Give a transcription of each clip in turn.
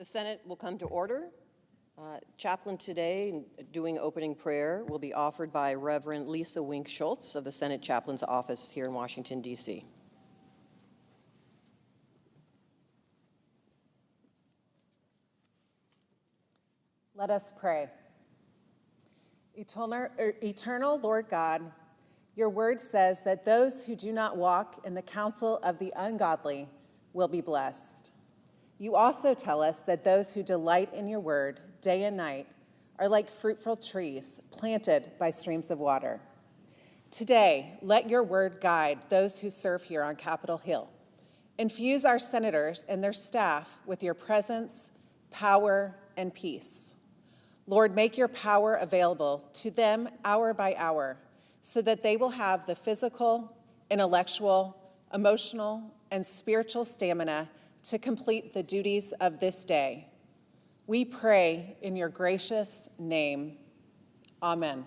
The Senate will come to order. Chaplain today, doing opening prayer, will be offered by Reverend Lisa Wink Schultz of the Senate Chaplain's Office here in Washington, D.C. Let us pray. Eternal Lord God, your word says that those who do not walk in the counsel of the ungodly will be blessed. You also tell us that those who delight in your word day and night are like fruitful trees planted by streams of water. Today, let your word guide those who serve here on Capitol Hill. Infuse our senators and their staff with your presence, power, and peace. Lord, make your power available to them hour by hour so that they will have the physical, intellectual, emotional, and spiritual stamina to complete the duties of this day. We pray in your gracious name. Amen.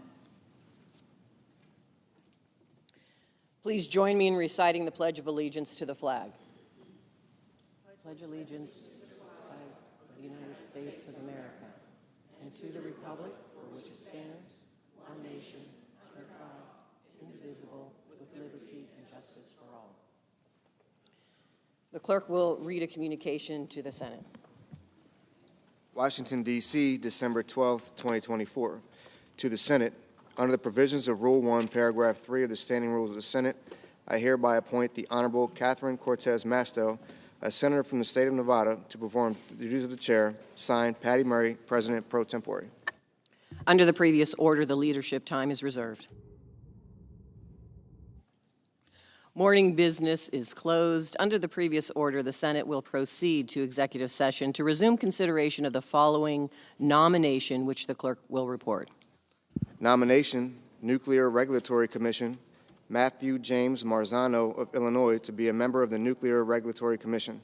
Please join me in reciting the Pledge of Allegiance to the flag. Pledge allegiance to the flag of the United States of America and to the republic for which it stands, one nation, under God, indivisible, with liberty and justice for all. The clerk will read a communication to the Senate. Washington, D.C., December 12, 2024. To the Senate, under the provisions of Rule 1, Paragraph 3 of the Standing Rules of the Senate, I hereby appoint the Honorable Catherine Cortez Masto, a senator from the state of Nevada, to perform the duties of the chair. Signed, Patty Murray, President pro tempore. Under the previous order, the leadership time is reserved. Morning business is closed. Under the previous order, the Senate will proceed to executive session to resume consideration of the following nomination, which the clerk will report. Nomination, Nuclear Regulatory Commission, Matthew James Marzano of Illinois to be a member of the Nuclear Regulatory Commission.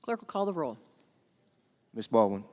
Clerk will call the roll. Ms. Baldwin.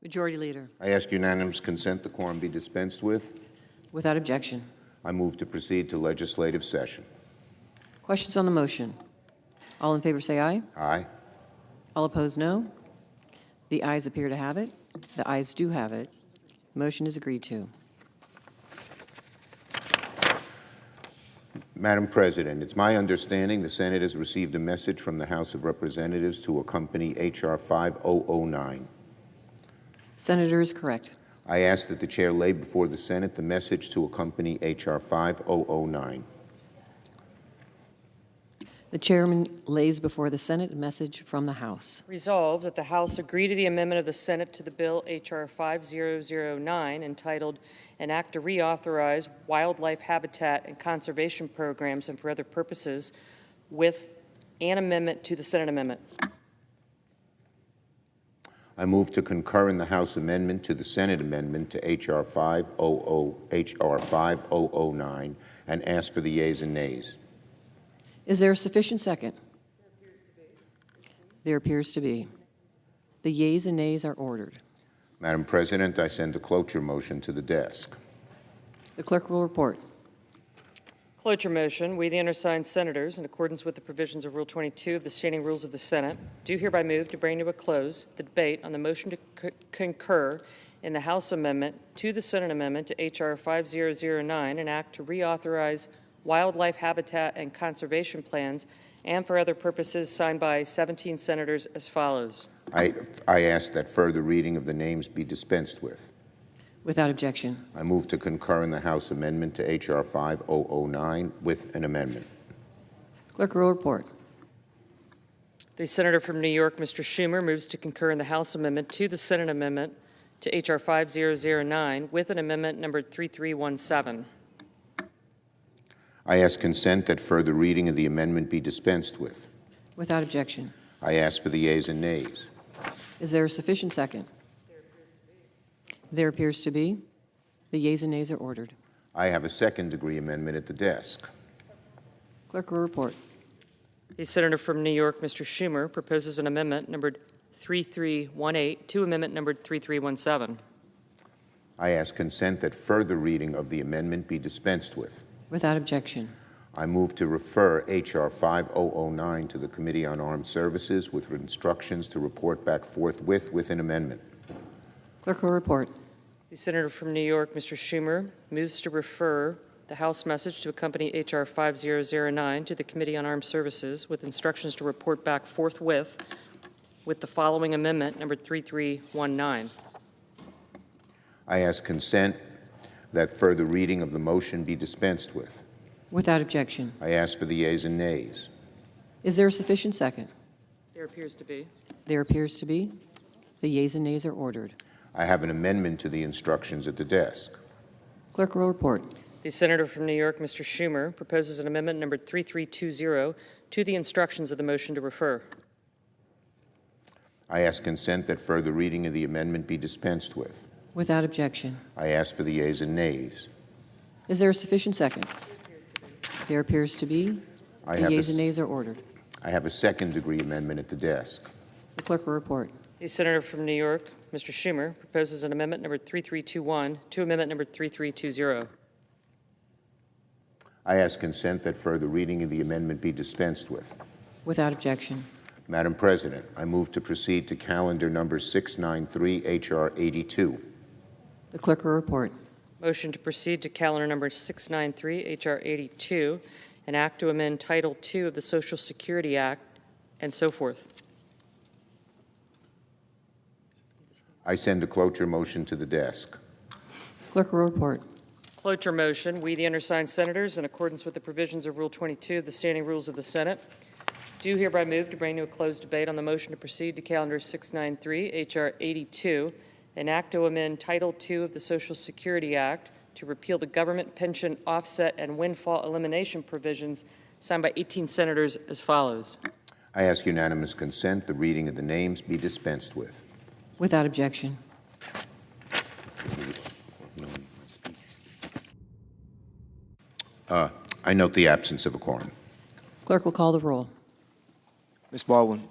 Majority Leader. I ask unanimous consent the quorum be dispensed with. Without objection. I move to proceed to legislative session. Questions on the motion? All in favor say aye. Aye. All opposed, no. The ayes appear to have it. The ayes do have it. Motion is agreed to. Madam President, it's my understanding the Senate has received a message from the House of Representatives to accompany H.R. 5009. Senator is correct. I ask that the Chair lay before the Senate the message to accompany H.R. 5009. The chairman lays before the Senate a message from the House. Resolved that the House agree to the amendment of the Senate to the bill H.R. 5009 entitled An Act to Reauthorize Wildlife Habitat and Conservation Programs and for Other Purposes with an amendment to the Senate amendment. I move to concur in the House amendment to the Senate amendment to H.R. 5009 and ask for the yeas and nays. Is there a sufficient second? There appears to be. The yeas and nays are ordered. Madam President, I send a cloture motion to the desk. The clerk will report. Cloture motion. We, the undersigned senators, in accordance with the provisions of Rule 22 of the Standing Rules of the Senate, do hereby move to bring to a close the debate on the motion to concur in the House amendment to the Senate amendment to H.R. 5009, an act to reauthorize wildlife habitat and conservation plans and for other purposes, signed by 17 senators as follows. I ask that further reading of the names be dispensed with. Without objection. I move to concur in the House amendment to H.R. 5009 with an amendment. Clerk will report. The senator from New York, Mr. Schumer, moves to concur in the House amendment to the Senate amendment to H.R. 5009 with an amendment number 3317. I ask consent that further reading of the amendment be dispensed with. Without objection. I ask for the yeas and nays. Is there a sufficient second? There appears to be. The yeas and nays are ordered. I have a second-degree amendment at the desk. Clerk will report. The senator from New York, Mr. Schumer, proposes an amendment numbered 3318 to amendment numbered 3317. I ask consent that further reading of the amendment be dispensed with. Without objection. I move to refer H.R. 5009 to the Committee on Armed Services with instructions to report back forthwith with an amendment. Clerk will report. The senator from New York, Mr. Schumer, moves to refer the House message to accompany H.R. 5009 to the Committee on Armed Services with instructions to report back forthwith with the following amendment, number 3319. I ask consent that further reading of the motion be dispensed with. Without objection. I ask for the yeas and nays. Is there a sufficient second? There appears to be. There appears to be. The yeas and nays are ordered. I have an amendment to the instructions at the desk. Clerk will report. The senator from New York, Mr. Schumer, proposes an amendment number 3320 to the instructions of the motion to refer. I ask consent that further reading of the amendment be dispensed with. Without objection. I ask for the yeas and nays. Is there a sufficient second? There appears to be. I The have a yeas s- and nays are ordered. I have a second-degree amendment at the desk. The clerk will report. The senator from New York, Mr. Schumer, proposes an amendment number 3321 to amendment number 3320. I ask consent that further reading of the amendment be dispensed with. Without objection. Madam President, I move to proceed to calendar number 693, H.R. 82. The clerk will report. Motion to proceed to calendar number 693, H.R. 82, an act to amend Title II of the Social Security Act, and so forth. I send a cloture motion to the desk. Clerk will report. Cloture motion. We, the undersigned senators, in accordance with the provisions of Rule 22 of the Standing Rules of the Senate, do hereby move to bring to a closed debate on the motion to proceed to calendar 693, H.R. 82, an act to amend Title II of the Social Security Act to repeal the government pension offset and windfall elimination provisions signed by 18 senators as follows. I ask unanimous consent the reading of the names be dispensed with. Without objection. I note the absence of a quorum. Clerk will call the roll. Ms. Baldwin.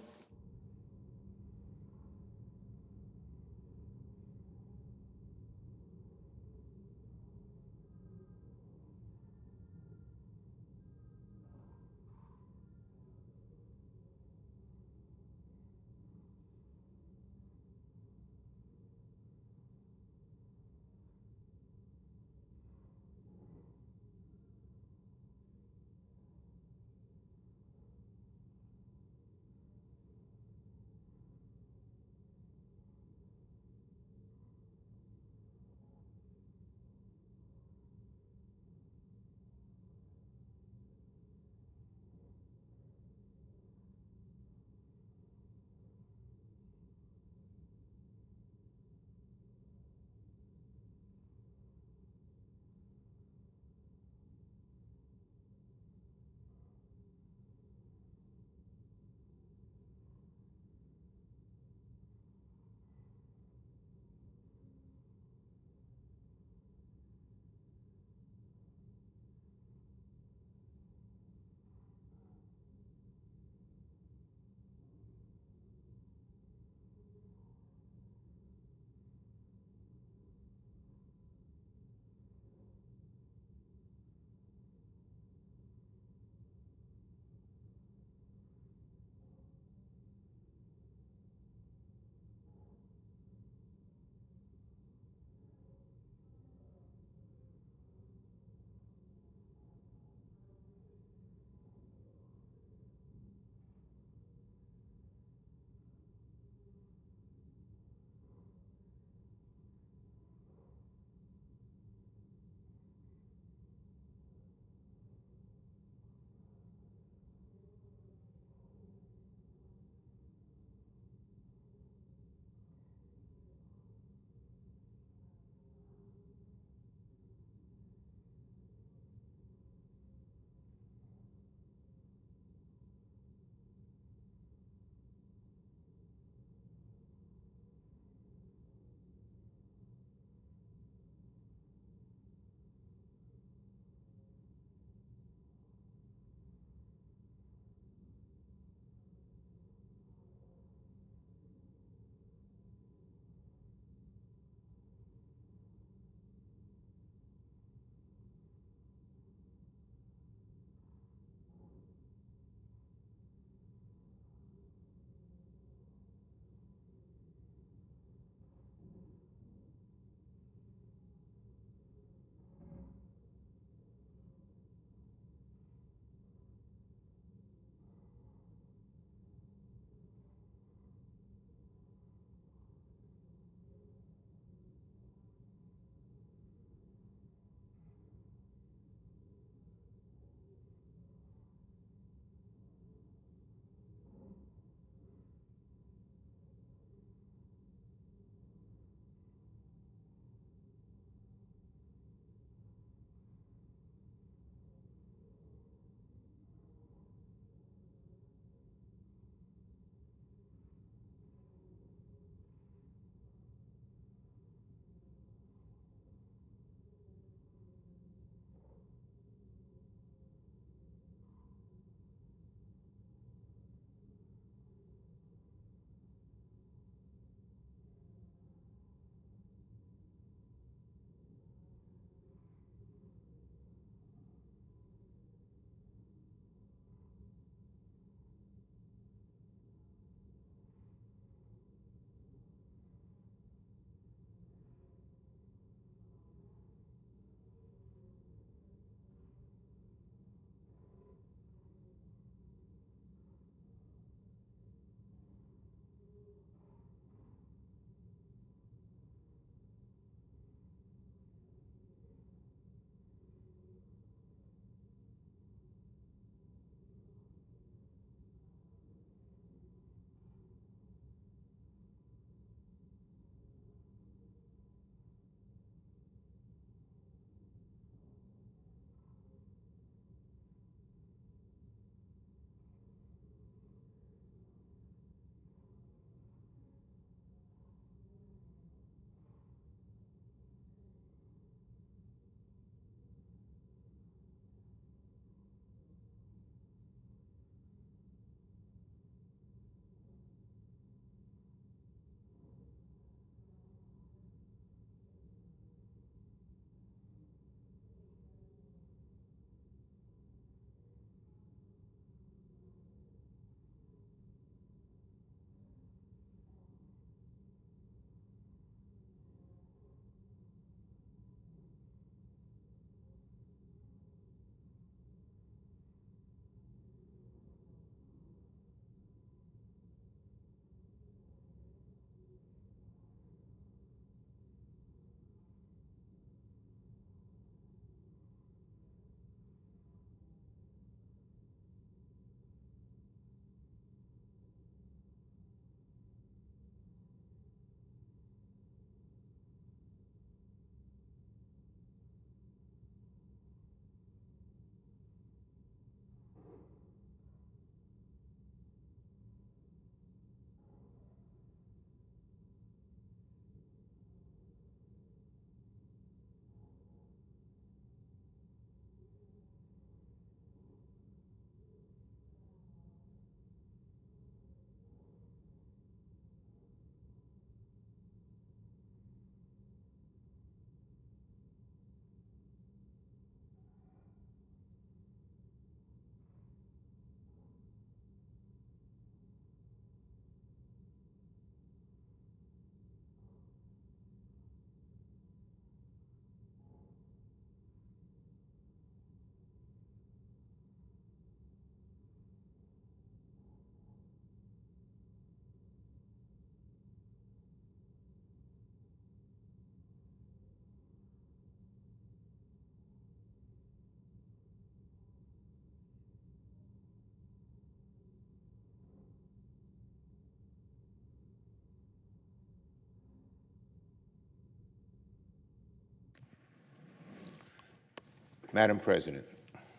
Madam President,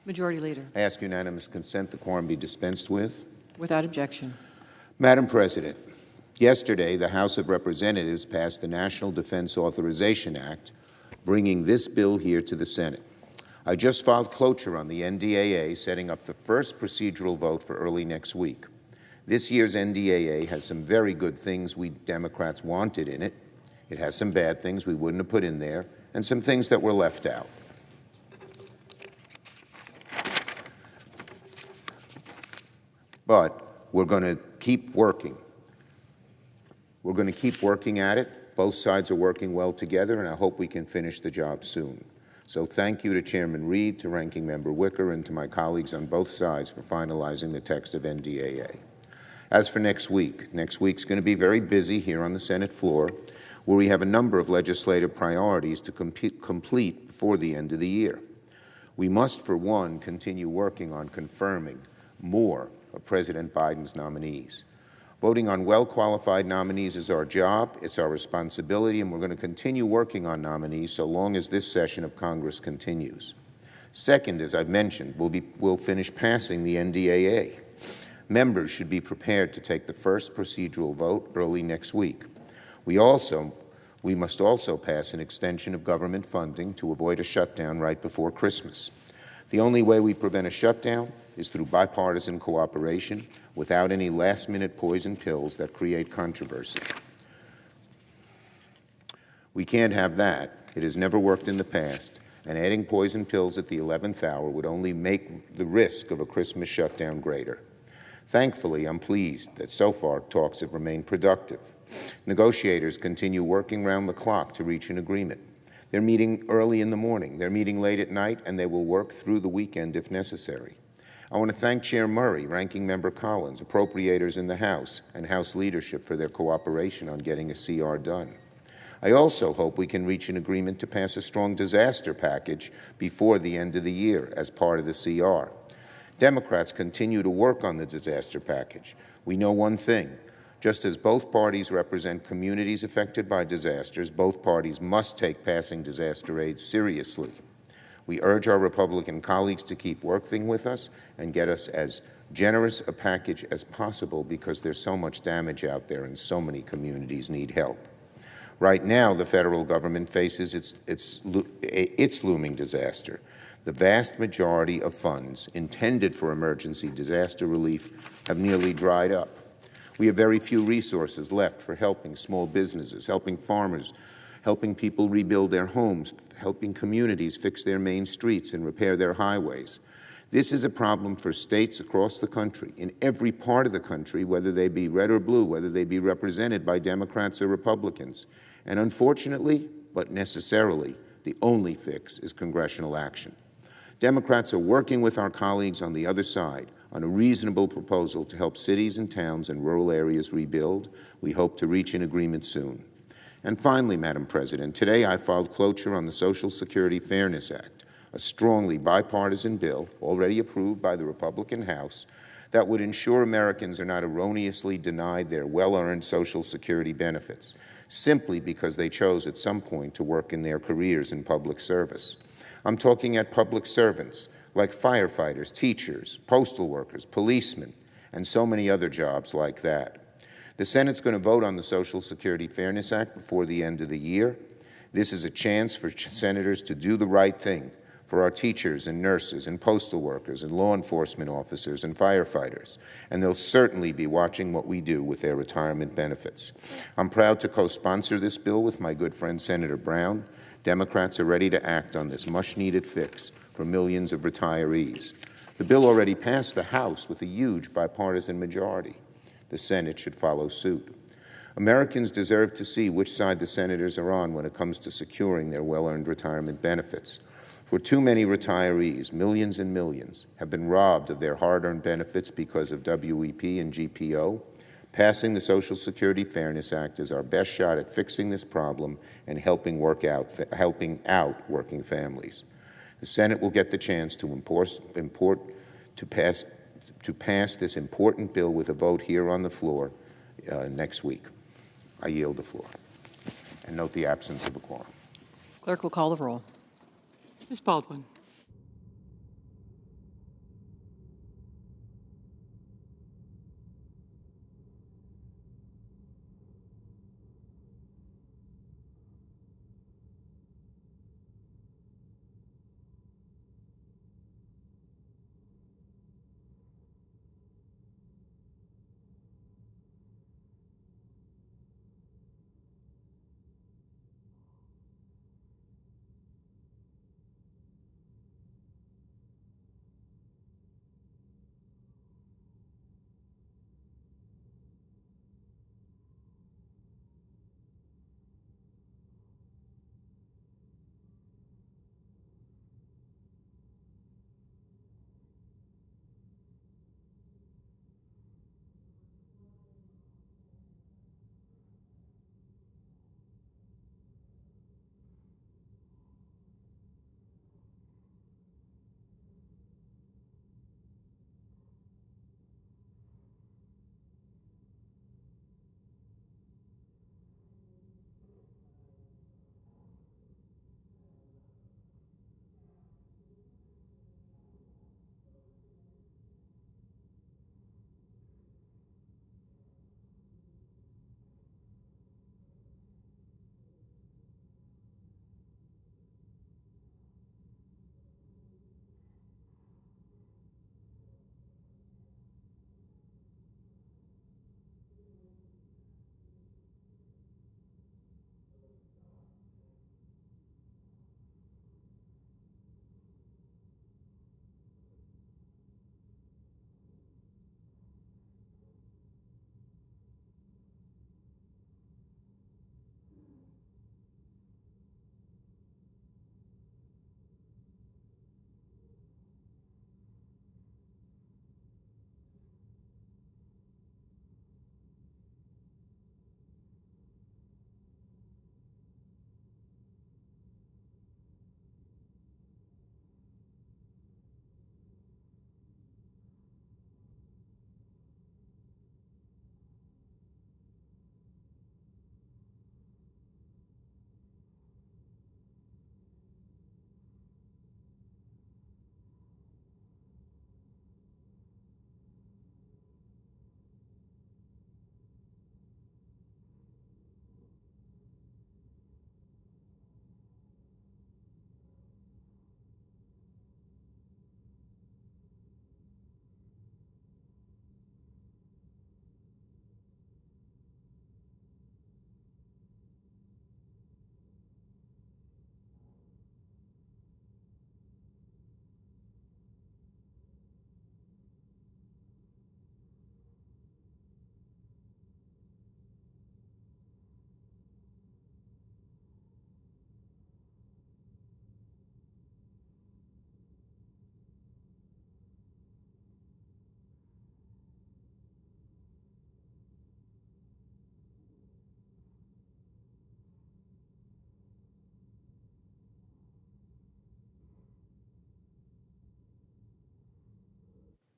Majority Leader. I ask unanimous consent the quorum be dispensed with. Without objection. Madam President, yesterday the House of Representatives passed the National Defense Authorization Act, bringing this bill here to the Senate. I just filed cloture on the NDAA, setting up the first procedural vote for early next week. This year's NDAA has some very good things we Democrats wanted in it. It has some bad things we wouldn't have put in there, and some things that were left out. But we're going to keep working. We're going to keep working at it. Both sides are working well together, and I hope we can finish the job soon. So thank you to Chairman Reed, to Ranking Member Wicker, and to my colleagues on both sides for finalizing the text of NDAA. As for next week's going to be very busy here on the Senate floor, where we have a number of legislative priorities to complete before the end of the year. We must, for one, continue working on confirming more of President Biden's nominees. Voting on well-qualified nominees is our job, it's our responsibility, and we're going to continue working on nominees so long as this session of Congress continues. Second, as I've mentioned, we'll finish passing the NDAA. Members should be prepared to take the first procedural vote early next week. We must also pass an extension of government funding to avoid a shutdown right before Christmas. The only way we prevent a shutdown is through bipartisan cooperation without any last-minute poison pills that create controversy. We can't have that. It has never worked in the past, and adding poison pills at the 11th hour would only make the risk of a Christmas shutdown greater. Thankfully, I'm pleased that so far talks have remained productive. Negotiators continue working round the clock to reach an agreement. They're meeting early in the morning, they're meeting late at night, and they will work through the weekend if necessary. I want to thank Chair Murray, Ranking Member Collins, appropriators in the House, and House leadership for their cooperation on getting a CR done. I also hope we can reach an agreement to pass a strong disaster package before the end of the year as part of the CR. Democrats continue to work on the disaster package. We know one thing. Just as both parties represent communities affected by disasters, both parties must take passing disaster aid seriously. We urge our Republican colleagues to keep working with us and get us as generous a package as possible because there's so much damage out there and so many communities need help. Right now, the federal government faces its looming disaster. The vast majority of funds intended for emergency disaster relief have nearly dried up. We have very few resources left for helping small businesses, helping farmers, helping people rebuild their homes, helping communities fix their main streets and repair their highways. This is a problem for states across the country, in every part of the country, whether they be red or blue, whether they be represented by Democrats or Republicans. And unfortunately, but necessarily, the only fix is congressional action. Democrats are working with our colleagues on the other side on a reasonable proposal to help cities and towns and rural areas rebuild. We hope to reach an agreement soon. And finally, Madam President, today I filed cloture on the Social Security Fairness Act, a strongly bipartisan bill already approved by the Republican House that would ensure Americans are not erroneously denied their well-earned Social Security benefits simply because they chose at some point to work in their careers in public service. I'm talking at public servants like firefighters, teachers, postal workers, policemen, and so many other jobs like that. The Senate's going to vote on the Social Security Fairness Act before the end of the year. This is a chance for senators to do the right thing for our teachers and nurses and postal workers and law enforcement officers and firefighters, and they'll certainly be watching what we do with their retirement benefits. I'm proud to co-sponsor this bill with my good friend Senator Brown. Democrats are ready to act on this much-needed fix for millions of retirees. The bill already passed the House with a huge bipartisan majority. The Senate should follow suit. Americans deserve to see which side the senators are on when it comes to securing their well-earned retirement benefits. For too many retirees, millions and millions, have been robbed of their hard-earned benefits because of WEP and GPO. Passing the Social Security Fairness Act is our best shot at fixing this problem and helping out working families. The Senate will get the chance to pass this important bill with a vote here on the floor next week. I yield the floor. And note the absence of a quorum. Clerk will call the roll. Ms. Baldwin.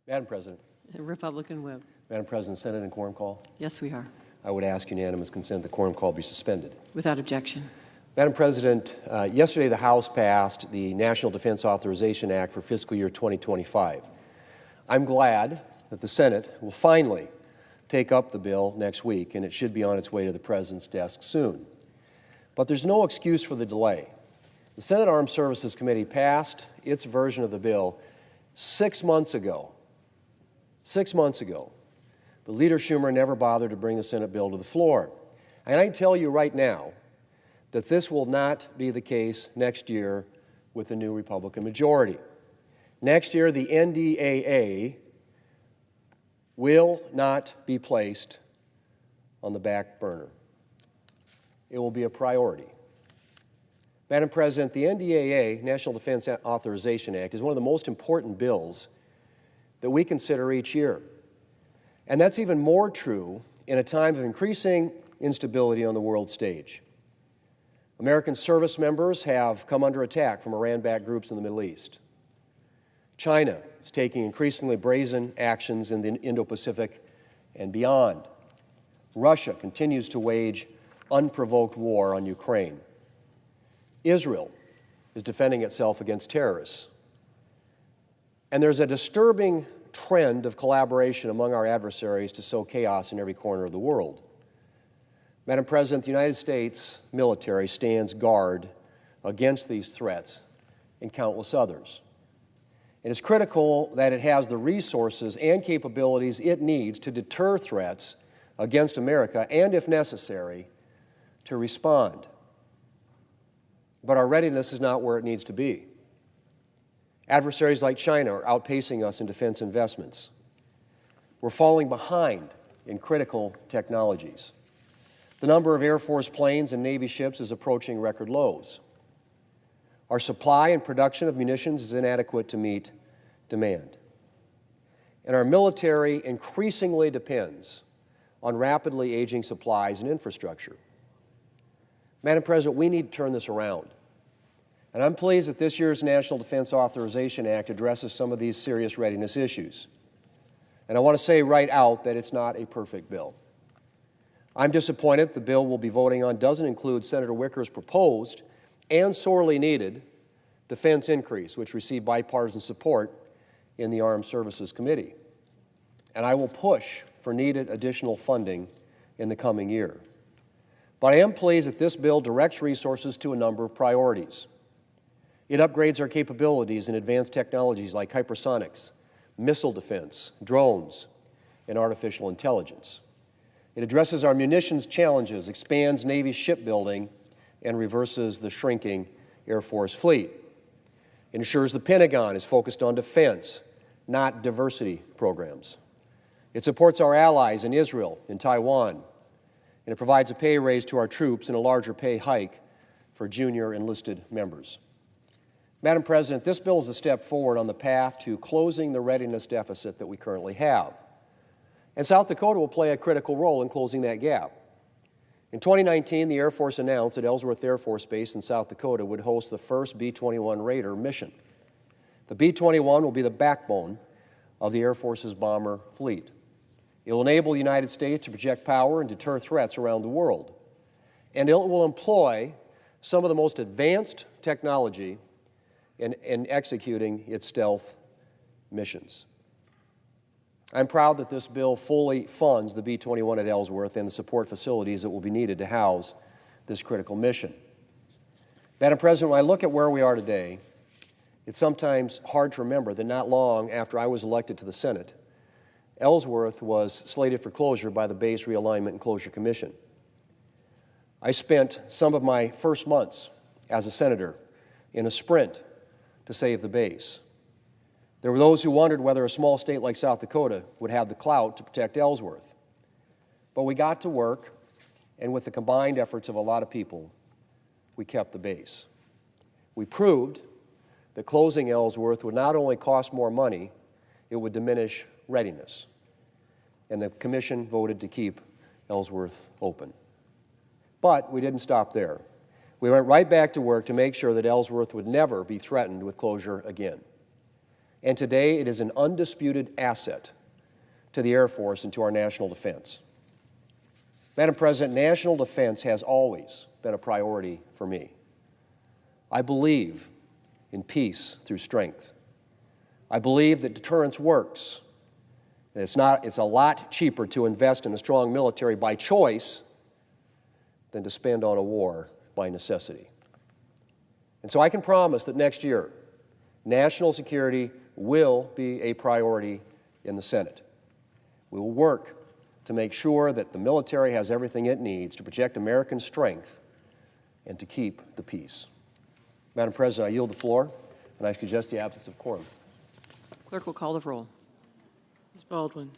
Madam President. Republican whip. Madam President, Senate and quorum call. Yes, we are. I would ask unanimous consent the quorum call be suspended. Without objection. Madam President, yesterday the House passed the National Defense Authorization Act for fiscal year 2025. I'm glad that the Senate will finally take up the bill next week, and it should be on its way to the President's desk soon. But there's no excuse for the delay. The Senate Armed Services Committee passed its version of the bill 6 months ago. 6 months ago. But Leader Schumer never bothered to bring the Senate bill to the floor. And I tell you right now that this will not be the case next year with the new Republican majority. Next year, the NDAA will not be placed on the back burner. It will be a priority. Madam President, the NDAA, National Defense Authorization Act, is one of the most important bills that we consider each year. And that's even more true in a time of increasing instability on the world stage. American service members have come under attack from Iran-backed groups in the Middle East. China is taking increasingly brazen actions in the Indo-Pacific and beyond. Russia continues to wage unprovoked war on Ukraine. Israel is defending itself against terrorists. And there's a disturbing trend of collaboration among our adversaries to sow chaos in every corner of the world. Madam President, the United States military stands guard against these threats and countless others. It is critical that it has the resources and capabilities it needs to deter threats against America and, if necessary, to respond. But our readiness is not where it needs to be. Adversaries like China are outpacing us in defense investments. We're falling behind in critical technologies. The number of Air Force planes and Navy ships is approaching record lows. Our supply and production of munitions is inadequate to meet demand. And our military increasingly depends on rapidly aging supplies and infrastructure. Madam President, we need to turn this around. And I'm pleased that this year's National Defense Authorization Act addresses some of these serious readiness issues. And I want to say right out that it's not a perfect bill. I'm disappointed the bill we'll be voting on doesn't include Senator Wicker's proposed and sorely needed defense increase, which received bipartisan support in the Armed Services Committee. And I will push for needed additional funding in the coming year. But I am pleased that this bill directs resources to a number of priorities. It upgrades our capabilities in advanced technologies like hypersonics, missile defense, drones, and artificial intelligence. It addresses our munitions challenges, expands Navy shipbuilding, and reverses the shrinking Air Force fleet. It ensures the Pentagon is focused on defense, not diversity programs. It supports our allies in Israel and Taiwan, and it provides a pay raise to our troops and a larger pay hike for junior enlisted members. Madam President, this bill is a step forward on the path to closing the readiness deficit that we currently have. And South Dakota will play a critical role in closing that gap. In 2019, the Air Force announced that Ellsworth Air Force Base in South Dakota would host the first B-21 Raider mission. The B-21 will be the backbone of the Air Force's bomber fleet. It will enable the United States to project power and deter threats around the world. And it will employ some of the most advanced technology in executing its stealth missions. I'm proud that this bill fully funds the B-21 at Ellsworth and the support facilities that will be needed to house this critical mission. Madam President, when I look at where we are today, it's sometimes hard to remember that not long after I was elected to the Senate, Ellsworth was slated for closure by the Base Realignment and Closure Commission. I spent some of my first months as a senator in a sprint to save the base. There were those who wondered whether a small state like South Dakota would have the clout to protect Ellsworth. But we got to work, and with the combined efforts of a lot of people, we kept the base. We proved that closing Ellsworth would not only cost more money, it would diminish readiness. And the commission voted to keep Ellsworth open. But we didn't stop there. We went right back to work to make sure that Ellsworth would never be threatened with closure again. and today it is an undisputed asset to the Air Force and to our national defense. Madam President, national defense has always been a priority for me. I believe in peace through strength. I believe that deterrence works. It's a lot cheaper to invest in a strong military by choice than to spend on a war by necessity. And so I can promise that next year, national security will be a priority in the Senate. We will work to make sure that the military has everything it needs to protect American strength and to keep the peace. Madam President, I yield the floor, and I suggest the absence of quorum. Clerk will call the roll. Ms. Baldwin.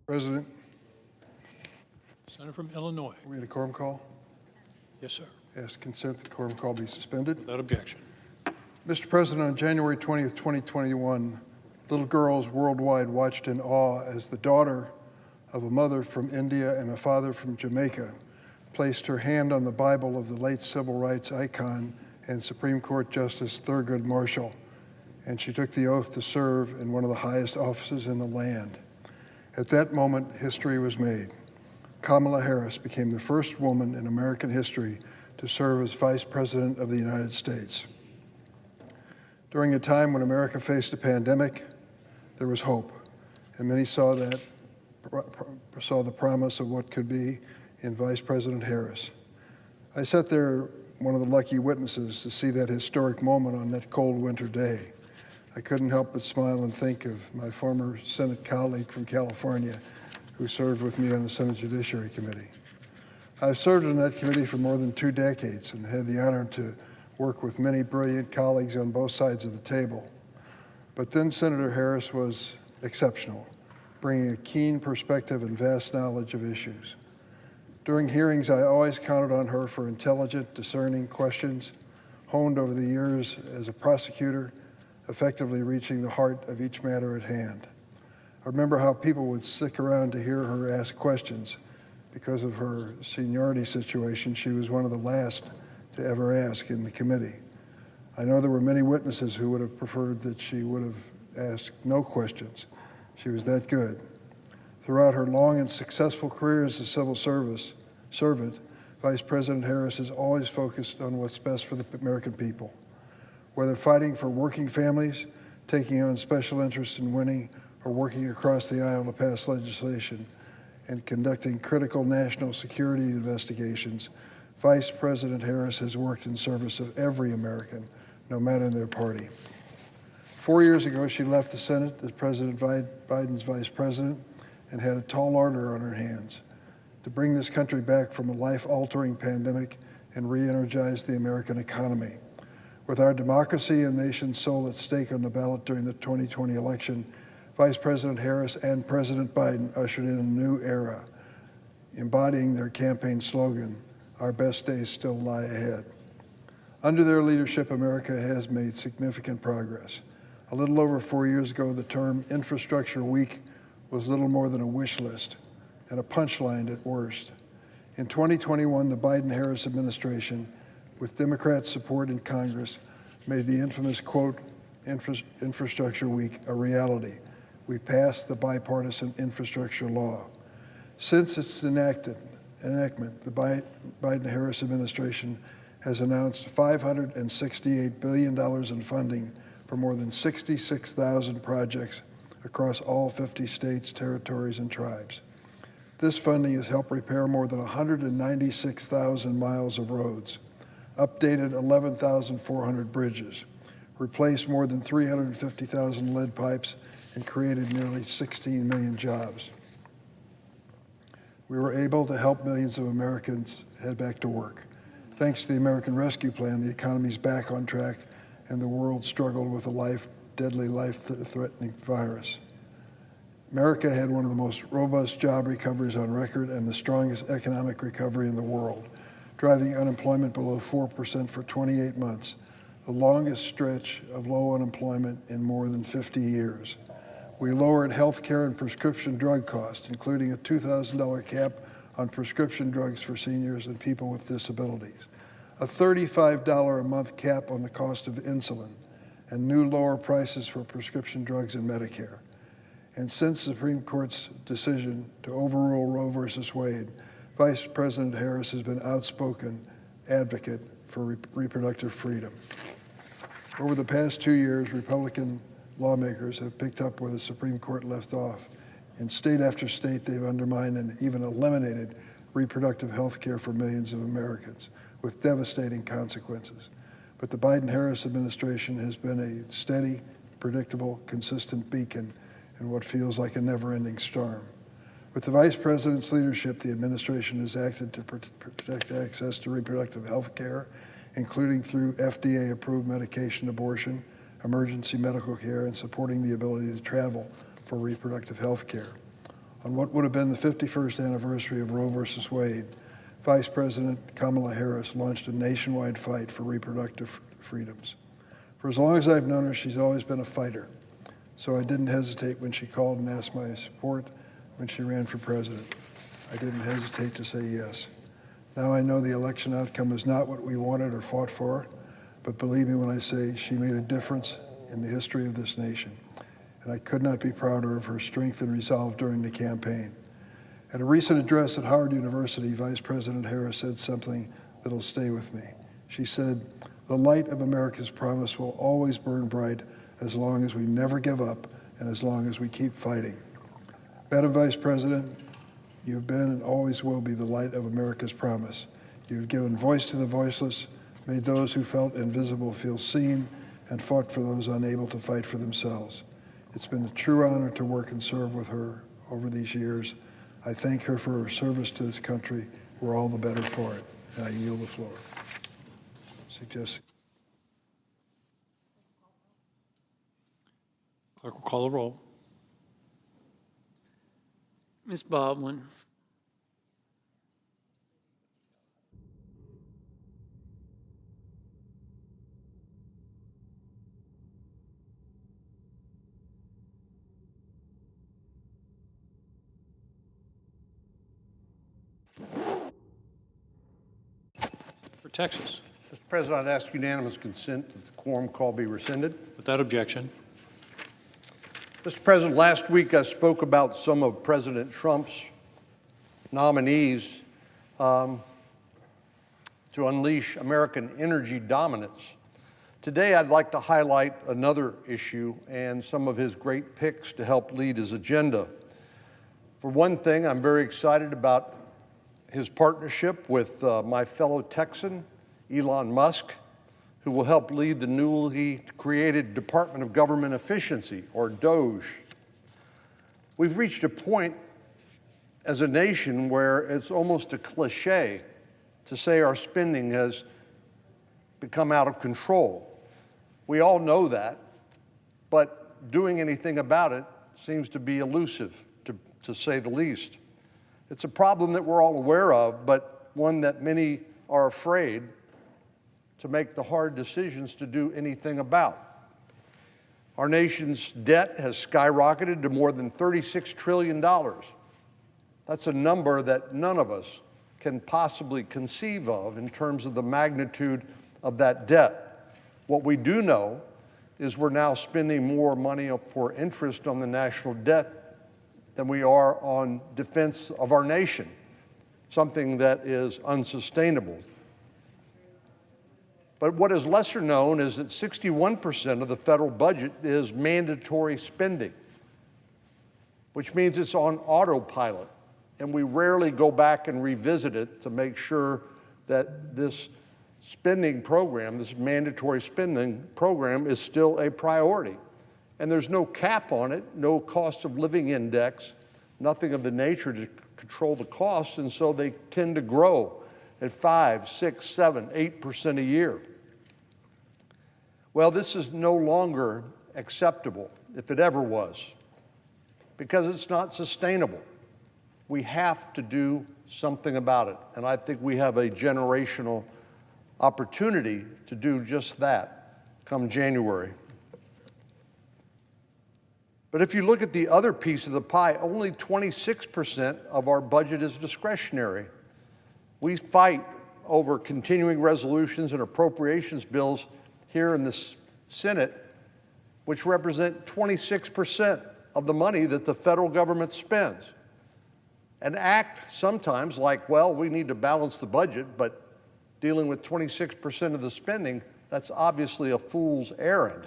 President, Senator from Illinois. we had a quorum call. Yes, sir. Ask consent that the quorum call be suspended. Without objection. Mr. President, on January 20th, 2021, little girls worldwide watched in awe as the daughter of a mother from India and a father from Jamaica placed her hand on the Bible of the late civil rights icon and Supreme Court Justice Thurgood Marshall, and she took the oath to serve in one of the highest offices in the land. At that moment, history was made. Kamala Harris became the first woman in American history to serve as Vice President of the United States. During a time when America faced a pandemic, there was hope, and many saw the promise of what could be in Vice President Harris. I sat there, one of the lucky witnesses, to see that historic moment on that cold winter day. I couldn't help but smile and think of my former Senate colleague from California who served with me on the Senate Judiciary Committee. I've served on that committee for more than 2 decades and had the honor to work with many brilliant colleagues on both sides of the table. But then Senator Harris was exceptional, bringing a keen perspective and vast knowledge of issues. During hearings, I always counted on her for intelligent, discerning questions, honed over the years as a prosecutor, effectively reaching the heart of each matter at hand. I remember how people would stick around to hear her ask questions. Because of her seniority situation, she was one of the last to ever ask in the committee. I know there were many witnesses who would have preferred that she would have asked no questions. She was that good. Throughout her long and successful career as a civil servant, Vice President Harris has always focused on what's best for the American people. Whether fighting for working families, taking on special interests in winning, or working across the aisle to pass legislation and conducting critical national security investigations, Vice President Harris has worked in service of every American, no matter their party. 4 years ago, she left the Senate as President Biden's vice president and had a tall order on her hands to bring this country back from a life-altering pandemic and re-energize the American economy. With our democracy and nation's soul at stake on the ballot during the 2020 election, Vice President Harris and President Biden ushered in a new era, embodying their campaign slogan, "Our best days still lie ahead." Under their leadership, America has made significant progress. A little over 4 years ago, the term Infrastructure Week was little more than a wish list and a punchline at worst. In 2021, the Biden-Harris administration, with Democrat support in Congress, made the infamous, quote, Infrastructure Week a reality. We passed the bipartisan infrastructure law. Since its enactment, the Biden-Harris administration has announced $568 billion in funding for more than 66,000 projects across all 50 states, territories, and tribes. This funding has helped repair more than 196,000 miles of roads, updated 11,400 bridges, replaced more than 350,000 lead pipes, and created nearly 16 million jobs. We were able to help millions of Americans head back to work. Thanks to the American Rescue Plan, the economy's back on track, and the world struggled with a deadly life-threatening virus. America had one of the most robust job recoveries on record and the strongest economic recovery in the world, driving unemployment below 4% for 28 months, the longest stretch of low unemployment in more than 50 years. We lowered health care and prescription drug costs, including a $2,000 cap on prescription drugs for seniors and people with disabilities, a $35 a month cap on the cost of insulin, and new lower prices for prescription drugs and Medicare. And since the Supreme Court's decision to overrule Roe versus Wade, Vice President Harris has been an outspoken advocate for reproductive freedom. Over the past 2 years, Republican lawmakers have picked up where the Supreme Court left off. In state after state, they've undermined and even eliminated reproductive health care for millions of Americans, with devastating consequences. But the Biden-Harris administration has been a steady, predictable, consistent beacon in what feels like a never-ending storm. With the Vice President's leadership, the administration has acted to protect access to reproductive health care, including through FDA-approved medication abortion, emergency medical care, and supporting the ability to travel for reproductive health care. On what would have been the 51st anniversary of Roe versus Wade, Vice President Kamala Harris launched a nationwide fight for reproductive freedoms. For as long as I've known her, she's always been a fighter. So I didn't hesitate when she called and asked my support when she ran for president. I didn't hesitate to say yes. Now I know the election outcome is not what we wanted or fought for, but believe me when I say she made a difference in the history of this nation. And I could not be prouder of her strength and resolve during the campaign. At a recent address at Howard University, Vice President Harris said something that'll stay with me. She said, "The light of America's promise will always burn bright as long as we never give up and as long as we keep fighting." Madam Vice President, you have been and always will be the light of America's promise. You have given voice to the voiceless, made those who felt invisible feel seen, and fought for those unable to fight for themselves. It's been a true honor to work and serve with her over these years. I thank her for her service to this country. We're all the better for it. And I yield the floor. Suggest. Clerk will call the roll. Ms. Baldwin. For Texas. Mr. President, I'd ask unanimous consent that the quorum call be rescinded. Without objection. Mr. President, last week I spoke about some of President Trump's nominees to unleash American energy dominance. Today I'd like to highlight another issue and some of his great picks to help lead his agenda. For one thing, I'm very excited about his partnership with my fellow Texan, Elon Musk, who will help lead the newly created Department of Government Efficiency, or DOGE. We've reached a point as a nation where it's almost a cliche to say our spending has become out of control. We all know that, but doing anything about it seems to be elusive, to say the least. It's a problem that we're all aware of, but one that many are afraid to make the hard decisions to do anything about. Our nation's debt has skyrocketed to more than $36 trillion. That's a number that none of us can possibly conceive of in terms of the magnitude of that debt. What we do know is we're now spending more money for interest on the national debt than we are on defense of our nation, something that is unsustainable. But what is lesser known is that 61% of the federal budget is mandatory spending, which means it's on autopilot, and we rarely go back and revisit it to make sure that this spending program, this mandatory spending program, is still a priority. And there's no cap on it, no cost of living index, nothing of the nature to control the costs, and so they tend to grow at 5, 6, 7, 8% a year. Well, this is no longer acceptable, if it ever was, because it's not sustainable. We have to do something about it, and I think we have a generational opportunity to do just that come January. But if you look at the other piece of the pie, only 26% of our budget is discretionary. We fight over continuing resolutions and appropriations bills here in the Senate, which represent 26% of the money that the federal government spends. An act sometimes like, well, we need to balance the budget, but dealing with 26% of the spending, that's obviously a fool's errand.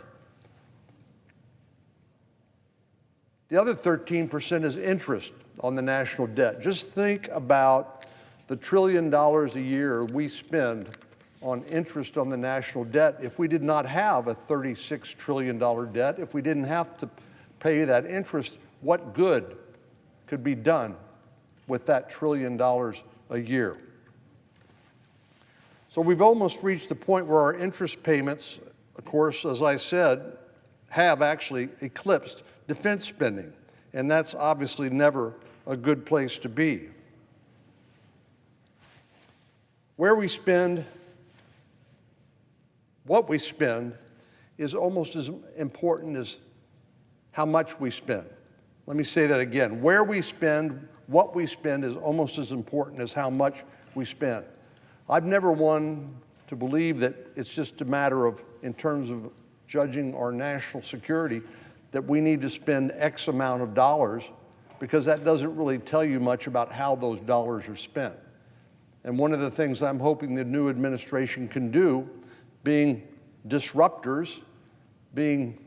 The other 13% is interest on the national debt. Just think about the $1 trillion a year we spend on interest on the national debt. If we did not have a $36 trillion debt, if we didn't have to pay that interest, what good could be done with that $1 trillion a year? So we've almost reached the point where our interest payments, of course, as I said, have actually eclipsed defense spending. And that's obviously never a good place to be. Where we spend, what we spend, is almost as important as how much we spend. Let me say that again. Where we spend, what we spend is almost as important as how much we spend. I've never one to believe that it's just a matter of, in terms of judging our national security, that we need to spend X amount of dollars, because that doesn't really tell you much about how those dollars are spent. And one of the things I'm hoping the new administration can do, being disruptors, being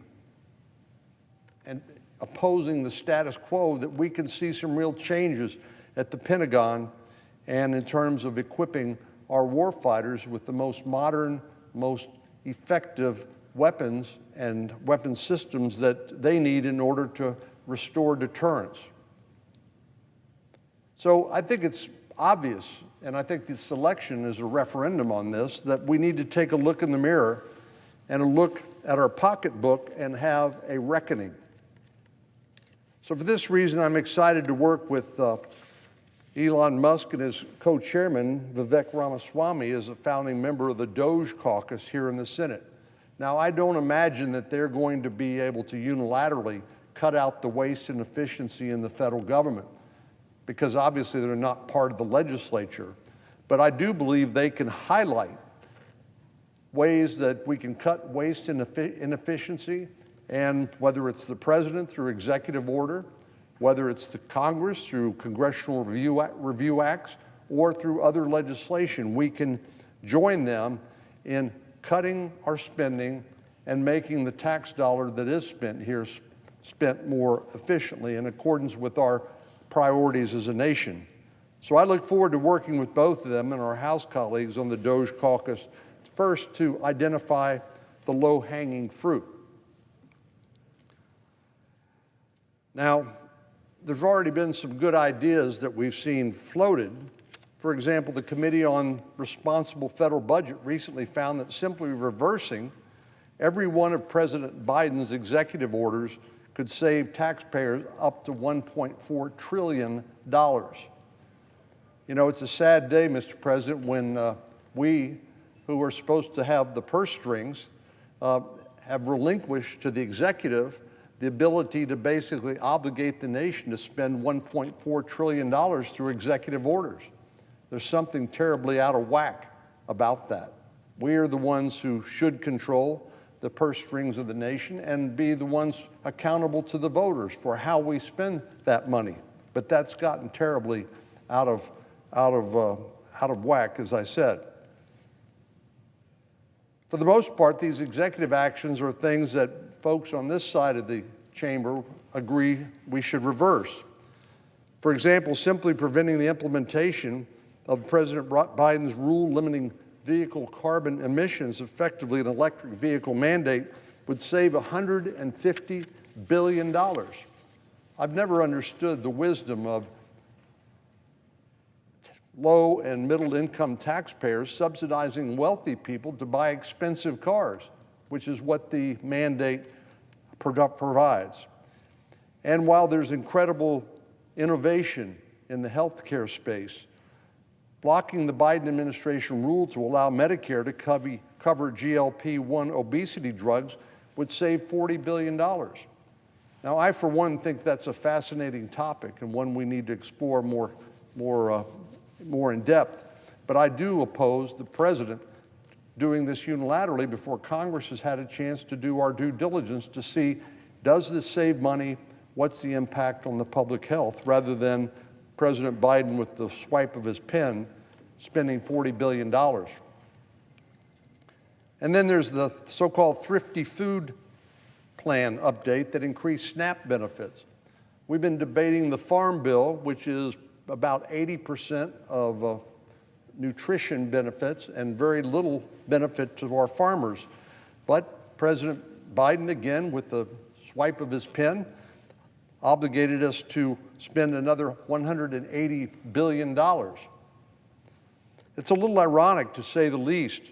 and opposing the status quo, that we can see some real changes at the Pentagon and in terms of equipping our warfighters with the most modern, most effective weapons and weapon systems that they need in order to restore deterrence. So I think it's obvious, and I think this election is a referendum on this, that we need to take a look in the mirror and a look at our pocketbook and have a reckoning. So for this reason, I'm excited to work with Elon Musk and his co-chairman, Vivek Ramaswamy, as a founding member of the DOGE caucus here in the Senate. Now, I don't imagine that they're going to be able to unilaterally cut out the waste and efficiency in the federal government, because obviously they're not part of the legislature. But I do believe they can highlight ways that we can cut waste and inefficiency, and whether it's the president through executive order, whether it's the Congress through congressional review acts, or through other legislation, we can join them in cutting our spending and making the tax dollar that is spent here spent more efficiently in accordance with our priorities as a nation. So I look forward to working with both of them and our House colleagues on the DOGE caucus, first to identify the low-hanging fruit. Now, there's already been some good ideas that we've seen floated. For example, the Committee on Responsible Federal Budget recently found that simply reversing every one of President Biden's executive orders could save taxpayers up to $1.4 trillion. You know, it's a sad day, Mr. President, when we, who are supposed to have the purse strings, have relinquished to the executive the ability to basically obligate the nation to spend $1.4 trillion through executive orders. There's something terribly out of whack about that. We are the ones who should control the purse strings of the nation and be the ones accountable to the voters for how we spend that money. But that's gotten terribly out of whack, as I said. For the most part, these executive actions are things that folks on this side of the chamber agree we should reverse. For example, simply preventing the implementation of President Biden's rule limiting vehicle carbon emissions, effectively an electric vehicle mandate, would save $150 billion. I've never understood the wisdom of low and middle income taxpayers subsidizing wealthy people to buy expensive cars, which is what the mandate provides. And while there's incredible innovation in the healthcare space, blocking the Biden administration rule to allow Medicare to cover GLP-1 obesity drugs would save $40 billion. Now, I, for one, think that's a fascinating topic and one we need to explore more in depth. But I do oppose the president doing this unilaterally before Congress has had a chance to do our due diligence to see, does this save money? What's the impact on the public health? Rather than President Biden, with the swipe of his pen, spending $40 billion. And then there's the so-called Thrifty Food Plan update that increased SNAP benefits. We've been debating the Farm Bill, which is about 80% of nutrition benefits and very little benefit to our farmers. But President Biden, again, with the swipe of his pen, obligated us to spend another $180 billion. It's a little ironic, to say the least,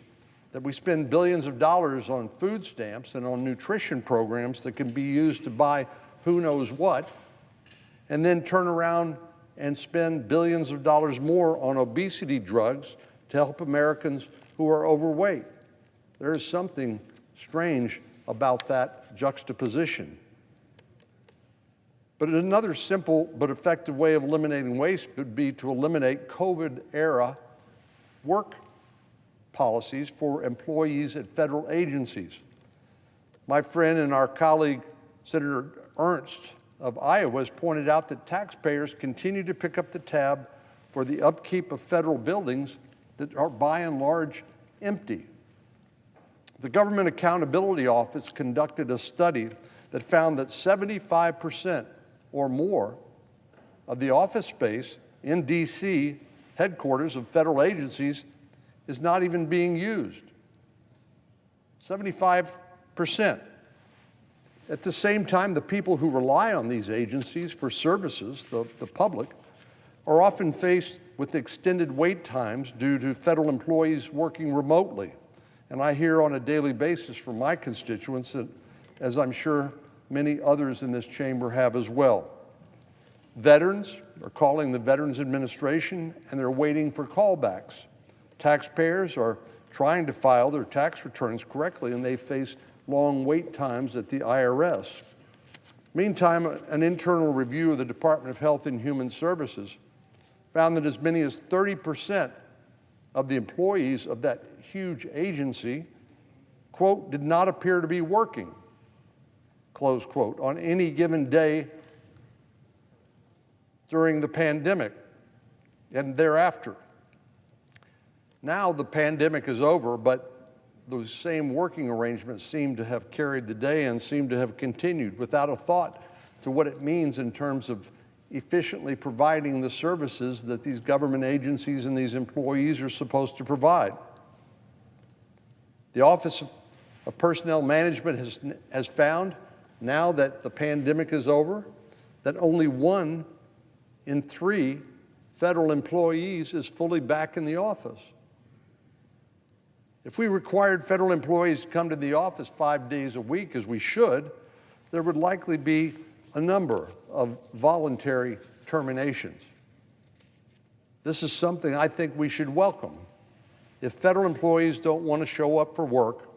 that we spend billions of dollars on food stamps and on nutrition programs that can be used to buy who knows what, and then turn around and spend billions of dollars more on obesity drugs to help Americans who are overweight. There is something strange about that juxtaposition. But another simple but effective way of eliminating waste would be to eliminate COVID-era work policies for employees at federal agencies. My friend and our colleague, Senator Ernst of Iowa, has pointed out that taxpayers continue to pick up the tab for the upkeep of federal buildings that are by and large empty. The Government Accountability Office conducted a study that found that 75% or more of the office space in D.C. headquarters of federal agencies is not even being used. 75%. At the same time, the people who rely on these agencies for services, the public, are often faced with extended wait times due to federal employees working remotely. And I hear on a daily basis from my constituents that, as I'm sure many others in this chamber have as well. Veterans are calling the Veterans Administration and they're waiting for callbacks. Taxpayers are trying to file their tax returns correctly and they face long wait times at the IRS. Meantime, an internal review of the Department of Health and Human Services found that as many as 30% of the employees of that huge agency, quote, did not appear to be working, close quote, on any given day during the pandemic and thereafter. Now the pandemic is over, but those same working arrangements seem to have carried the day and seem to have continued without a thought to what it means in terms of efficiently providing the services that these government agencies and these employees are supposed to provide. The Office of Personnel Management has found, now that the pandemic is over, that only 1 in 3 federal employees is fully back in the office. If we required federal employees to come to the office 5 days a week, as we should, there would likely be a number of voluntary terminations. This is something I think we should welcome. If federal employees don't want to show up for work,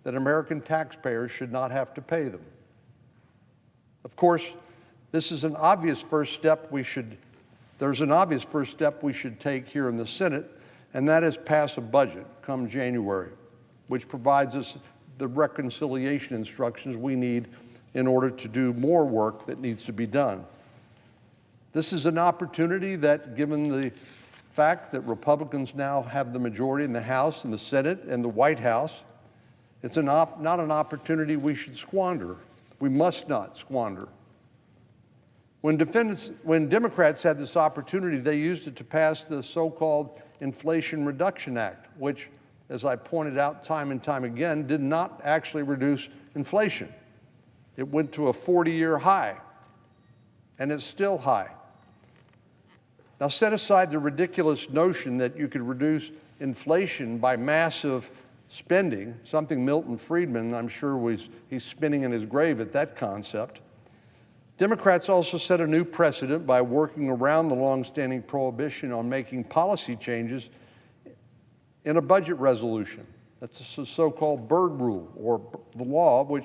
then American taxpayers should not have to pay them. Of course, this is an obvious first step there's an obvious first step we should take here in the Senate, and that is pass a budget come January, which provides us the reconciliation instructions we need in order to do more work that needs to be done. This is an opportunity that, given the fact that Republicans now have the majority in the House and the Senate and the White House, it's not an opportunity we should squander. We must not squander. When Democrats had this opportunity, they used it to pass the so-called Inflation Reduction Act, which, as I pointed out time and time again, did not actually reduce inflation. It went to a 40-year high, and it's still high. Now, set aside the ridiculous notion that you could reduce inflation by massive spending, something Milton Friedman, I'm sure, he's spinning in his grave at that concept. Democrats also set a new precedent by working around the longstanding prohibition on making policy changes in a budget resolution. That's the so-called Byrd Rule, or the law which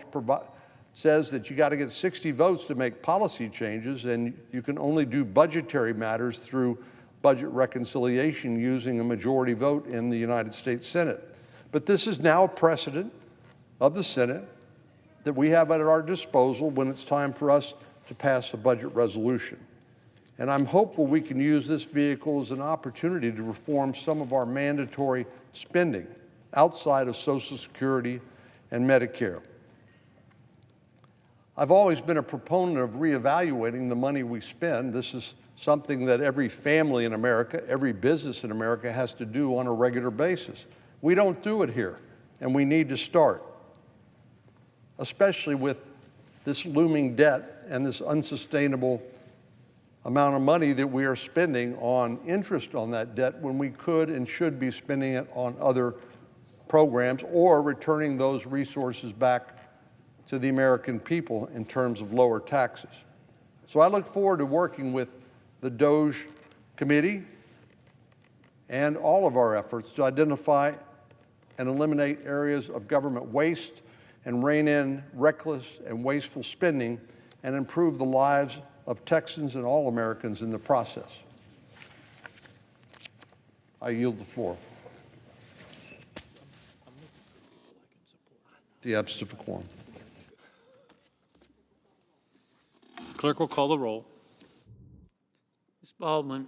says that you got to get 60 votes to make policy changes, and you can only do budgetary matters through budget reconciliation using a majority vote in the United States Senate. But this is now a precedent of the Senate that we have at our disposal when it's time for us to pass a budget resolution. And I'm hopeful we can use this vehicle as an opportunity to reform some of our mandatory spending outside of Social Security and Medicare. I've always been a proponent of reevaluating the money we spend. This is something that every family in America, every business in America has to do on a regular basis. We don't do it here, and we need to start, especially with this looming debt and this unsustainable amount of money that we are spending on interest on that debt when we could and should be spending it on other programs or returning those resources back to the American people in terms of lower taxes. So I look forward to working with the DOGE Committee, and all of our efforts to identify and eliminate areas of government waste and rein in reckless and wasteful spending and improve the lives of Texans and all Americans in the process. I yield the floor. The absence of a quorum. Clerk will call the roll. Ms. Baldwin.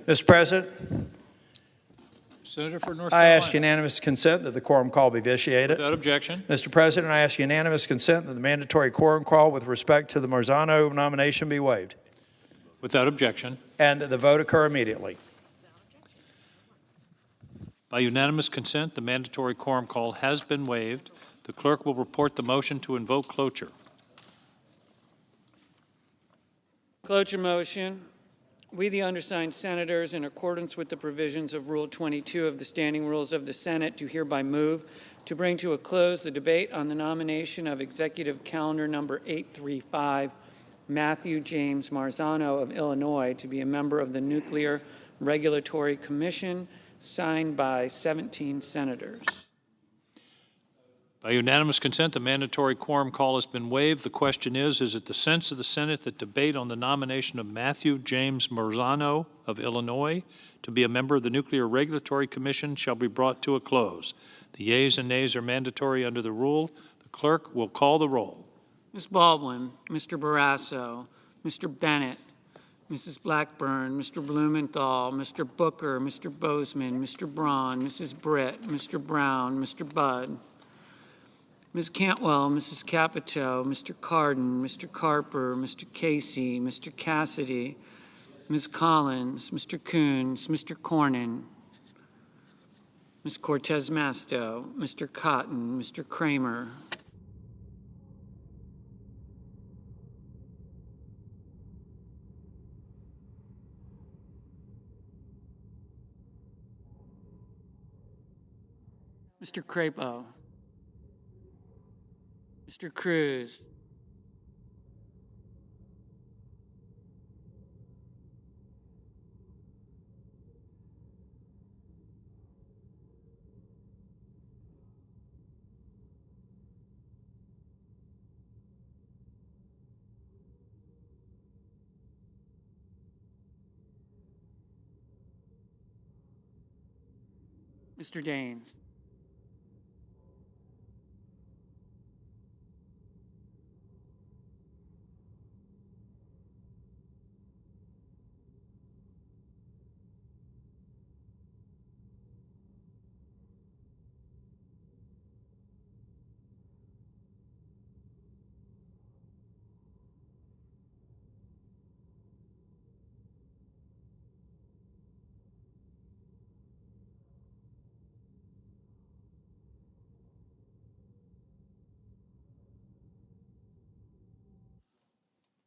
Mr. President, Senator for North I Carolina. ask unanimous consent that the quorum call be vitiated. Without objection. Mr. President, I ask unanimous consent that the mandatory quorum call with respect to the Marzano nomination be waived Without objection. and that the vote occur immediately. By unanimous consent, the mandatory quorum call has been waived. The clerk will report the motion to invoke cloture. Cloture motion. We, the undersigned senators, in accordance with the provisions of Rule 22 of the Standing Rules of the Senate, do hereby move to bring to a close the debate on the nomination of Executive Calendar Number 835, Matthew James Marzano of Illinois, to be a member of the Nuclear Regulatory Commission, signed by 17 senators. By unanimous consent, the mandatory quorum call has been waived. The question is it the sense of the Senate that debate on the nomination of Matthew James Marzano of Illinois to be a member of the Nuclear Regulatory Commission shall be brought to a close? The yeas and nays are mandatory under the rule. The clerk will call the roll. Ms. Baldwin, Mr. Barrasso, Mr. Bennett, Mrs. Blackburn, Mr. Blumenthal, Mr. Booker, Mr. Bozeman, Mr. Braun, Mrs. Britt, Mr. Brown, Mr. Budd, Ms. Cantwell, Mrs. Capito, Mr. Cardin, Mr. Carper, Mr. Casey, Mr. Cassidy, Ms. Collins, Mr. Coons, Mr. Cornyn, Ms. Cortez Masto, Mr. Cotton, Mr. Kramer, Mr. Crapo, Mr. Cruz, Mr. Daines,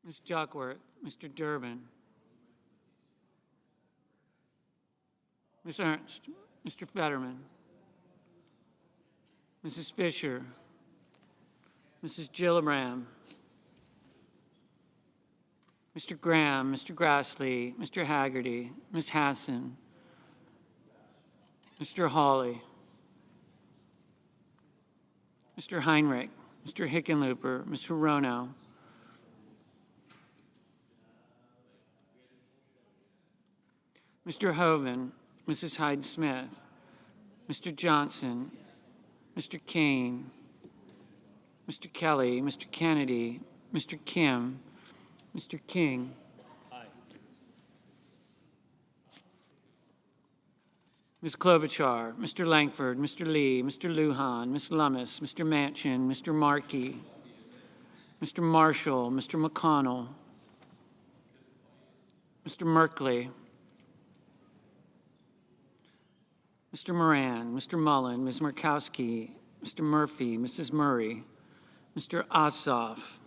Ms. Duckworth, Mr. Durbin, Ms. Ernst, Mr. Fetterman, Mrs. Fisher, Mrs. Gillibrand, Mr. Graham, Mr. Grassley, Mr. Haggerty, Ms. Hassan, Mr. Hawley, Mr. Heinrich, Mr. Hickenlooper, Ms. Hirono, Mr. Hoven, Mrs. Hyde-Smith, Mr. Johnson, Mr. Kane, Mr. Kelly, Mr. Kennedy, Mr. Kim, Mr. King, Ms. Klobuchar, Mr. Langford, Mr. Lee, Mr. Lujan, Ms. Lummis, Mr. Manchin, Mr. Markey, Mr. Marshall, Mr. McConnell, Mr. Merkley, Mr. Moran, Mr. Mullen, Ms. Murkowski, Mr. Murphy, Mrs. Murray, Mr. Ossoff,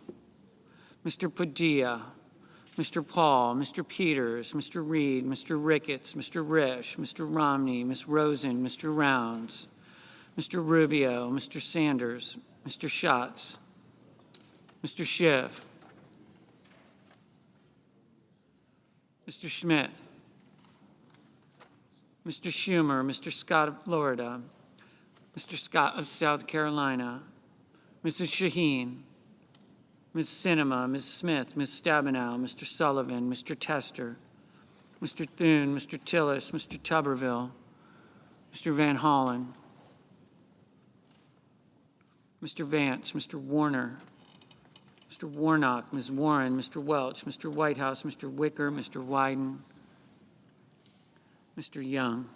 Mr. Padilla, Mr. Paul, Mr. Peters, Mr. Reed, Mr. Ricketts, Mr. Risch, Mr. Romney, Ms. Rosen, Mr. Rounds, Mr. Rubio, Mr. Sanders, Mr. Schatz, Mr. Schiff, Mr. Schmidt, Mr. Schumer, Mr. Scott of Florida, Mr. Scott of South Carolina, Mrs. Shaheen, Ms. Sinema, Ms. Smith, Ms. Stabenow, Mr. Sullivan, Mr. Tester, Mr. Thune, Mr. Tillis, Mr. Tuberville, Mr. Van Hollen, Mr. Vance, Mr. Warner, Mr. Warnock, Ms. Warren, Mr. Welch, Mr. Whitehouse, Mr. Wicker, Mr. Wyden, Mr. Young.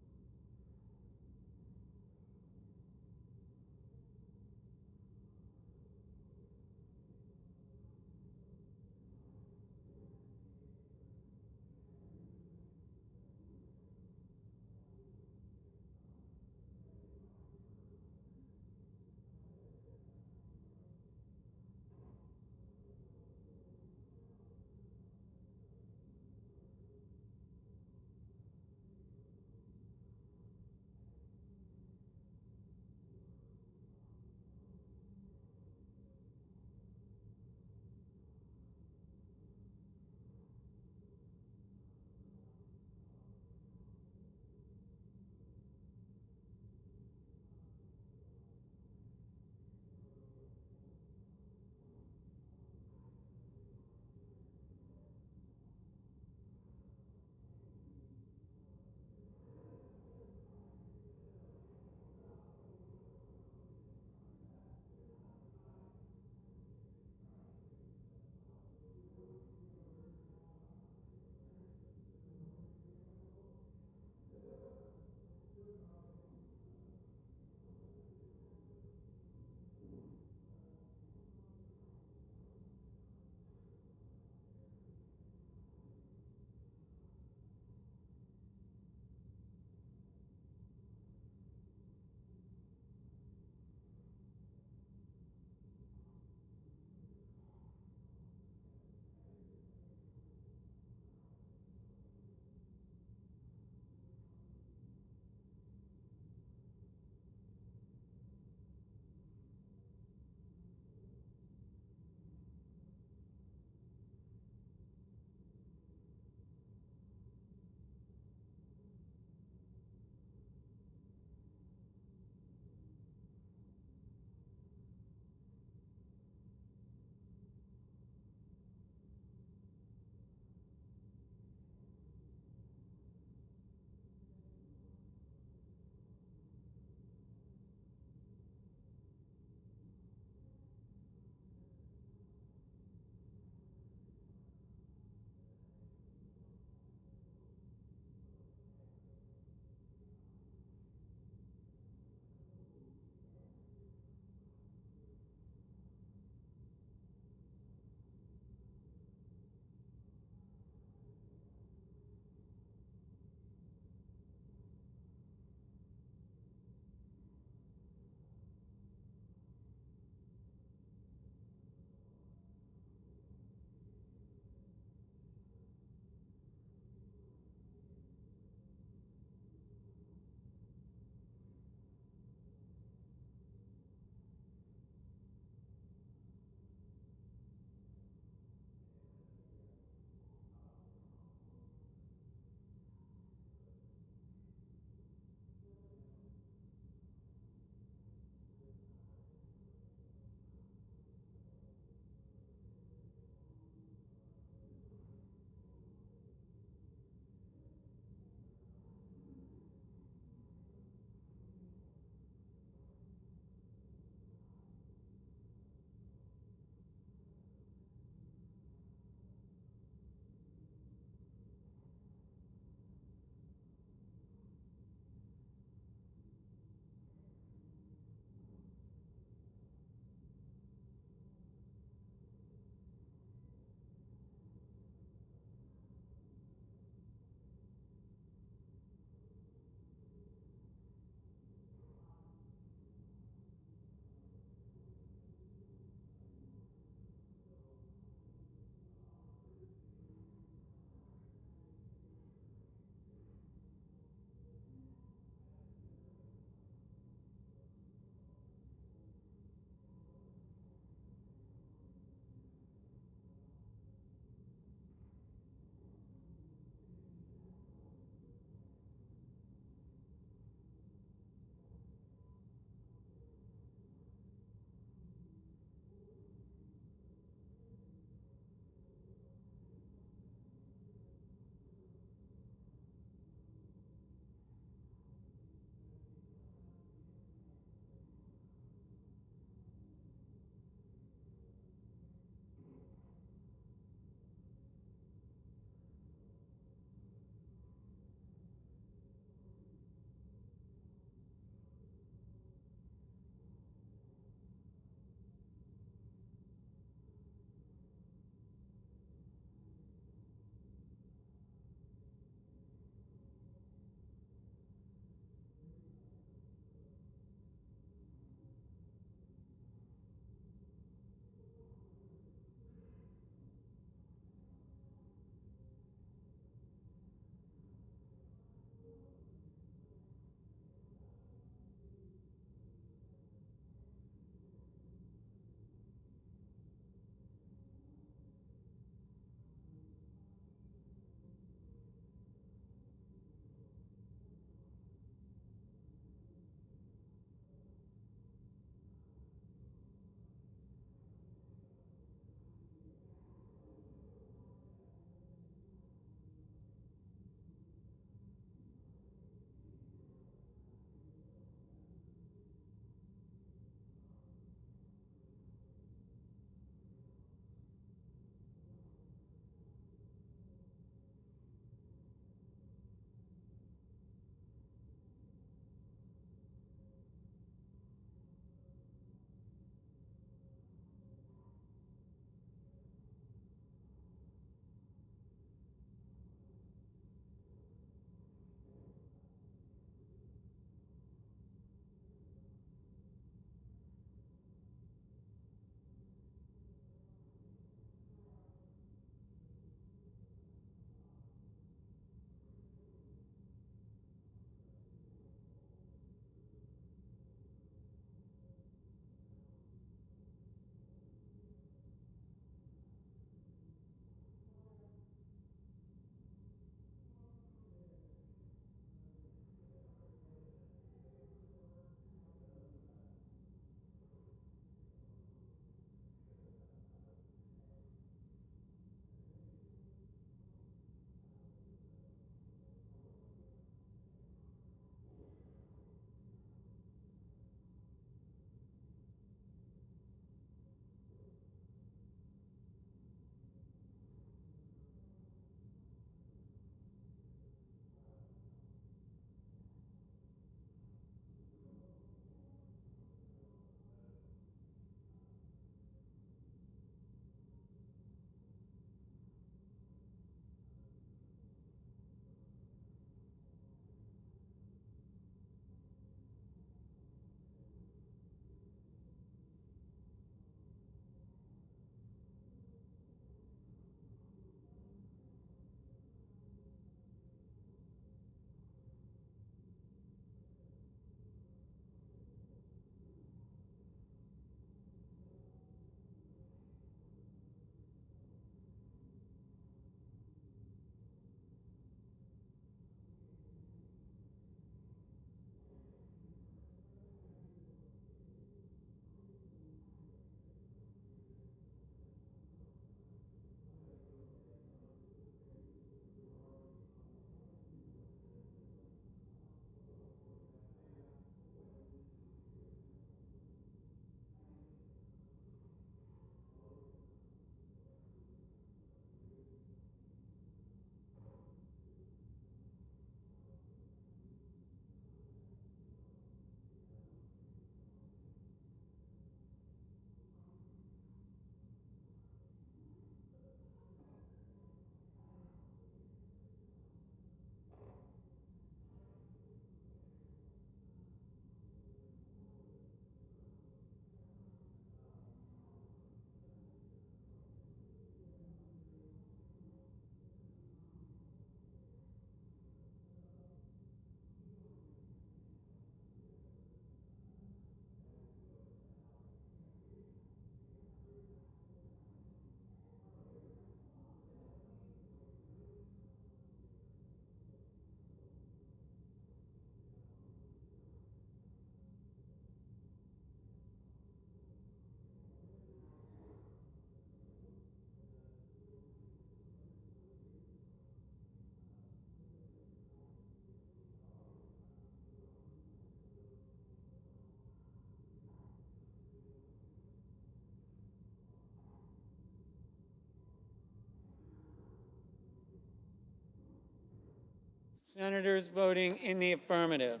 Senators voting in the affirmative: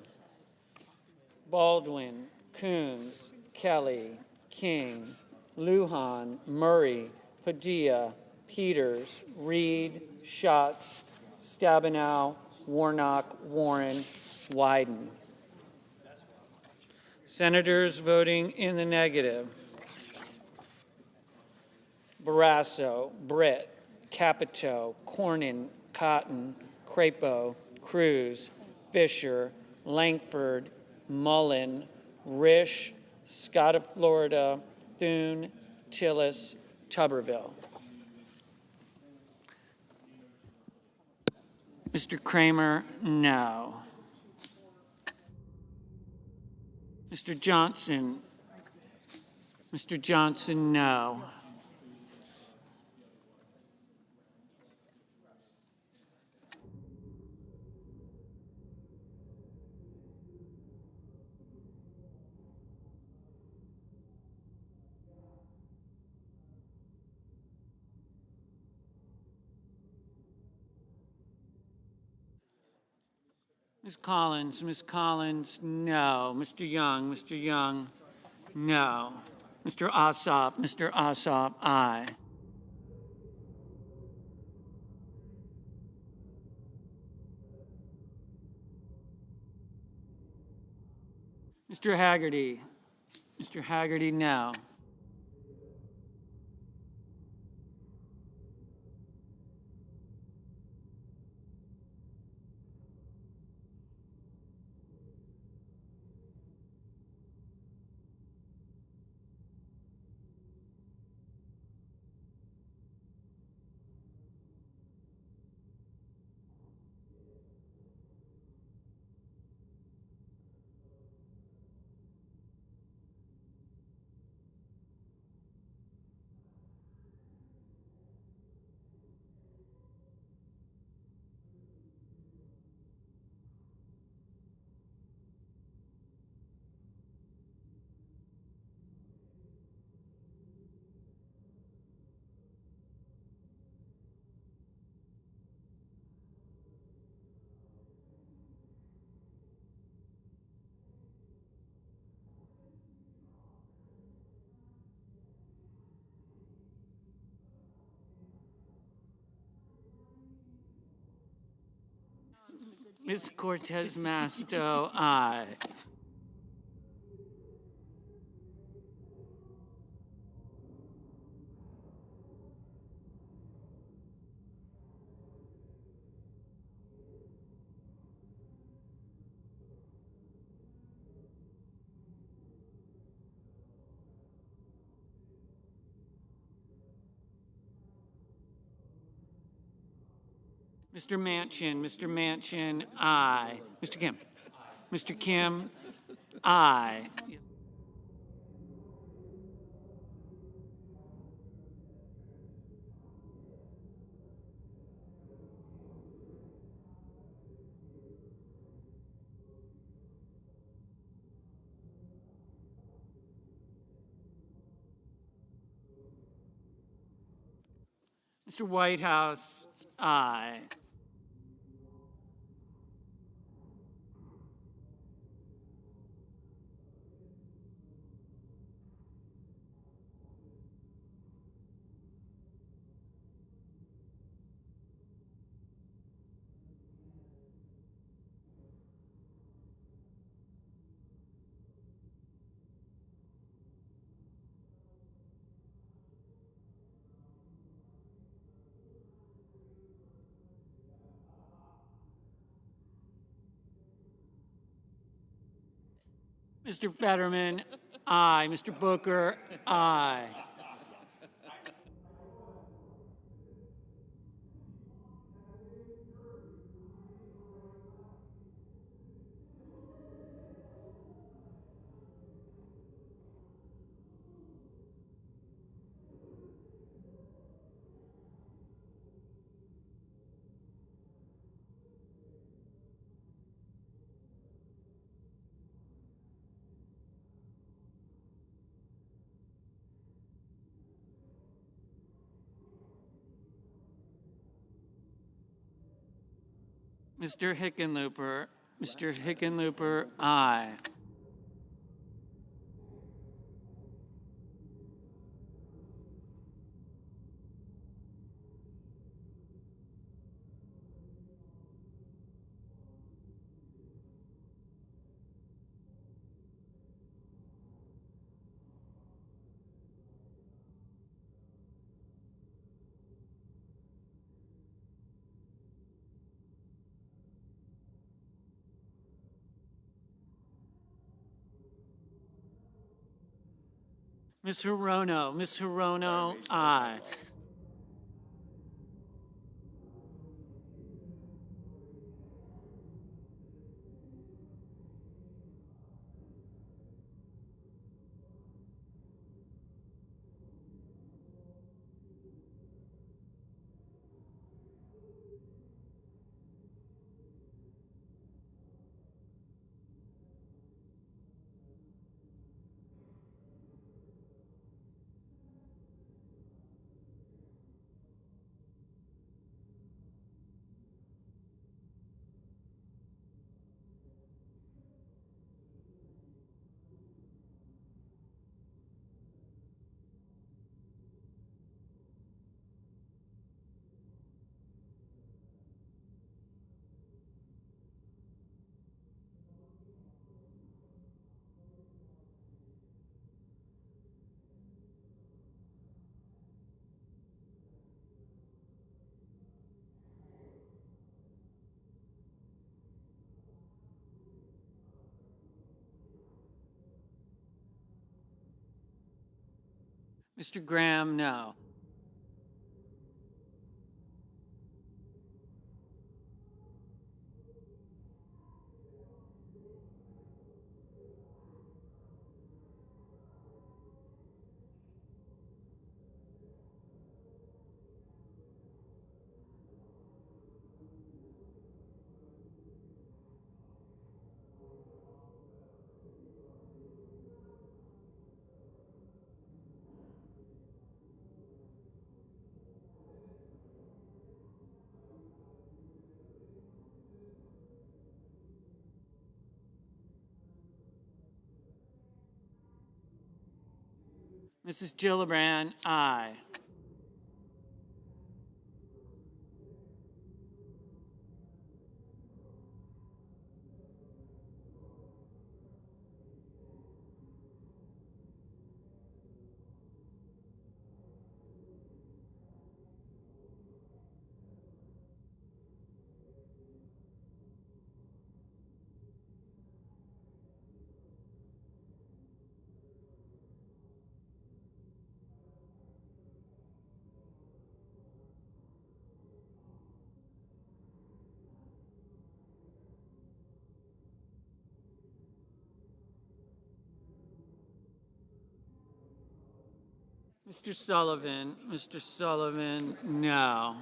Baldwin, Coons, Kelly, King, Lujan, Murray, Padilla, Peters, Reed, Schatz, Stabenow, Warnock, Warren, Wyden. Senators voting in the negative: Barrasso, Britt, Capito, Cornyn, Cotton, Crapo, Cruz, Fisher, Langford, Mullen, Risch, Scott of Florida, Thune, Tillis, Tuberville. Mr. Kramer, no. Mr. Johnson, no. Ms. Collins, no. Mr. Young, no. Mr. Ossoff, aye. Mr. Haggerty, no. Ms. Cortez Masto, aye. Mr. Manchin, aye. Mr. Kim, aye. Mr. Whitehouse, aye. Mr. Fetterman, aye. Mr. Booker, aye. Mr. Hickenlooper. Mr. Hickenlooper, aye. Ms. Hirono. Ms. Hirono, aye. Mr. Graham, no. Mrs. Gillibrand, aye. Mr. Sullivan, no.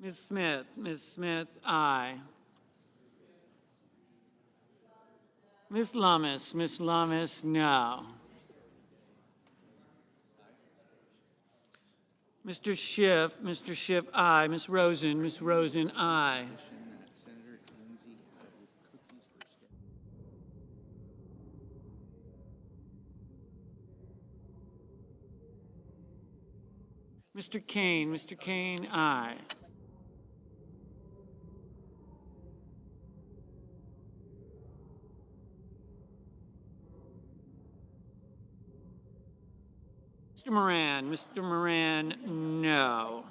Ms. Smith, aye. Ms. Lummis, no. Mr. Schiff, aye. Ms. Rosen, aye. Mr. Kane, aye. Mr. Moran, no.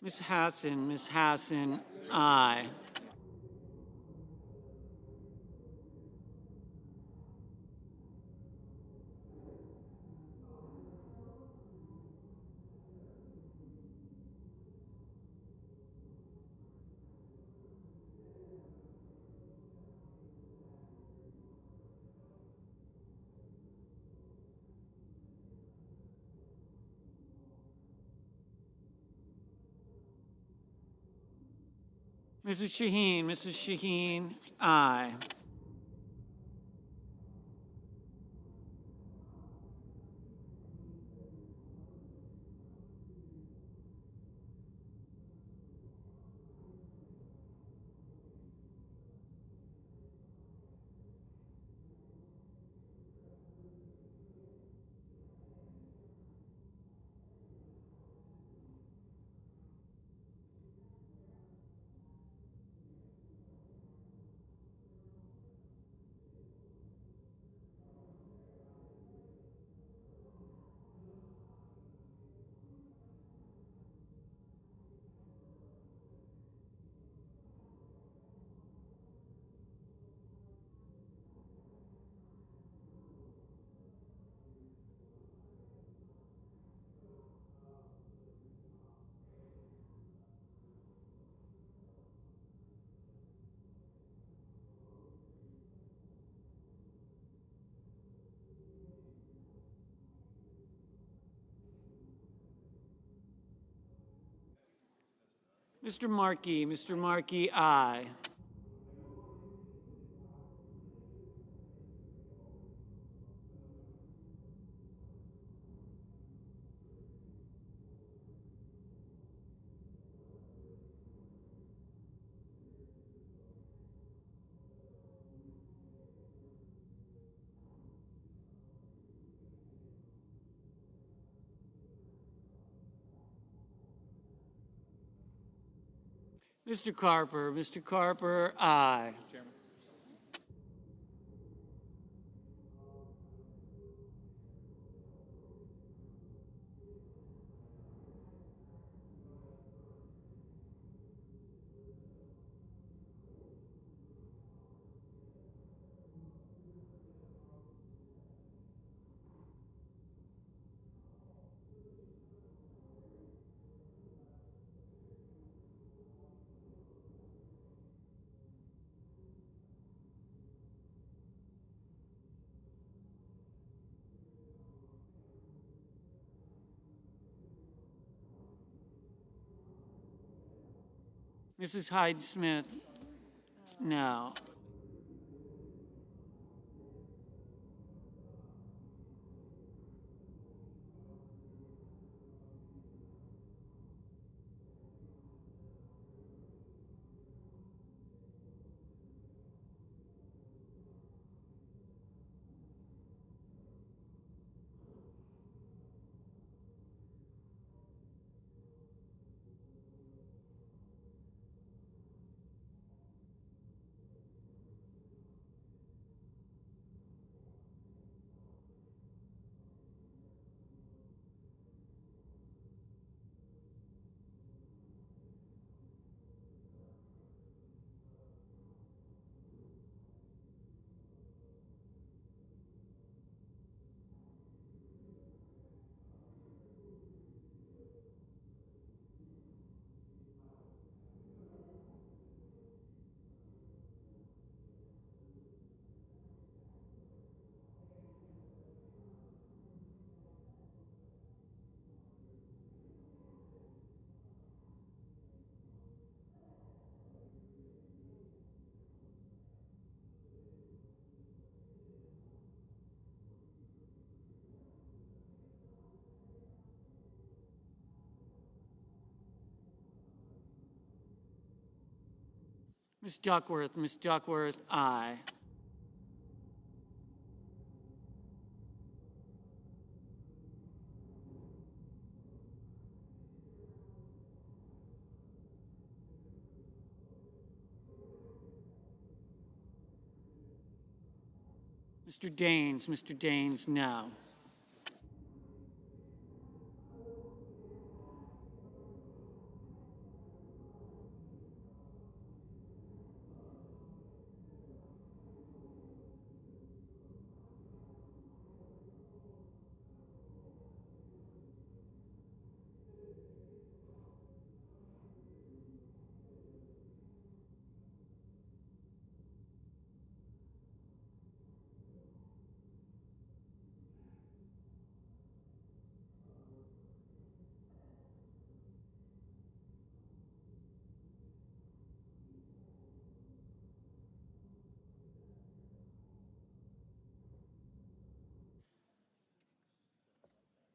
Ms. Hassan, aye. Mrs. Shaheen, aye. Mr. Markey, aye. Mr. Carper, aye. Mrs. Hyde-Smith, no. Ms. Duckworth, aye. Mr. Daines, no.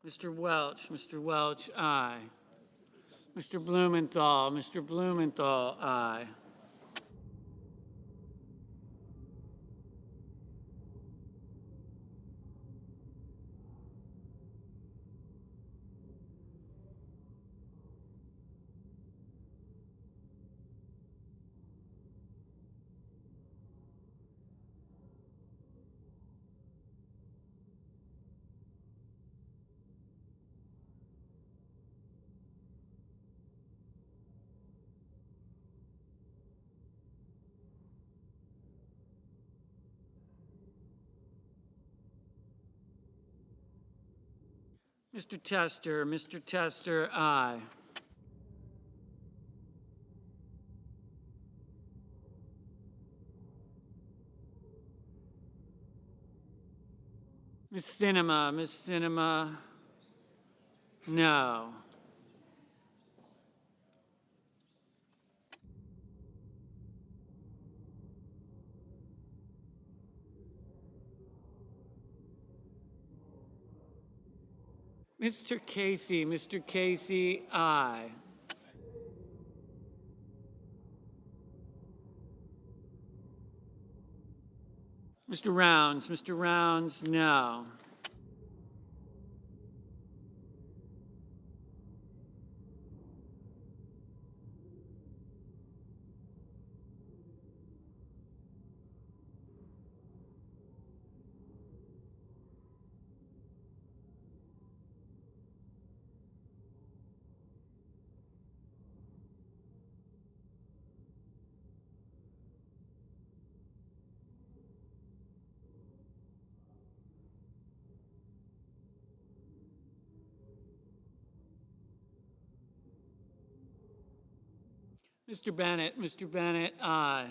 Mr. Welch, aye. Mr. Blumenthal, aye. Mr. Tester, aye. Ms. Sinema, no. Mr. Casey, aye. Mr. Rounds, no. Mr. Bennett, aye.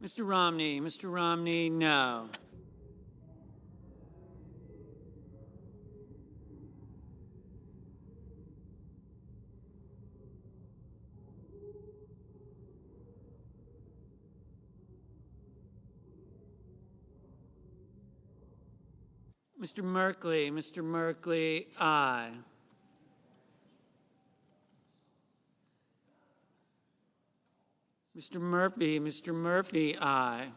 Mr. Romney, no. Mr. Merkley, aye. Mr. Murphy, aye.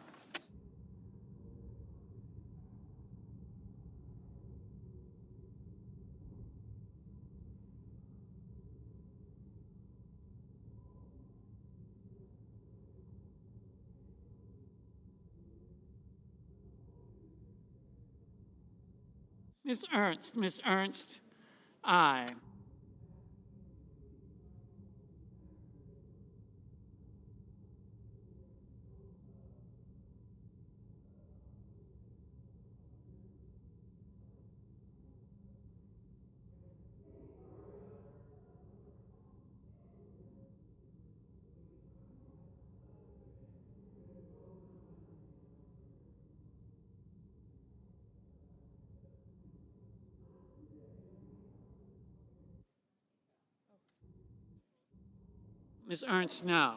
Ms. Ernst, aye. Ms. Ernst, no.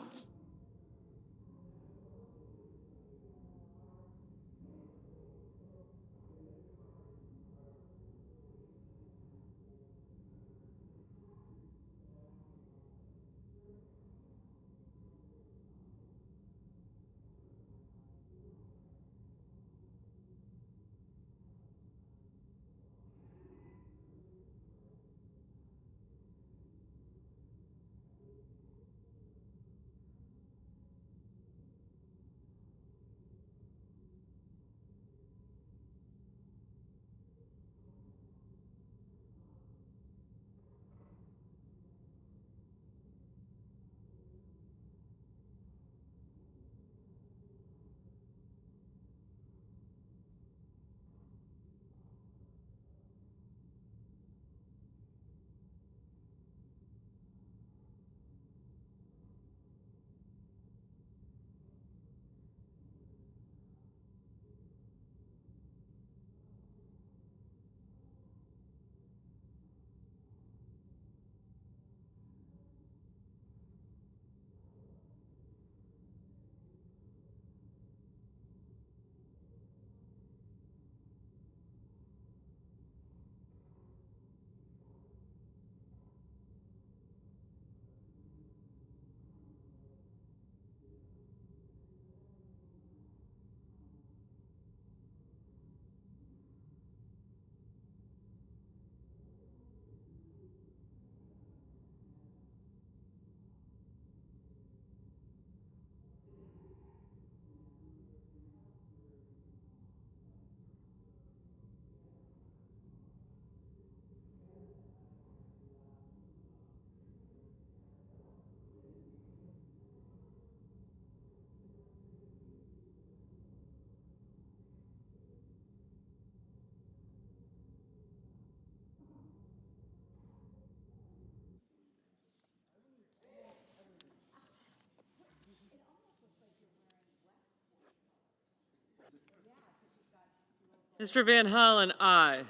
Mr. Van Hollen, aye.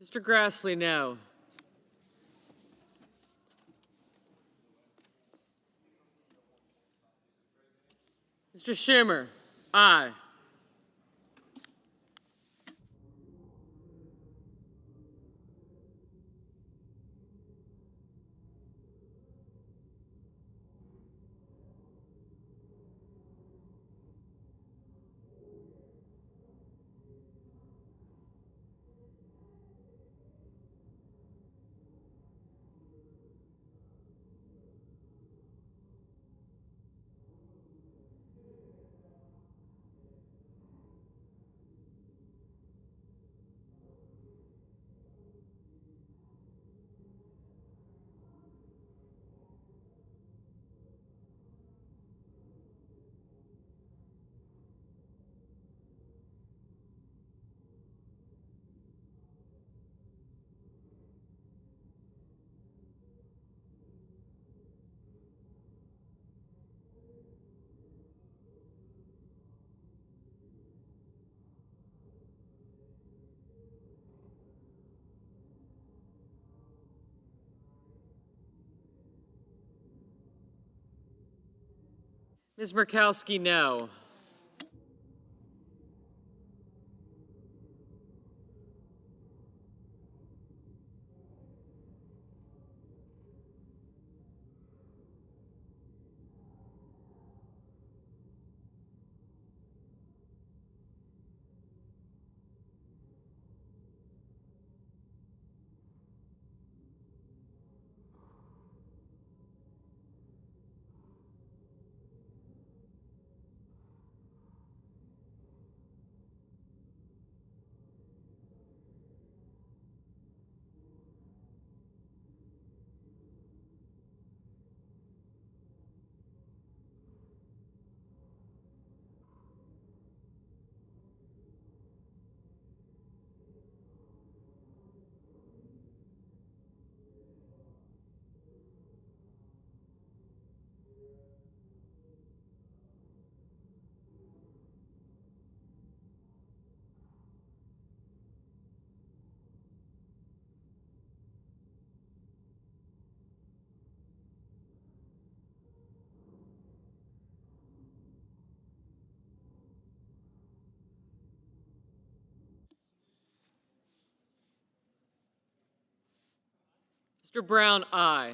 Mr. Grassley, no. Mr. Schumer, aye. Ms. Murkowski, no. Mr. Brown, aye.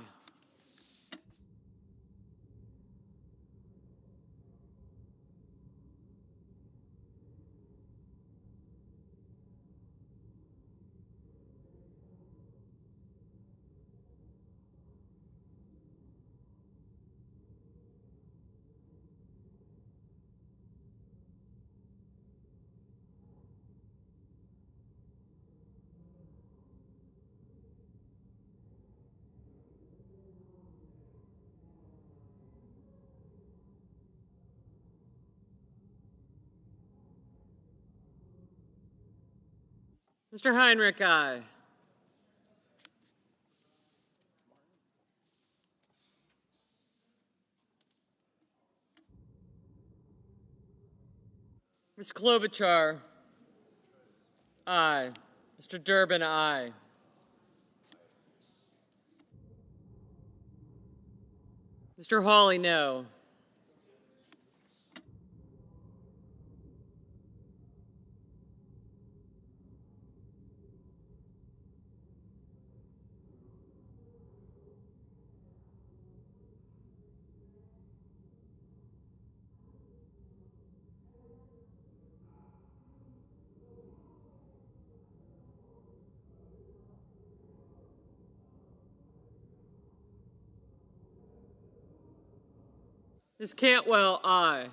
Mr. Heinrich, aye. Ms. Klobuchar, aye. Mr. Durbin, aye. Mr. Hawley, no. Ms. Cantwell, aye.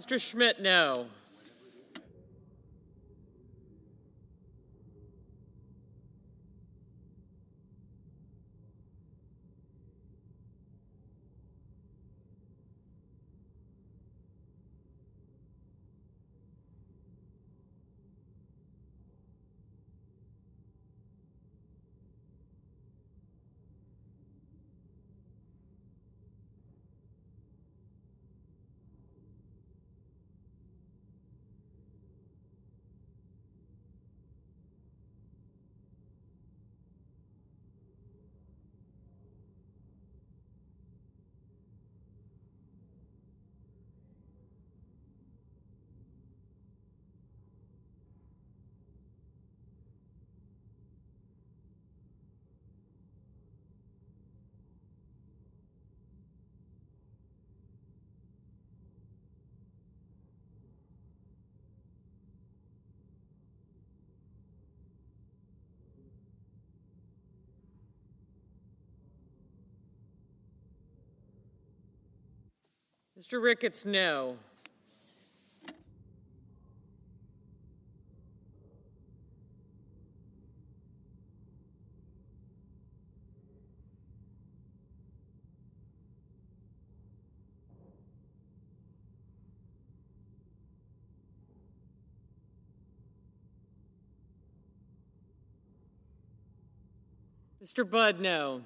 Mr. Schmidt, no. Mr. Ricketts, no. Mr. Budd, no.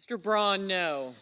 Mr. Braun, no.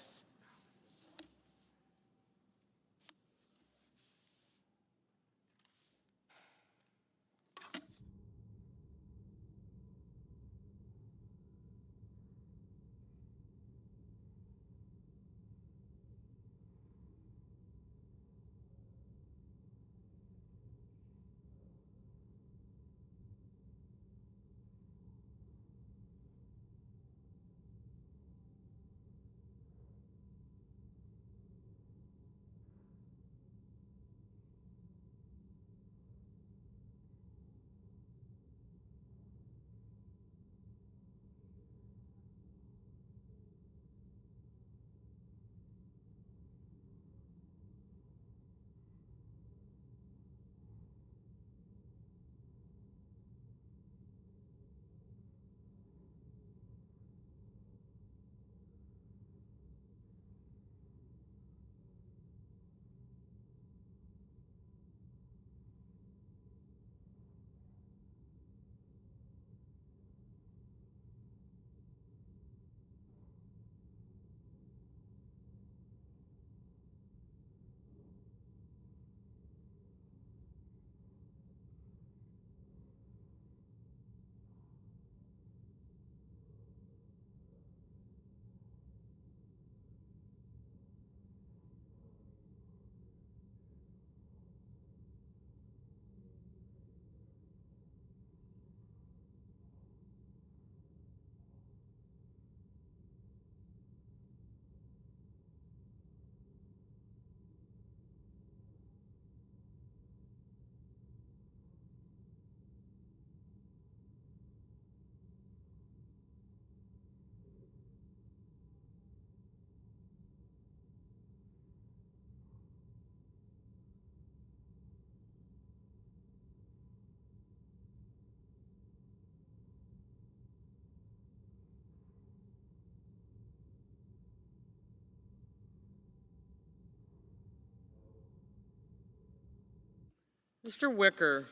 Mr. Wicker,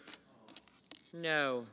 no.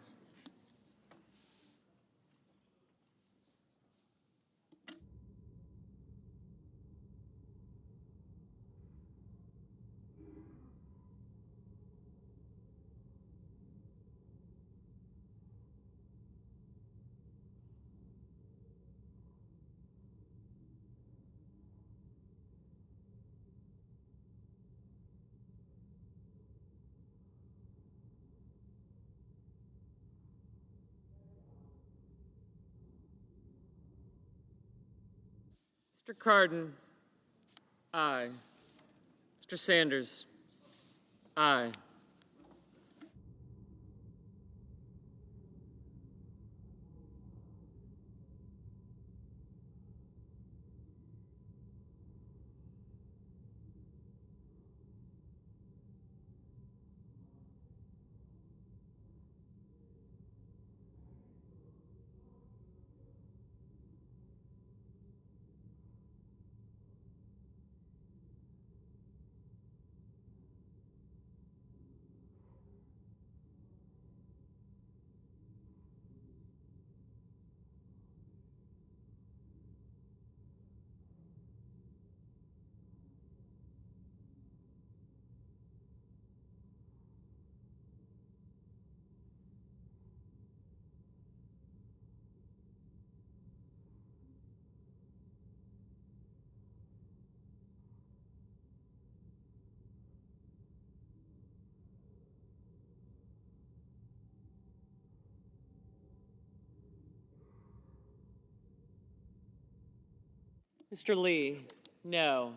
Mr. Cardin, aye. Mr. Sanders, aye. Mr. Lee, no.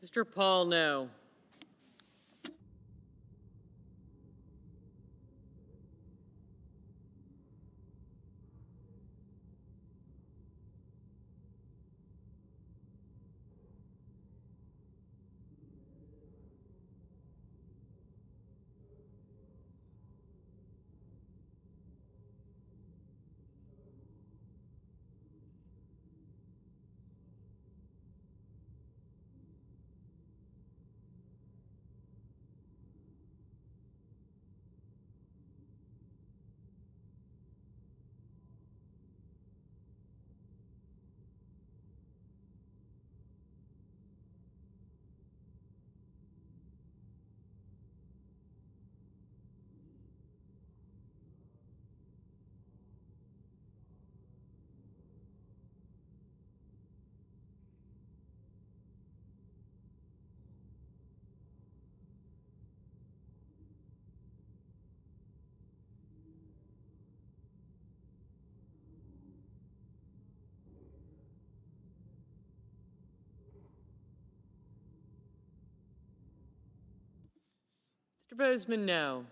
Mr. Paul, no. Mr. Bozeman, no.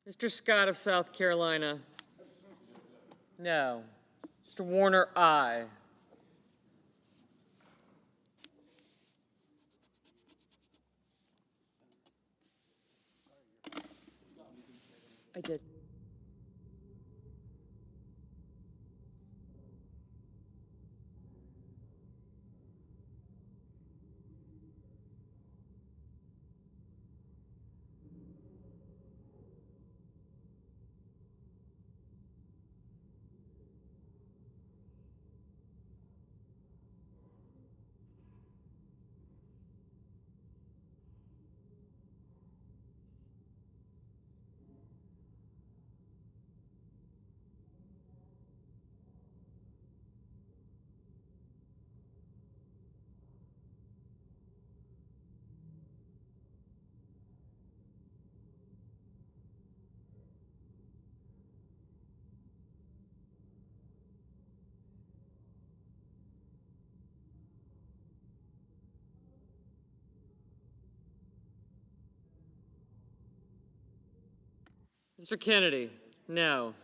Mr. Scott of South Carolina, no. Mr. Warner, aye. I did. Mr. Kennedy, no.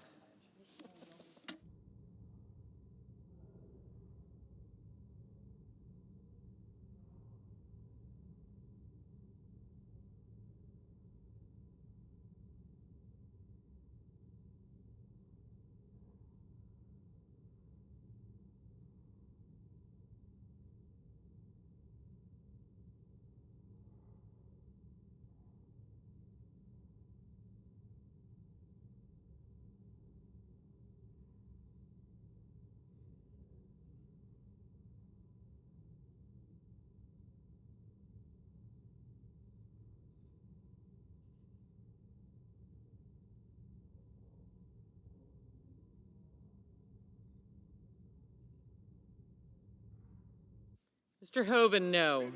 Mr. Hoven, no.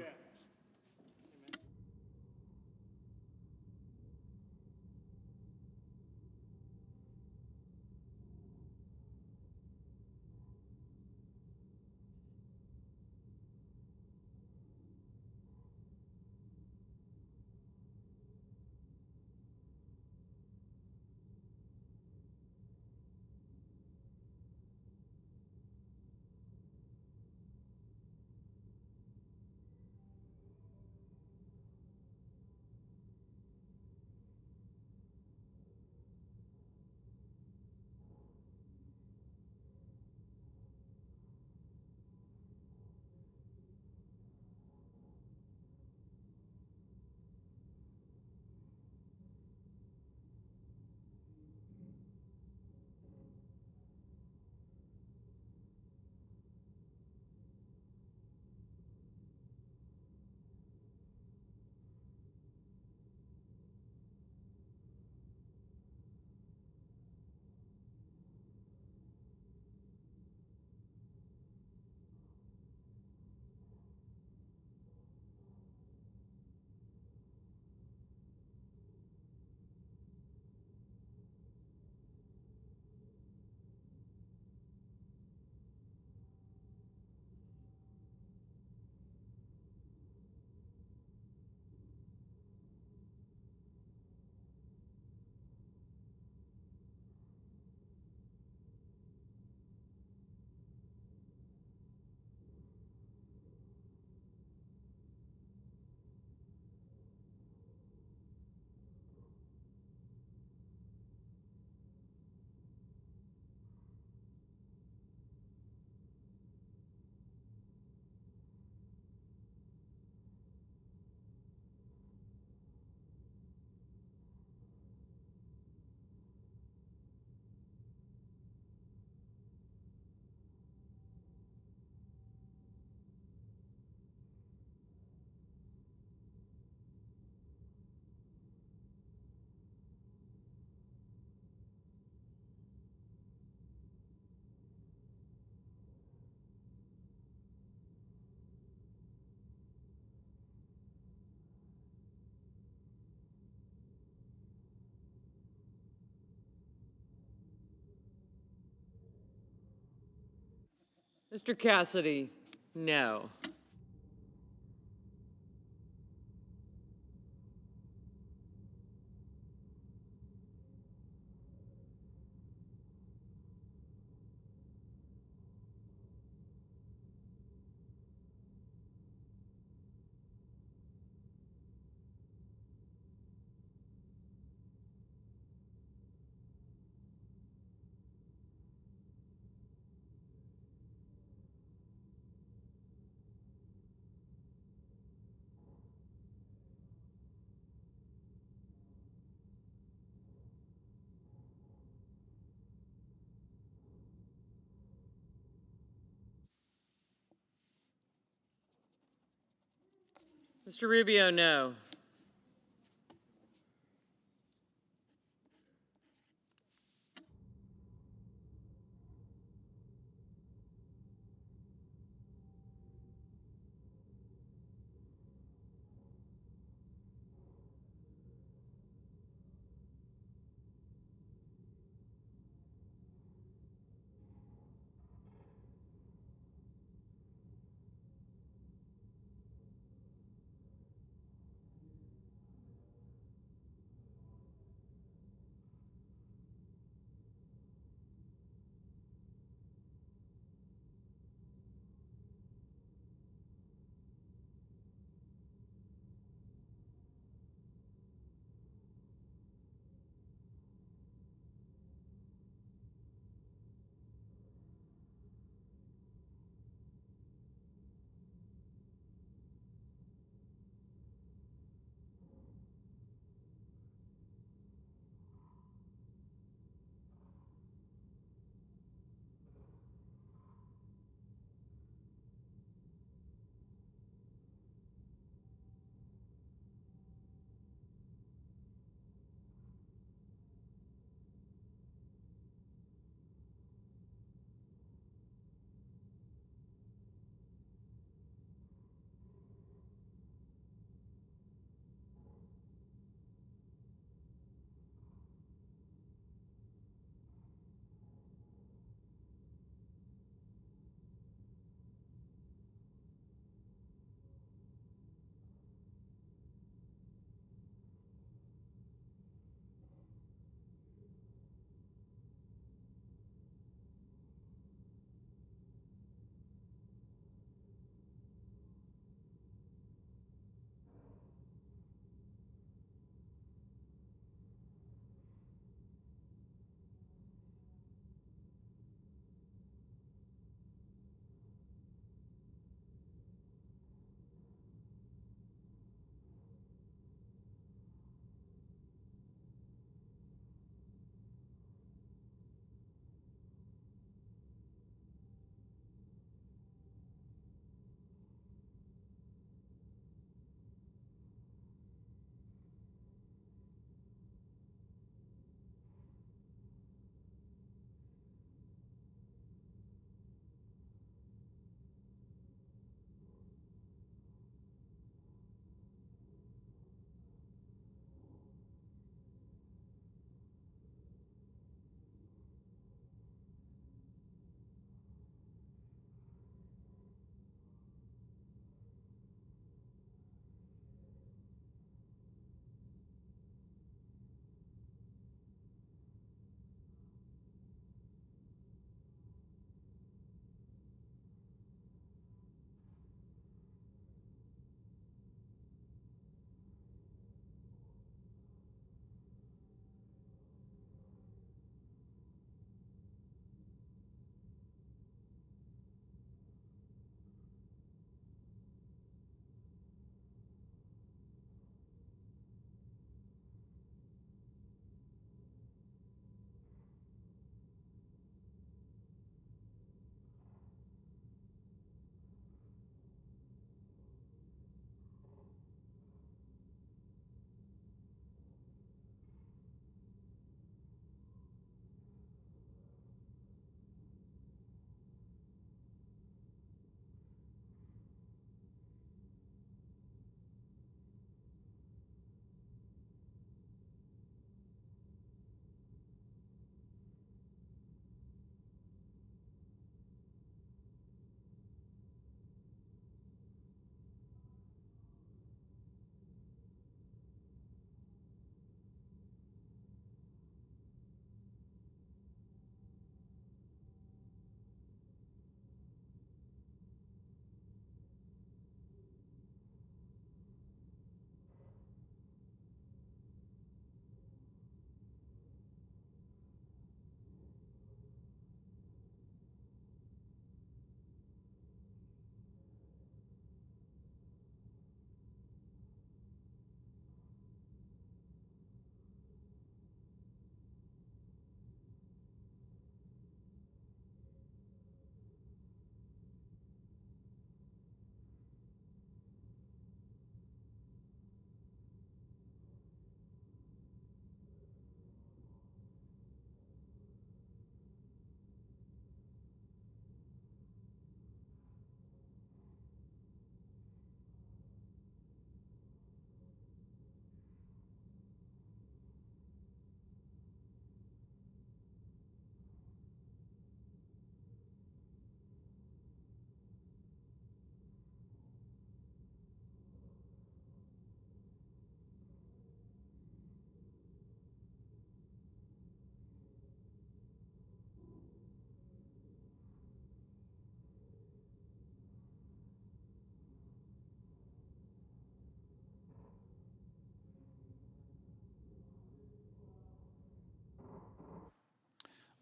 Mr. Cassidy, no. Mr. Rubio, no.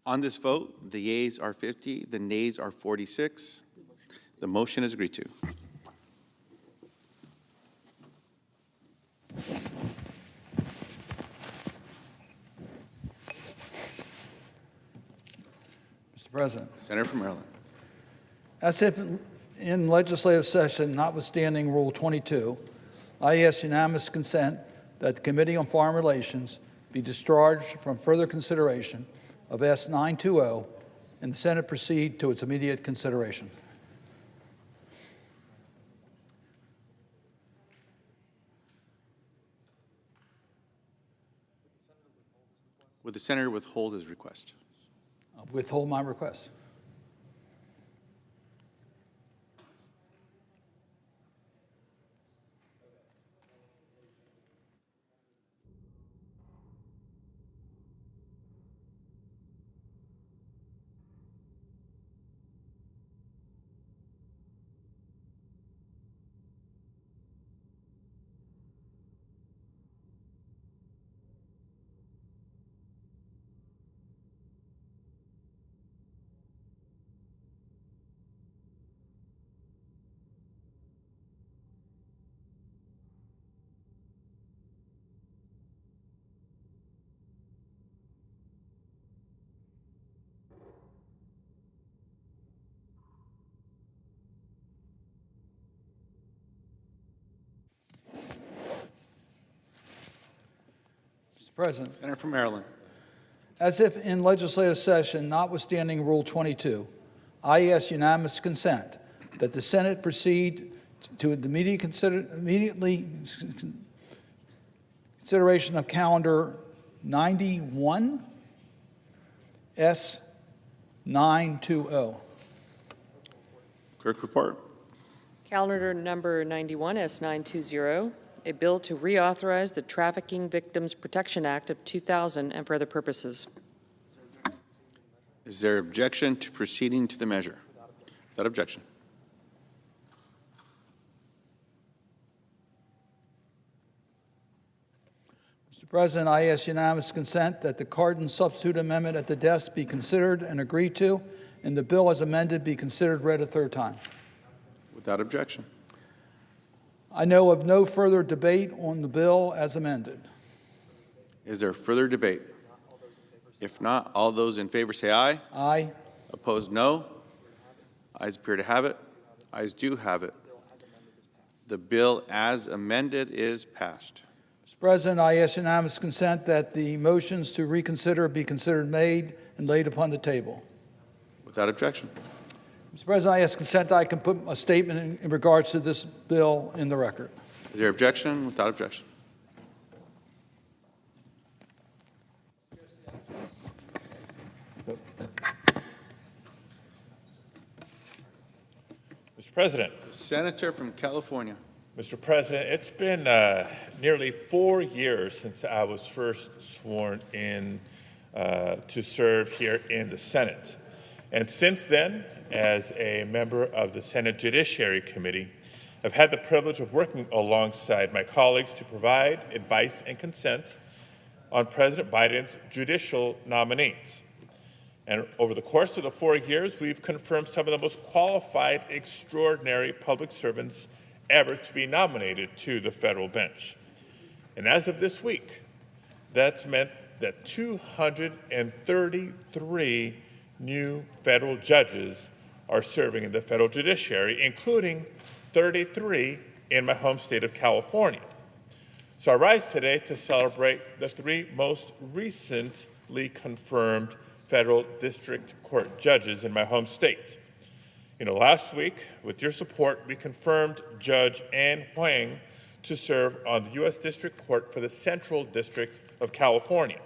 On this vote, the yeas are 50, the nays are 46. The motion is agreed to. Mr. President. Senator from Maryland. As if in legislative session, notwithstanding Rule 22, I ask unanimous consent that the Committee on Foreign Relations be discharged from further consideration of S-920 and the Senate proceed to its immediate consideration. Would the senator withhold his request? I'll withhold my request. Mr. President. Senator from Maryland. As if in legislative session, notwithstanding Rule 22, I ask unanimous consent that the Senate proceed to the immediate consideration of calendar 91 S-920. Clerk report. Calendar number 91 S-920, a bill to reauthorize the Trafficking Victims Protection Act of 2000 and for other purposes. Is there objection to proceeding to the measure? Without objection. Mr. President, I ask unanimous consent that the Cardin substitute amendment at the desk be considered and agreed to, and the bill as amended be considered read a third time. Without objection. I know of no further debate on the bill as amended. Is there further debate? If not, all those in favor say aye. Aye. Opposed, no. Ayes appear to have it. Ayes do have it. The bill as amended is passed. Mr. President, I ask unanimous consent that the motions to reconsider be considered made and laid upon the table. Without objection. Mr. President, I ask consent that I can put a statement in regards to this bill in the record. Is there objection? Without objection. Mr. President. Senator from California. Mr. President, it's been nearly 4 years since I was first sworn in to serve here in the Senate. And since then, as a member of the Senate Judiciary Committee, I've had the privilege of working alongside my colleagues to provide advice and consent on President Biden's judicial nominees. And over the course of the 4 years, we've confirmed some of the most qualified, extraordinary public servants ever to be nominated to the federal bench. And as of this week, that's meant that 233 new federal judges are serving in the federal judiciary, including 33 in my home state of California. So I rise today to celebrate the 3 most recently confirmed federal district court judges in my home state. Last week, with your support, we confirmed Judge Ann Huang to serve on the U.S. District Court for the Central District of California.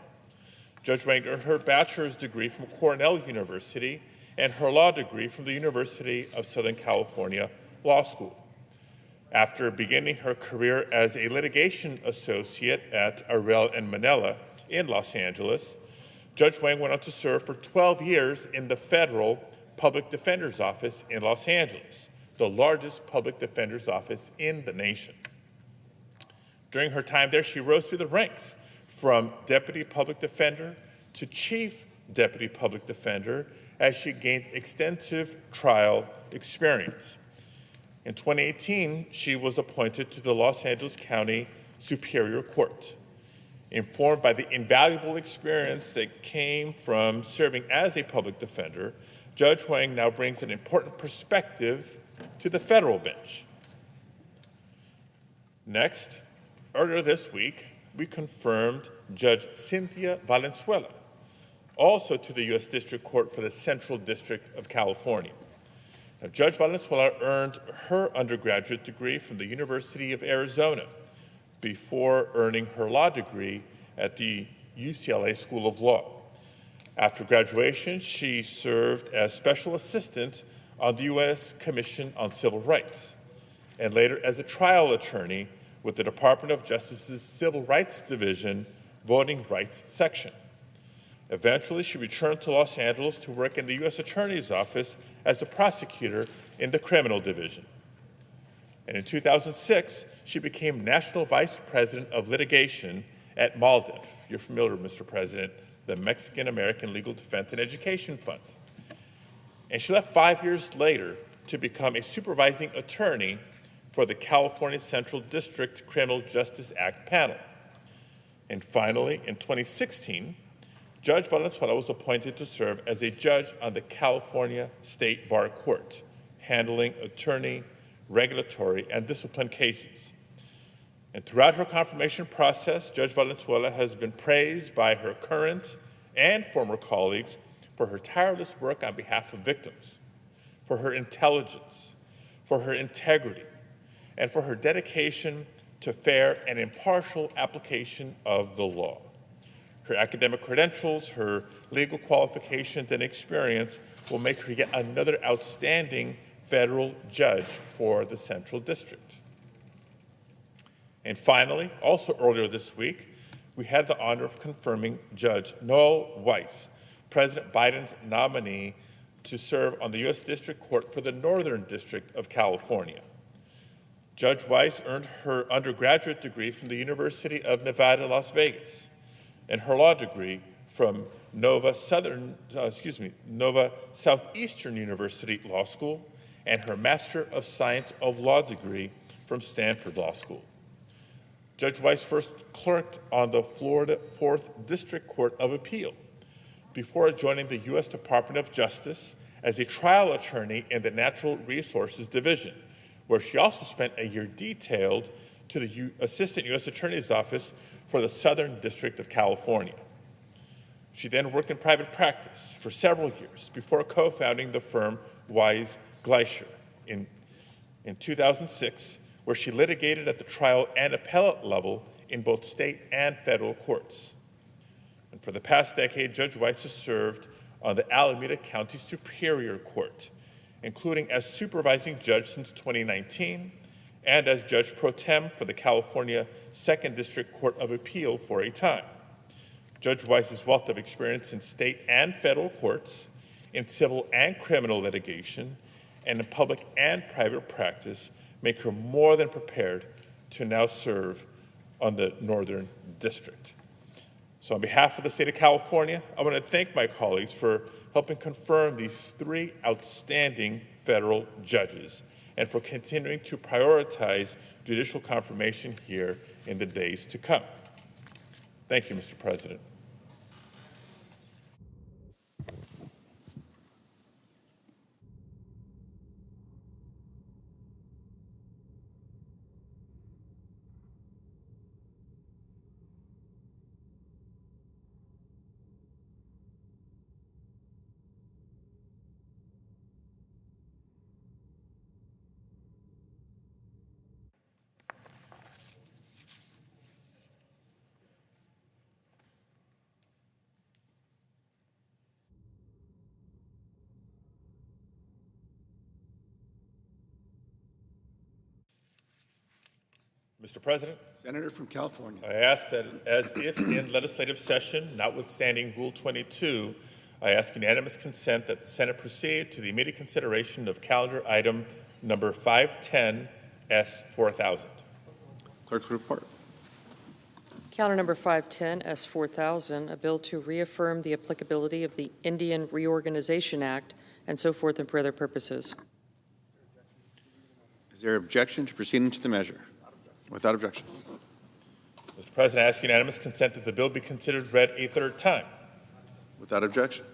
Judge Huang earned her bachelor's degree from Cornell University and her law degree from the University of Southern California Law School. After beginning her career as a litigation associate at Arell and Manella in Los Angeles, Judge Huang went on to serve for 12 years in the Federal Public Defender's Office in Los Angeles, the largest public defender's office in the nation. During her time there, she rose through the ranks from deputy public defender to chief Deputy Public Defender as she gained extensive trial experience. In 2018, she was appointed to the Los Angeles County Superior Court. Informed by the invaluable experience that came from serving as a public defender, Judge Huang now brings an important perspective to the federal bench. Next, earlier this week, we confirmed Judge Cynthia Valenzuela, also to the U.S. District Court for the Central District of California. Now, Judge Valenzuela earned her undergraduate degree from the University of Arizona before earning her law degree at the UCLA School of Law. After graduation, she served as special assistant on the U.S. Commission on Civil Rights, and later as a trial attorney with the Department of Justice's Civil Rights Division Voting Rights Section. Eventually, she returned to Los Angeles to work in the U.S. Attorney's Office as a prosecutor in the Criminal Division. And in 2006, she became National Vice President of Litigation at MALDEF. You're familiar, Mr. President, the Mexican American Legal Defense and Education Fund. And she left 5 years later to become a supervising attorney for the California Central District Criminal Justice Act panel. And finally, in 2016, Judge Valenzuela was appointed to serve as a judge on the California State Bar Court, handling attorney, regulatory, and discipline cases. And throughout her confirmation process, Judge Valenzuela has been praised by her current and former colleagues for her tireless work on behalf of victims, for her intelligence, for her integrity, and for her dedication to fair and impartial application of the law. Her academic credentials, her legal qualifications, and experience will make her yet another outstanding federal judge for the Central District. And finally, also earlier this week, we had the honor of confirming Judge Noel Weiss, President Biden's nominee to serve on the U.S. District Court for the Northern District of California. Judge Weiss earned her undergraduate degree from the University of Nevada, Las Vegas, and her law degree from Nova Southeastern University Law School, and her Master of Science of Law degree from Stanford Law School. Judge Weiss first clerked on the Florida 4th District Court of Appeal before joining the U.S. Department of Justice as a trial attorney in the Natural Resources Division, where she also spent a year detailed to the Assistant U.S. Attorney's Office for the Southern District of California. She then worked in private practice for several years before co-founding the firm Wise Gleicher in 2006, where she litigated at the trial and appellate level in both state and federal courts. And for the past decade, Judge Weiss has served on the Alameda County Superior Court, including as supervising judge since 2019 and as judge pro tem for the California 2nd District Court of Appeal for a time. Judge Weiss's wealth of experience in state and federal courts, in civil and criminal litigation, and in public and private practice make her more than prepared to now serve on the Northern District. So on behalf of the state of California, I want to thank my colleagues for helping confirm these three outstanding federal judges and for continuing to prioritize judicial confirmation here in the days to come. Thank you, Mr. President. Mr. President, Senator from California. I ask that as if in legislative session, notwithstanding Rule 22, I ask unanimous consent that the Senate proceed to the immediate consideration of calendar item number 510 S 4000. Clerk's report. Calendar number 510, S4000, a bill to reaffirm the applicability of the Indian Reorganization Act and so forth and for other purposes. Is there objection to proceeding to the measure? Without objection. Mr. President, I ask unanimous consent that the bill be considered read a third time. Without objection.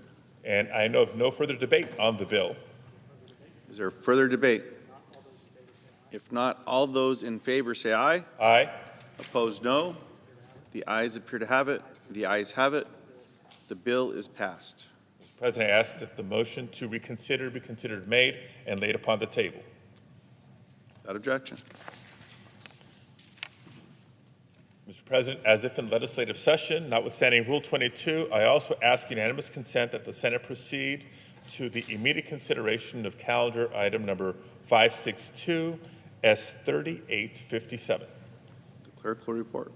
And I know of no further debate on the bill. Is there further debate? If not, all those in favor say aye. Aye. Opposed, no. The ayes appear to have it. The ayes have it. The bill is passed. Mr. President, I ask that the motion to reconsider be considered made and laid upon the table. Without objection. Mr. President, as if in legislative session, notwithstanding Rule 22, I also ask unanimous consent that the Senate proceed to the immediate consideration of calendar item number 562, S3857. The clerk will report.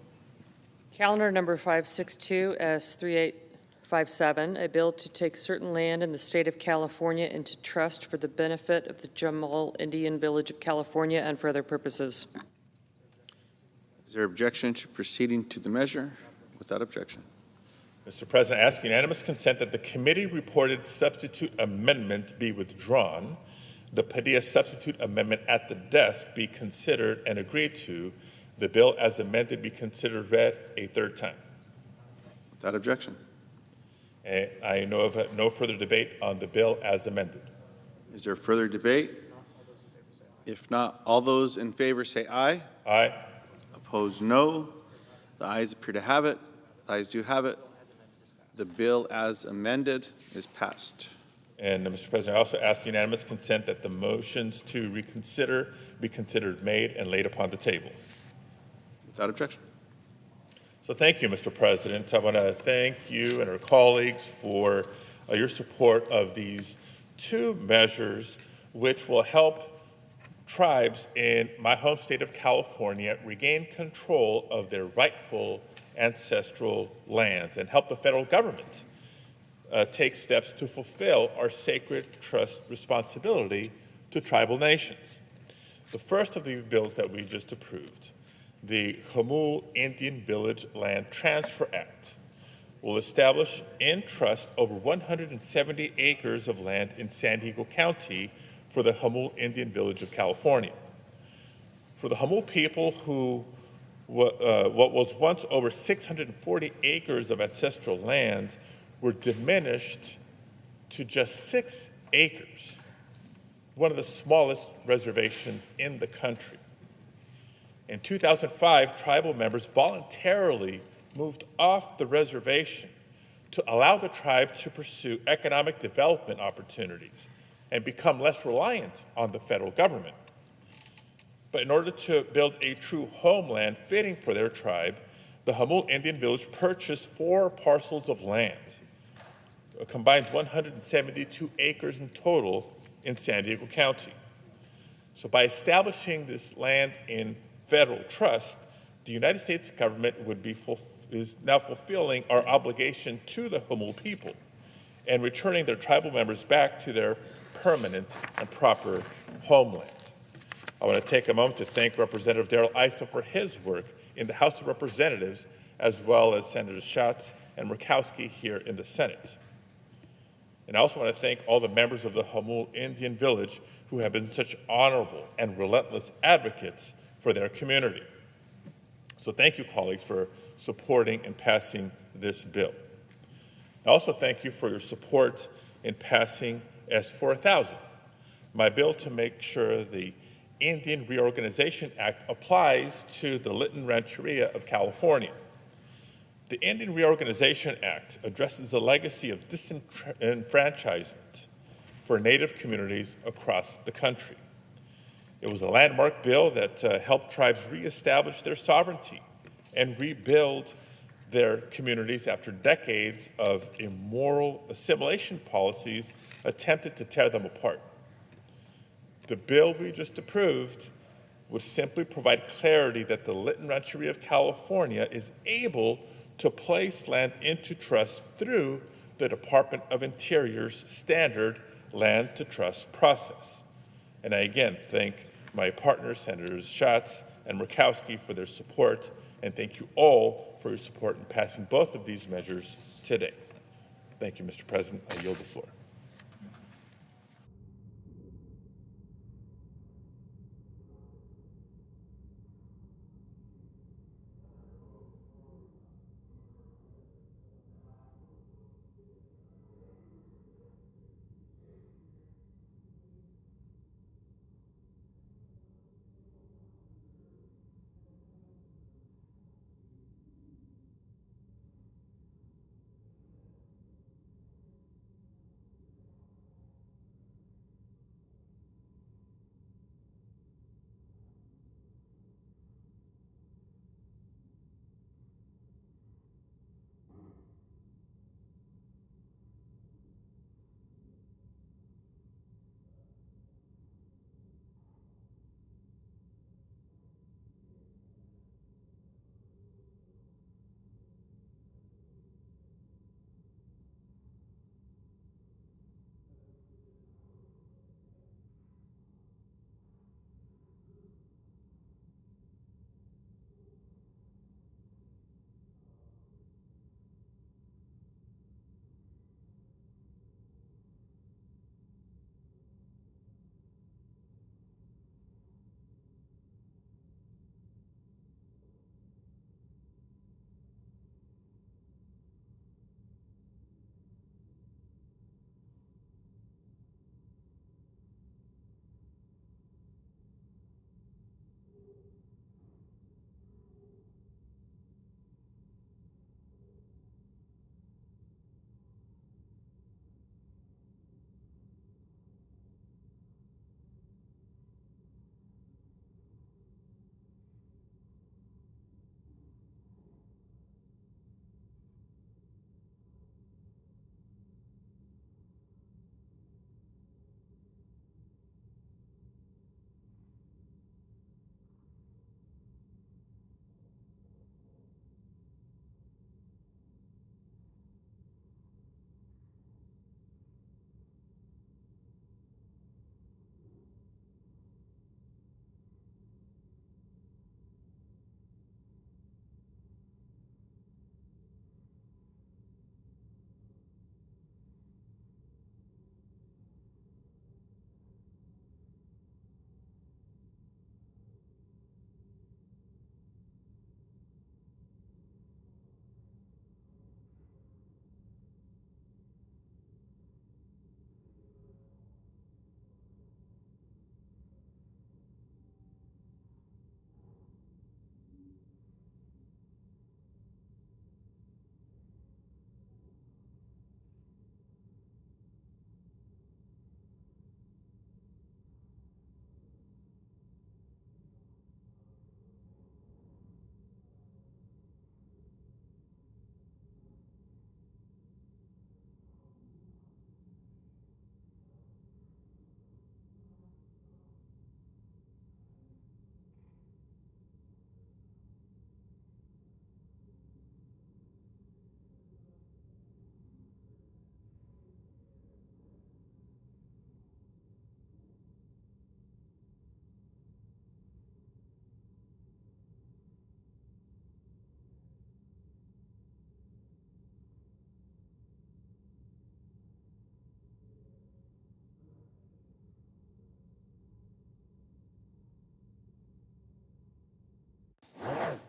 Calendar number 562, S3857, a bill to take certain land in the state of California into trust for the benefit of the Jamal Indian Village of California and for other purposes. Is there objection to proceeding to the measure? Without objection. Mr. President, I ask unanimous consent that the committee reported substitute amendment be withdrawn, the Padilla substitute amendment at the desk be considered and agreed to, the bill as amended be considered read a third time. Without objection. And I know of no further debate on the bill as amended. Is there further debate? If not, all those in favor say aye. Aye. Opposed, no. The ayes appear to have it. The ayes do have it. The bill as amended is passed. And Mr. President, I also ask unanimous consent that the motions to reconsider be considered made and laid upon the table. Without objection. So thank you, Mr. President. I want to thank you and our colleagues for your support of these two measures, which will help tribes in my home state of California regain control of their rightful ancestral lands and help the federal government take steps to fulfill our sacred trust responsibility to tribal nations. The first of the bills that we just approved, the Jamul Indian Village Land Transfer Act, will establish in trust over 170 acres of land in San Diego County for the Jamul Indian Village of California. For the Jamul people who what was once over 640 acres of ancestral lands were diminished to just 6 acres, one of the smallest reservations in the country. In 2005, tribal members voluntarily moved off the reservation to allow the tribe to pursue economic development opportunities and become less reliant on the federal government. But in order to build a true homeland fitting for their tribe, the Jamul Indian Village purchased 4 parcels of land, a combined 172 acres in total in San Diego County. So by establishing this land in federal trust, the United States government is now fulfilling our obligation to the Jamul people and returning their tribal members back to their permanent and proper homeland. I want to take a moment to thank Representative Darrell Issa for his work in the House of Representatives, as well as Senators Schatz and Murkowski here in the Senate. And I also want to thank all the members of the Jamul Indian Village who have been such honorable and relentless advocates for their community. So thank you, colleagues, for supporting and passing this bill. I also thank you for your support in passing S4000, my bill to make sure the Indian Reorganization Act applies to the Lytton Rancheria of California. The Indian Reorganization Act addresses the legacy of disenfranchisement for Native communities across the country. It was a landmark bill that helped tribes reestablish their sovereignty and rebuild their communities after decades of immoral assimilation policies attempted to tear them apart. The bill we just approved would simply provide clarity that the Lytton Rancheria of California is able to place land into trust through the Department of Interior's standard land to trust process. And I again thank my partners, Senators Schatz and Murkowski, for their support, and thank you all for your support in passing both of these measures today. Thank you, Mr. President. I yield the floor.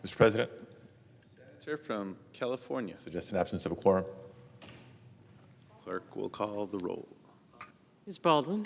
Mr. President, Senator from California. suggest an absence of a quorum. Clerk will call the roll. Ms. Baldwin.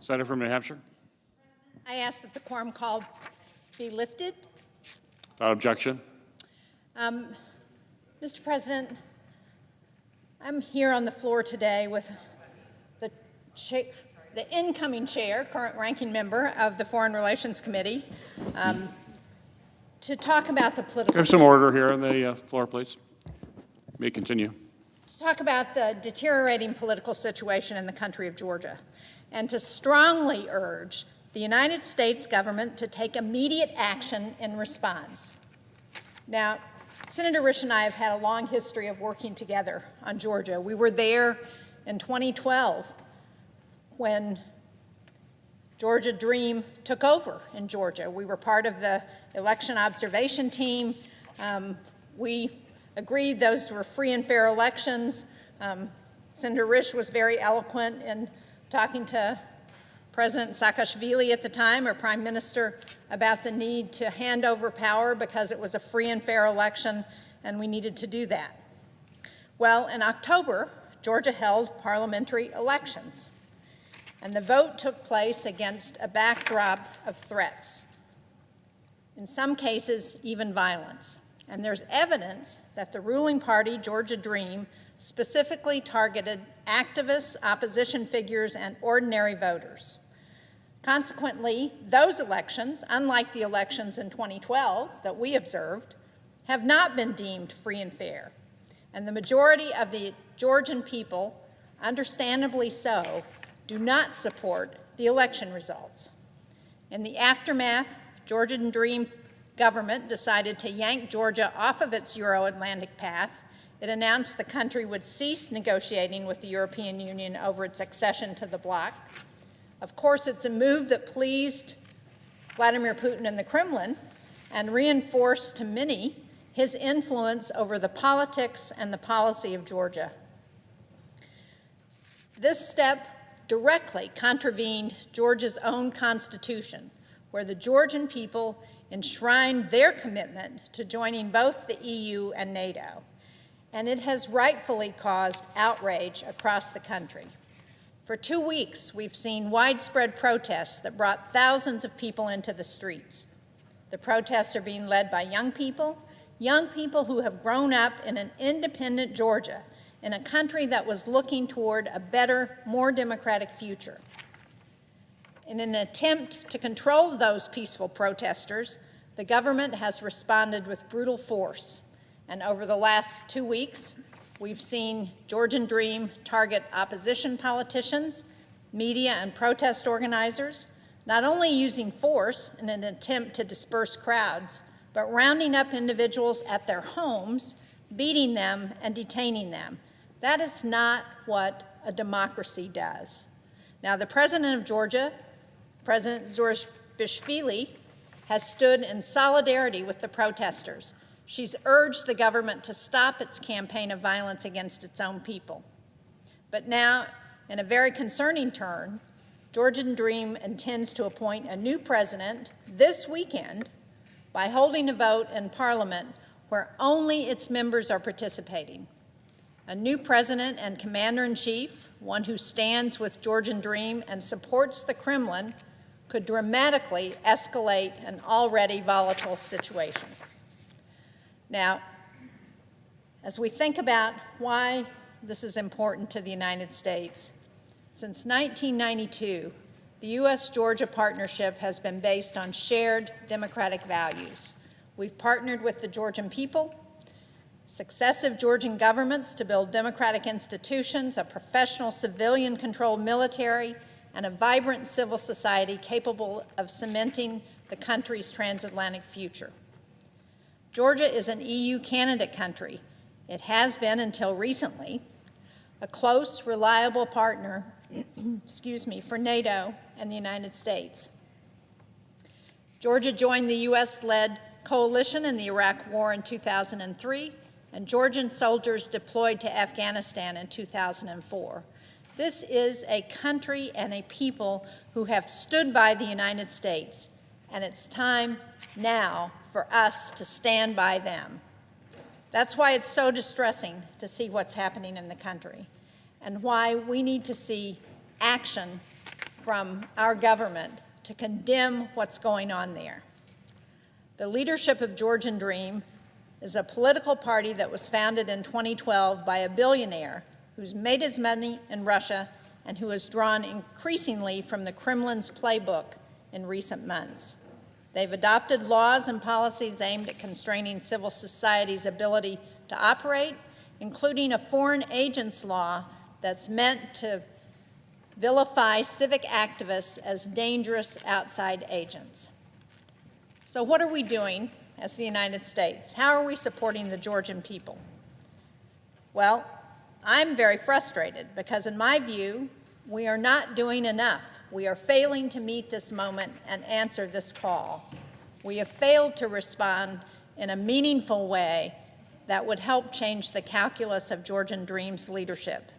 Senator from New Hampshire. I ask that the quorum call be lifted. Without objection. Mr. President, I'm here on the floor today with the incoming chair, current ranking member of the Foreign Relations Committee, to talk about the political... Have some order here on the floor, please. You may continue. To talk about the deteriorating political situation in the country of Georgia, and to strongly urge the United States government to take immediate action in response. Now, Senator Risch and I have had a long history of working together on Georgia. We were there in 2012 when Georgia Dream took over in Georgia. We were part of the election observation team. We agreed those were free and fair elections. Senator Risch was very eloquent in talking to President Saakashvili at the time, or Prime Minister, about the need to hand over power because it was a free and fair election, and we needed to do that. Well, in October, Georgia held parliamentary elections, and the vote took place against a backdrop of threats, in some cases, even violence. And there's evidence that the ruling party, Georgia Dream, specifically targeted activists, opposition figures, and ordinary voters. Consequently, those elections, unlike the elections in 2012 that we observed, have not been deemed free and fair. And the majority of the Georgian people, understandably so, do not support the election results. In the aftermath, Georgian Dream government decided to yank Georgia off of its Euro-Atlantic path. It announced the country would cease negotiating with the European Union over its accession to the bloc. Of course, it's a move that pleased Vladimir Putin and the Kremlin and reinforced to many his influence over the politics and the policy of Georgia. This step directly contravened Georgia's own constitution, where the Georgian people enshrined their commitment to joining both the EU and NATO, and it has rightfully caused outrage across the country. For 2 weeks, we've seen widespread protests that brought thousands of people into the streets. The protests are being led by young people who have grown up in an independent Georgia, in a country that was looking toward a better, more democratic future. In an attempt to control those peaceful protesters, the government has responded with brutal force. And over the last 2 weeks, we've seen Georgian Dream target opposition politicians, media, and protest organizers, not only using force in an attempt to disperse crowds, but rounding up individuals at their homes, beating them, and detaining them. That is not what a democracy does. Now, the president of Georgia, President Zurabishvili, has stood in solidarity with the protesters. She's urged the government to stop its campaign of violence against its own people. But now, in a very concerning turn, Georgian Dream intends to appoint a new president this weekend by holding a vote in Parliament where only its members are participating. A new president and commander-in-chief, one who stands with Georgian Dream and supports the Kremlin, could dramatically escalate an already volatile situation. Now, as we think about why this is important to the United States, since 1992, the U.S.-Georgia partnership has been based on shared democratic values. We've partnered with the Georgian people, successive Georgian governments to build democratic institutions, a professional civilian-controlled military, and a vibrant civil society capable of cementing the country's transatlantic future. Georgia is an EU candidate country. It has been, until recently, a close, reliable partner for NATO and the United States. Georgia joined the U.S.-led coalition in the Iraq War in 2003, and Georgian soldiers deployed to Afghanistan in 2004. This is a country and a people who have stood by the United States, and it's time now for us to stand by them. That's why it's so distressing to see what's happening in the country, and why we need to see action from our government to condemn what's going on there. The leadership of Georgian Dream is a political party that was founded in 2012 by a billionaire who's made his money in Russia and who has drawn increasingly from the Kremlin's playbook in recent months. They've adopted laws and policies aimed at constraining civil society's ability to operate, including a foreign agents law that's meant to vilify civic activists as dangerous outside agents. So what are we doing as the United States? How are we supporting the Georgian people? Well, I'm very frustrated because, in my view, we are not doing enough. We are failing to meet this moment and answer this call. We have failed to respond in a meaningful way that would help change the calculus of Georgian Dream's leadership.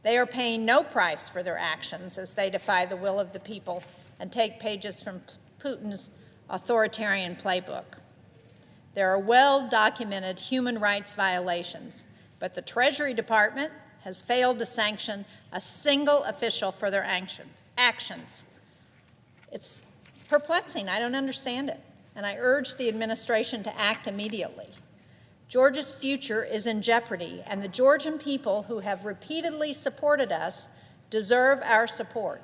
They are paying no price for their actions as they defy the will of the people and take pages from Putin's authoritarian playbook. There are well-documented human rights violations, but the Treasury Department has failed to sanction a single official for their actions. It's perplexing. I don't understand it, and I urge the administration to act immediately. Georgia's future is in jeopardy, and the Georgian people who have repeatedly supported us deserve our support.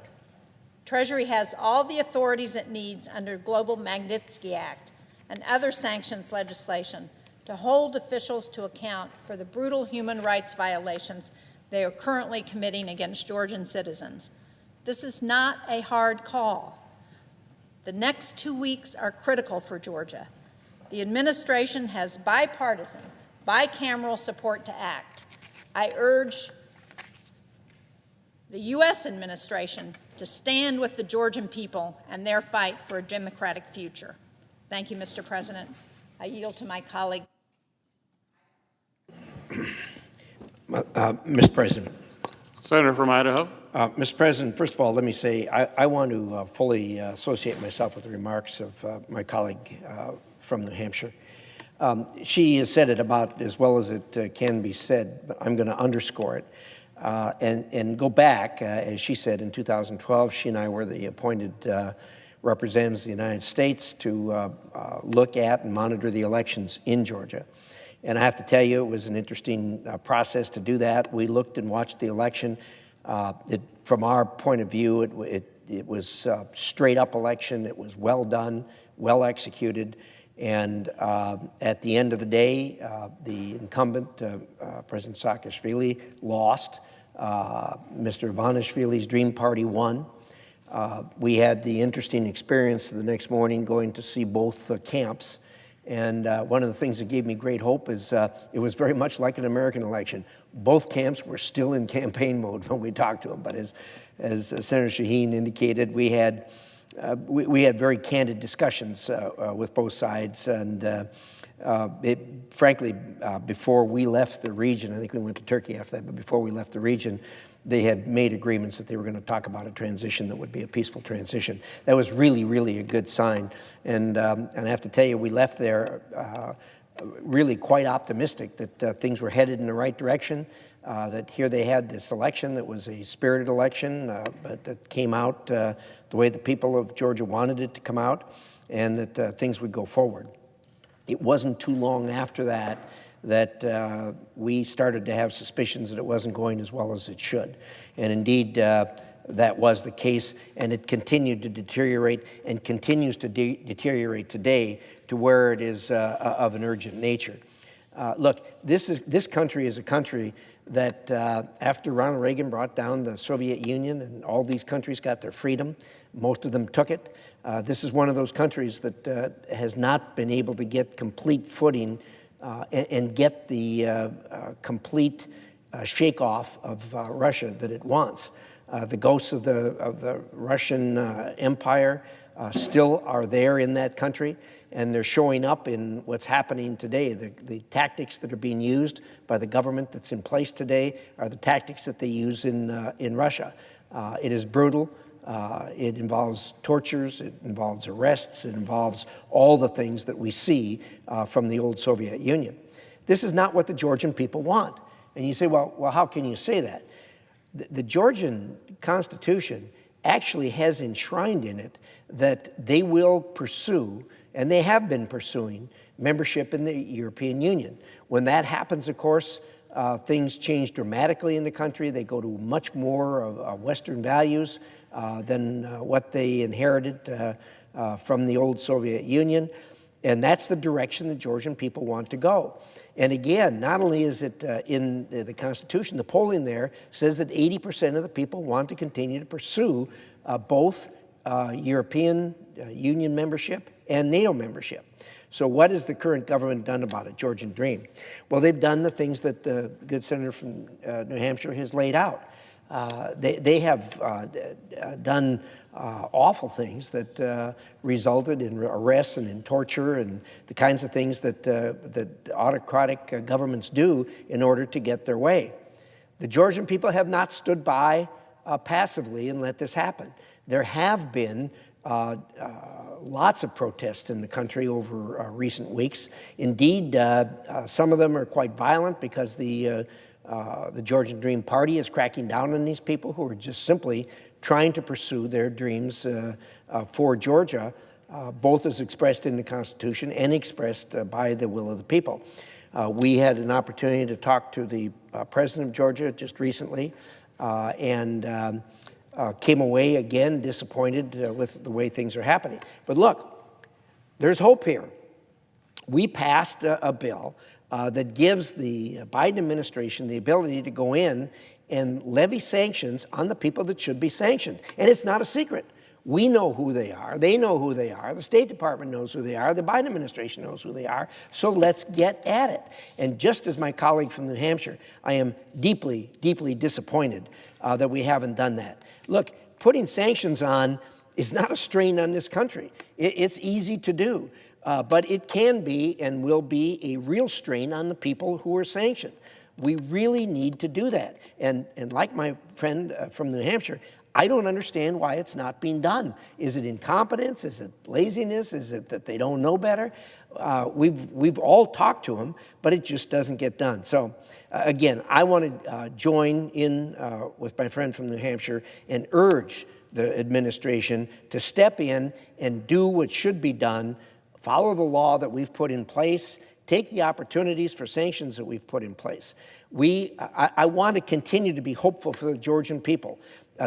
Treasury has all the authorities it needs under Global Magnitsky Act and other sanctions legislation to hold officials to account for the brutal human rights violations they are currently committing against Georgian citizens. This is not a hard call. The next 2 weeks are critical for Georgia. The administration has bipartisan, bicameral support to act. I urge the U.S. administration to stand with the Georgian people and their fight for a democratic future. Thank you, Mr. President. I yield to my colleague. Mr. President. Senator from Idaho. Mr. President, first of all, let me say I want to fully associate myself with the remarks of my colleague from New Hampshire. She has said it about as well as it can be said, but I'm going to underscore it and go back. As she said, in 2012, she and I were the appointed representatives of the United States to look at and monitor the elections in Georgia. And I have to tell you, it was an interesting process to do that. We looked and watched the election. From our point of view, it was a straight-up election. It was well done, well executed. And at the end of the day, the incumbent, President Saakashvili, lost. Mr. Ivanishvili's Dream Party won. We had the interesting experience the next morning going to see both camps. And one of the things that gave me great hope is it was very much like an American election. Both camps were still in campaign mode when we talked to them. But as Senator Shaheen indicated, we had very candid discussions with both sides. And frankly, before we left the region, I think we went to Turkey after that, but before we left the region, they had made agreements that they were going to talk about a transition that would be a peaceful transition. That was really, really a good sign. And I have to tell you, we left there really quite optimistic that things were headed in the right direction, that here they had this election that was a spirited election, but that came out the way the people of Georgia wanted it to come out, and that things would go forward. It wasn't too long after that we started to have suspicions that it wasn't going as well as it should. And indeed, that was the case, and it continued to deteriorate and continues to deteriorate today to where it is of an urgent nature. Look, this country is a country that after Ronald Reagan brought down the Soviet Union and all these countries got their freedom, most of them took it. This is one of those countries that has not been able to get complete footing and get the complete shake-off of Russia that it wants. The ghosts of the Russian Empire still are there in that country, and they're showing up in what's happening today. The tactics that are being used by the government that's in place today are the tactics that they use in Russia. It is brutal. It involves tortures, it involves arrests, it involves all the things that we see from the old Soviet Union. This is not what the Georgian people want. And you say, well, how can you say that? The Georgian Constitution actually has enshrined in it that they will pursue, and they have been pursuing, membership in the European Union. When that happens, of course, things change dramatically in the country. They go to much more of Western values than what they inherited from the old Soviet Union. And that's the direction the Georgian people want to go. And again, not only is it in the Constitution, the polling there says that 80% of the people want to continue to pursue both European Union membership and NATO membership. So what has the current government done about it, Georgian Dream? Well, they've done the things that the good senator from New Hampshire has laid out. They have done awful things that resulted in arrests and in torture and the kinds of things that autocratic governments do in order to get their way. The Georgian people have not stood by passively and let this happen. There have been lots of protests in the country over recent weeks. Indeed, some of them are quite violent because the Georgian Dream Party is cracking down on these people who are just simply trying to pursue their dreams for Georgia, both as expressed in the Constitution and expressed by the will of the people. We had an opportunity to talk to the president of Georgia just recently and came away again disappointed with the way things are happening. But look, there's hope here. We passed a bill that gives the Biden administration the ability to go in and levy sanctions on the people that should be sanctioned. And it's not a secret. We know who they are. They know who they are. The State Department knows who they are. The Biden administration knows who they are. So let's get at it. And just as my colleague from New Hampshire, I am deeply, deeply disappointed that we haven't done that. Look, putting sanctions on is not a strain on this country. It's easy to do. But it can be and will be a real strain on the people who are sanctioned. We really need to do that. And like my friend from New Hampshire, I don't understand why it's not being done. Is it incompetence? Is it laziness? Is it that they don't know better? We've all talked to them, but it just doesn't get done. So again, I want to join in with my friend from New Hampshire and urge the administration to step in and do what should be done. Follow the law that we've put in place. Take the opportunities for sanctions that we've put in place. I want to continue to be hopeful for the Georgian people.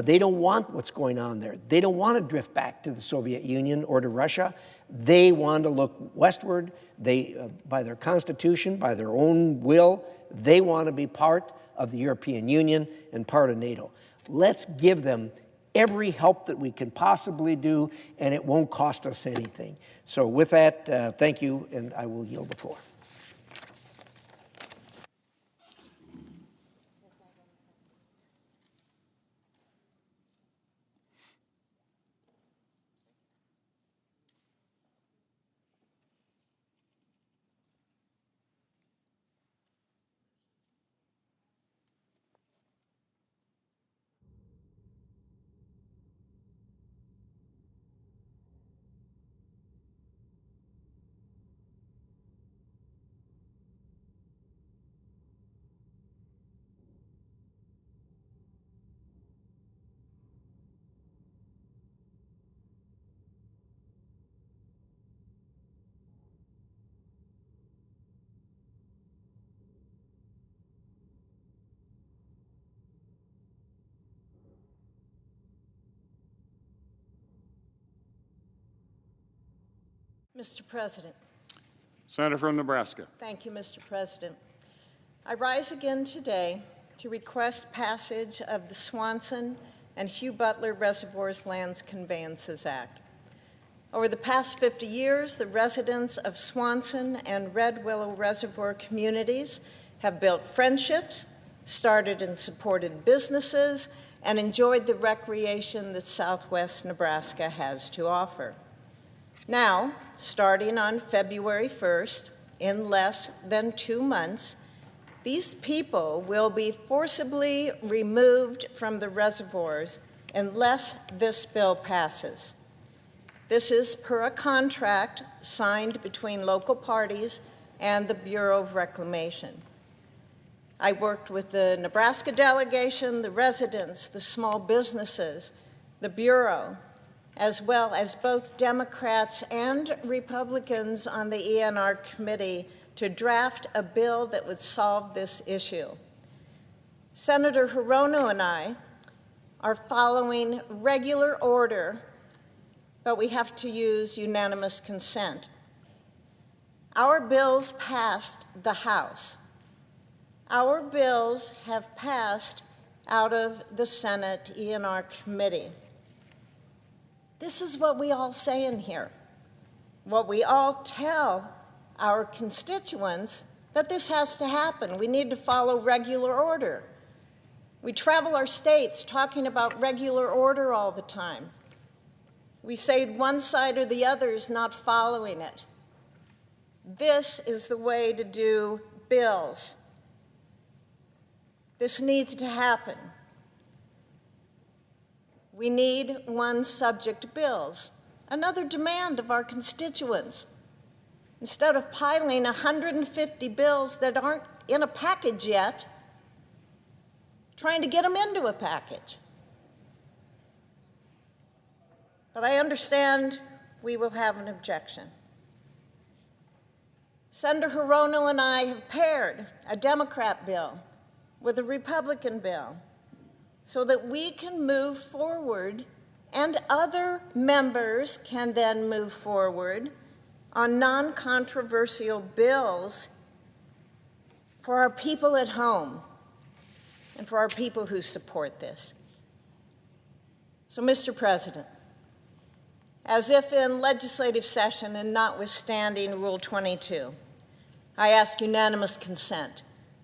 They don't want what's going on there. They don't want to drift back to the Soviet Union or to Russia. They want to look westward. They, by their constitution, by their own will, they want to be part of the European Union and part of NATO. Let's give them every help that we can possibly do, and it won't cost us anything. So with that, thank you, and I will yield the floor. Mr. President. Senator from Nebraska. Thank you, Mr. President. I rise again today to request passage of the Swanson and Hugh Butler Reservoirs Lands Conveyances Act. Over the past 50 years, the residents of Swanson and Red Willow Reservoir communities have built friendships, started and supported businesses, and enjoyed the recreation that Southwest Nebraska has to offer. Now, starting on February 1st, in less than 2 months, these people will be forcibly removed from the reservoirs unless this bill passes. This is per a contract signed between local parties and the Bureau of Reclamation. I worked with the Nebraska delegation, the residents, the small businesses, the Bureau, as well as both Democrats and Republicans on the ENR committee to draft a bill that would solve this issue. Senator Hirono and I are following regular order, but we have to use unanimous consent. Our bills passed the House. Our bills have passed out of the Senate ENR committee. This is what we all say in here. What we all tell our constituents, that this has to happen. We need to follow regular order. We travel our states talking about regular order all the time. We say one side or the other is not following it. This is the way to do bills. This needs to happen. We need one subject bills, another demand of our constituents. Instead of piling 150 bills that aren't in a package yet, trying to get them into a package. But I understand we will have an objection. Senator Hirono and I have paired a Democrat bill with a Republican bill so that we can move forward and other members can then move forward on non-controversial bills for our people at home and for our people who support this. So, Mr. President, as if in legislative session and notwithstanding Rule 22, I ask unanimous consent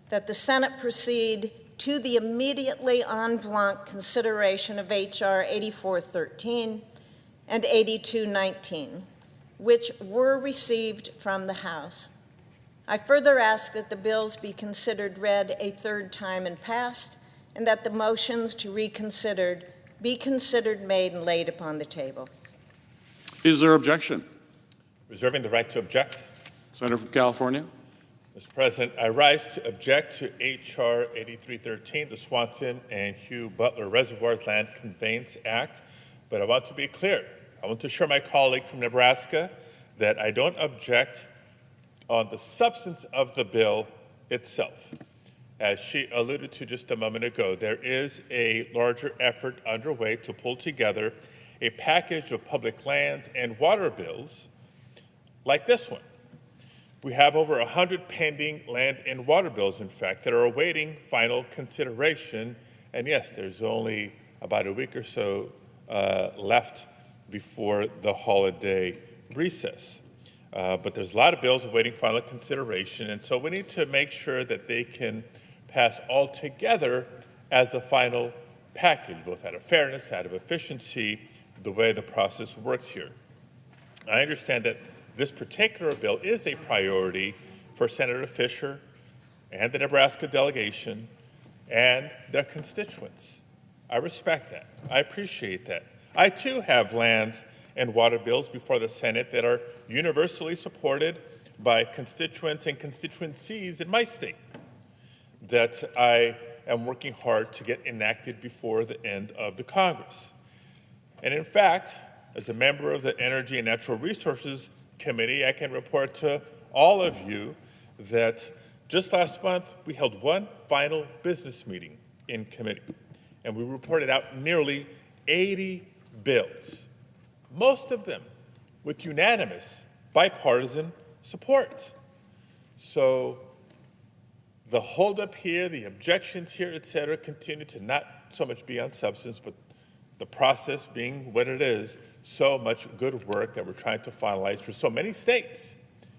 that the Senate proceed to the immediately en bloc consideration of H.R. 8413 and 8219, which were received from the House. I further ask that the bills be considered read a third time and passed, and that the motions to reconsider be considered made and laid upon the table. Is there objection? Reserving the right to object. Senator from California. Mr. President, I rise to object to H.R. 8313, the Swanson and Hugh Butler Reservoirs Land Conveyance Act, but I want to be clear. I want to assure my colleague from Nebraska that I don't object on the substance of the bill itself. As she alluded to just a moment ago, there is a larger effort underway to pull together a package of public lands and water bills like this one. We have over 100 pending land and water bills, in fact, that are awaiting final consideration. And yes, there's only about a week or so left before the holiday recess. But there's a lot of bills awaiting final consideration, and so we need to make sure that they can pass all together as a final package, both out of fairness, out of efficiency, the way the process works here. I understand that this particular bill is a priority for Senator Fisher and the Nebraska delegation and their constituents. I respect that. I appreciate that. I too have lands and water bills before the Senate that are universally supported by constituents and constituencies in my state that I am working hard to get enacted before the end of the Congress. And in fact, as a member of the Energy and Natural Resources Committee, I can report to all of you that just last month we held one final business meeting in committee, and we reported out nearly 80 bills, most of them with unanimous bipartisan support. So the holdup here, the objections here, et cetera, continue to not so much be on substance, but the process being what it is, so much good work that we're trying to finalize for so many states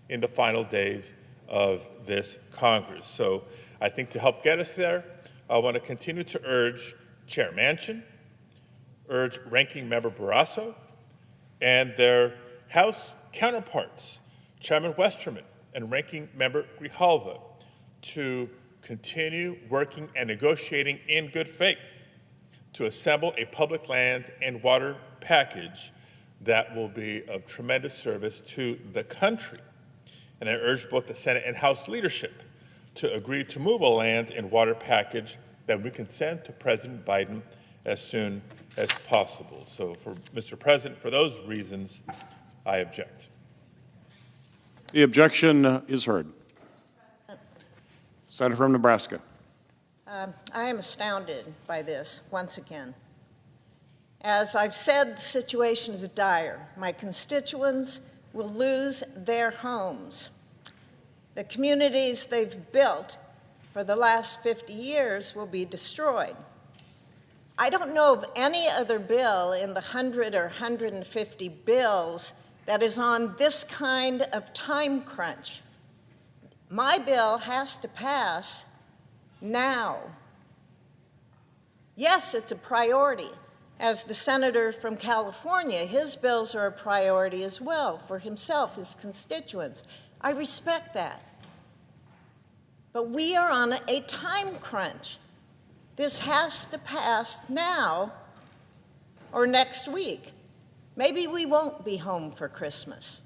in the final days of this Congress. So I think to help get us there, I want to continue to urge Chair Manchin, urge Ranking Member Barrasso, and their House counterparts, Chairman Westerman and Ranking Member Grijalva, to continue working and negotiating in good faith to assemble a public lands and water package that will be of tremendous service to the country. And I urge both the Senate and House leadership to agree to move a land and water package that we can send to President Biden as soon as possible. So, Mr. President, for those reasons, I object. The objection is heard. Senator from Nebraska. I am astounded by this once again. As I've said, the situation is dire. My constituents will lose their homes. The communities they've built for the last 50 years will be destroyed. I don't know of any other bill in the 100 or 150 bills that is on this kind of time crunch. My bill has to pass now. Yes, it's a priority. As the senator from California, his bills are a priority as well for himself, his constituents. I respect that. But we are on a time crunch. This has to pass now or next week. Maybe we won't be home for Christmas,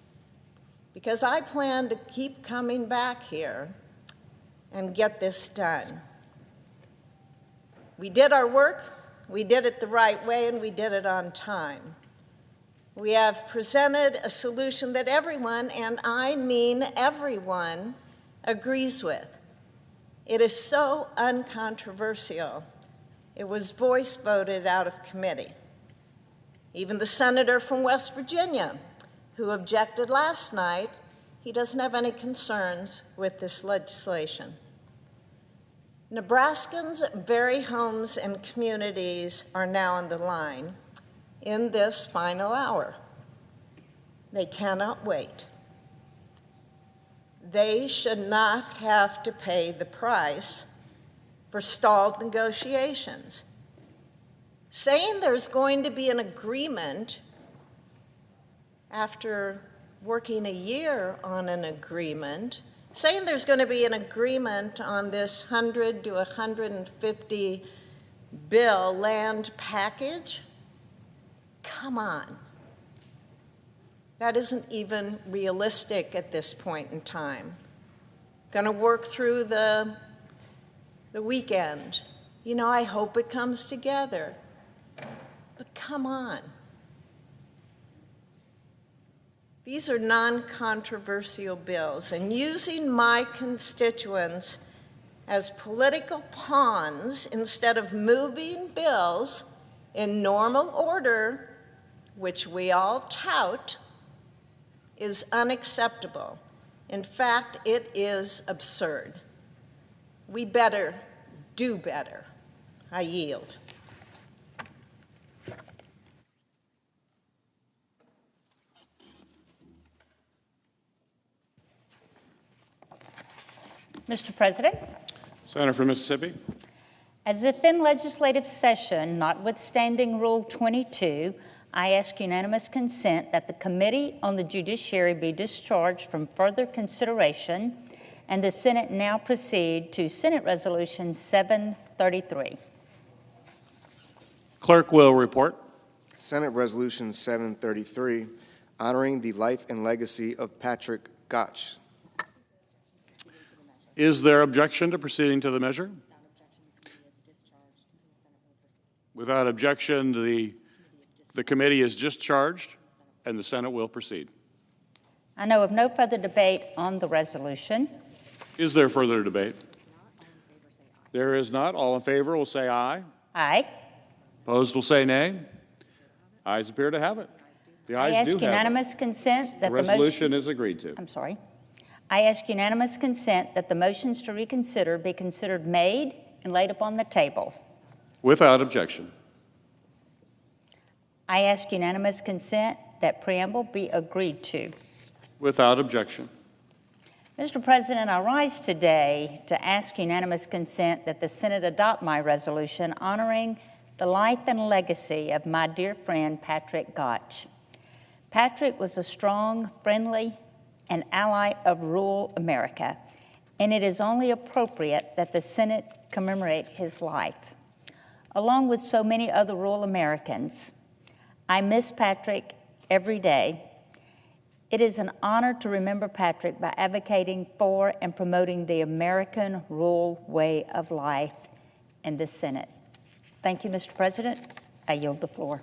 because I plan to keep coming back here and get this done. We did our work, we did it the right way, and we did it on time. We have presented a solution that everyone, and I mean everyone, agrees with. It is so uncontroversial. It was voice voted out of committee. Even the senator from West Virginia, who objected last night, he doesn't have any concerns with this legislation. Nebraskans' very homes and communities are now on the line in this final hour. They cannot wait. They should not have to pay the price for stalled negotiations. Saying there's going to be an agreement after working a year on an agreement, saying there's going to be an agreement on this 100 to 150 bill land package, come on. That isn't even realistic at this point in time. Going to work through the weekend. You know, I hope it comes together. But come on. These are non-controversial bills, and using my constituents as political pawns instead of moving bills in normal order, which we all tout, is unacceptable. In fact, it is absurd. We better do better. I yield. Mr. President, Senator from Mississippi. as if in legislative session, notwithstanding Rule 22, I ask unanimous consent that the Committee on the Judiciary be discharged from further consideration, and the Senate now proceed to Senate Resolution 733. Clerk will report. Senate Resolution 733, honoring the life and legacy of Patrick Gotch. Is there objection to proceeding to the measure? Without objection, the committee is discharged, and the Senate will proceed. I know of no further debate on the resolution. Is there further debate? There is not. All in favor will say aye. Aye. Opposed will say nay. Ayes appear to have it. The ayes I do ask have unanimous consent that it. The resolution is agreed to. I'm sorry. I ask unanimous consent that the motions to reconsider be considered made and laid upon the table. Without objection. I ask unanimous consent that preamble be agreed to. Without objection. Mr. President, I rise today to ask unanimous consent that the Senate adopt my resolution honoring the life and legacy of my dear friend Patrick Gotch. Patrick was a strong, friendly, and ally of rural America, and it is only appropriate that the Senate commemorate his life. Along with so many other rural Americans, I miss Patrick every day. It is an honor to remember Patrick by advocating for and promoting the American rural way of life in the Senate. Thank Thank you, Mr. President. I yield the floor.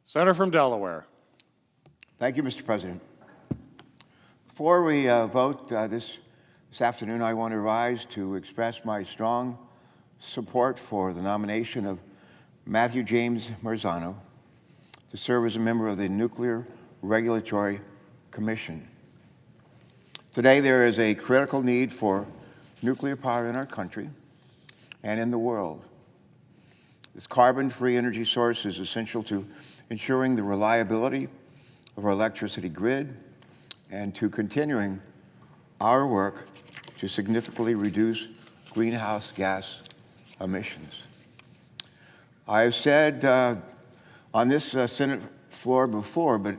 Senator from Delaware. Thank you, Mr. President. Before we vote this afternoon, I want to rise to express my strong support for the nomination of Matthew James Marzano to serve as a member of the Nuclear Regulatory Commission. Today, there is a critical need for nuclear power in our country and in the world. This carbon-free energy source is essential to ensuring the reliability of our electricity grid and to continuing our work to significantly reduce greenhouse gas emissions. I have said on this Senate floor before, but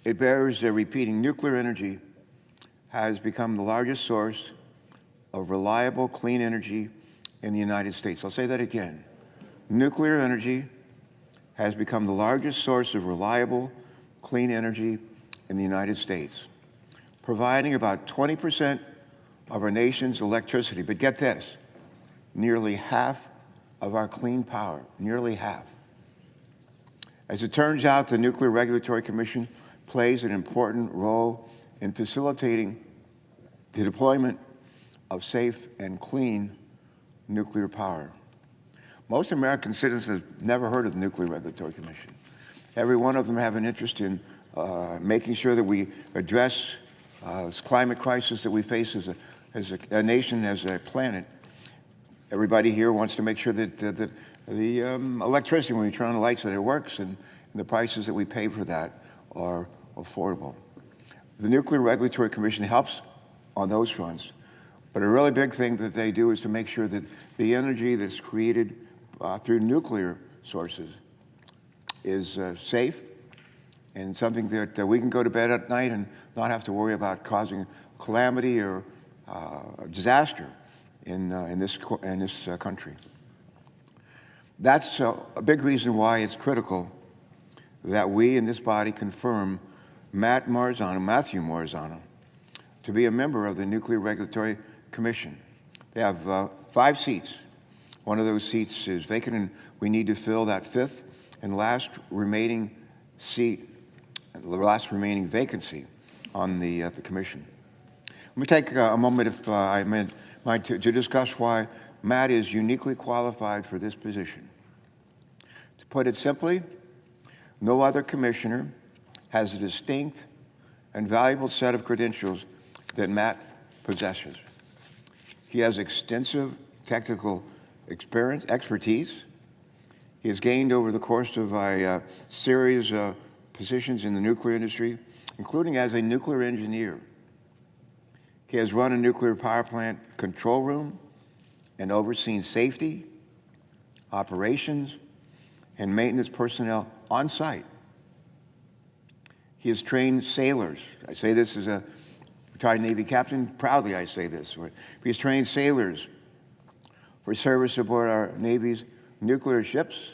it bears repeating, nuclear energy has become the largest source of reliable, clean energy in the United States. I'll say that again. Nuclear energy has become the largest source of reliable, clean energy in the United States, providing about 20% of our nation's electricity. But get this, nearly half of our clean power, nearly half. As it turns out, the Nuclear Regulatory Commission plays an important role in facilitating the deployment of safe and clean nuclear power. Most American citizens have never heard of the Nuclear Regulatory Commission. Every one of them have an interest in making sure that we address this climate crisis that we face as a nation, as a planet. Everybody here wants to make sure that the electricity, when we turn on the lights, that it works, and the prices that we pay for that are affordable. The Nuclear Regulatory Commission helps on those fronts, but a really big thing that they do is to make sure that the energy that's created through nuclear sources is safe and something that we can go to bed at night and not have to worry about causing calamity or disaster in this country. That's a big reason why it's critical that we in this body confirm Matthew Marzano, to be a member of the Nuclear Regulatory Commission. They have 5 seats. One of those seats is vacant, and we need to fill that 5th and last remaining seat, the last remaining vacancy on the commission. Let me take a moment, if I might, to discuss why Matt is uniquely qualified for this position. To put it simply, no other commissioner has a distinct and valuable set of credentials that Matt possesses. He has extensive technical expertise. He has gained over the course of a series of positions in the nuclear industry, including as a nuclear engineer. He has run a nuclear power plant control room and overseen safety, operations, and maintenance personnel on site. He has trained sailors. I say this as a retired Navy captain. Proudly, I say this. He has trained sailors for service aboard our Navy's nuclear ships,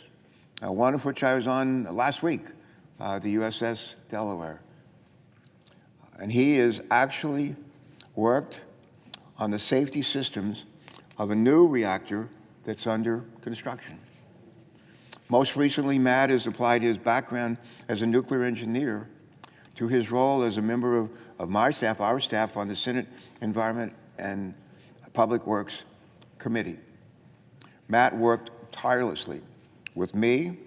one of which I was on last week, the USS Delaware. And he has actually worked on the safety systems of a new reactor that's under construction. Most recently, Matt has applied his background as a nuclear engineer to his role as a member of my staff, our staff, on the Senate Environment and Public Works Committee. Matt worked tirelessly with me,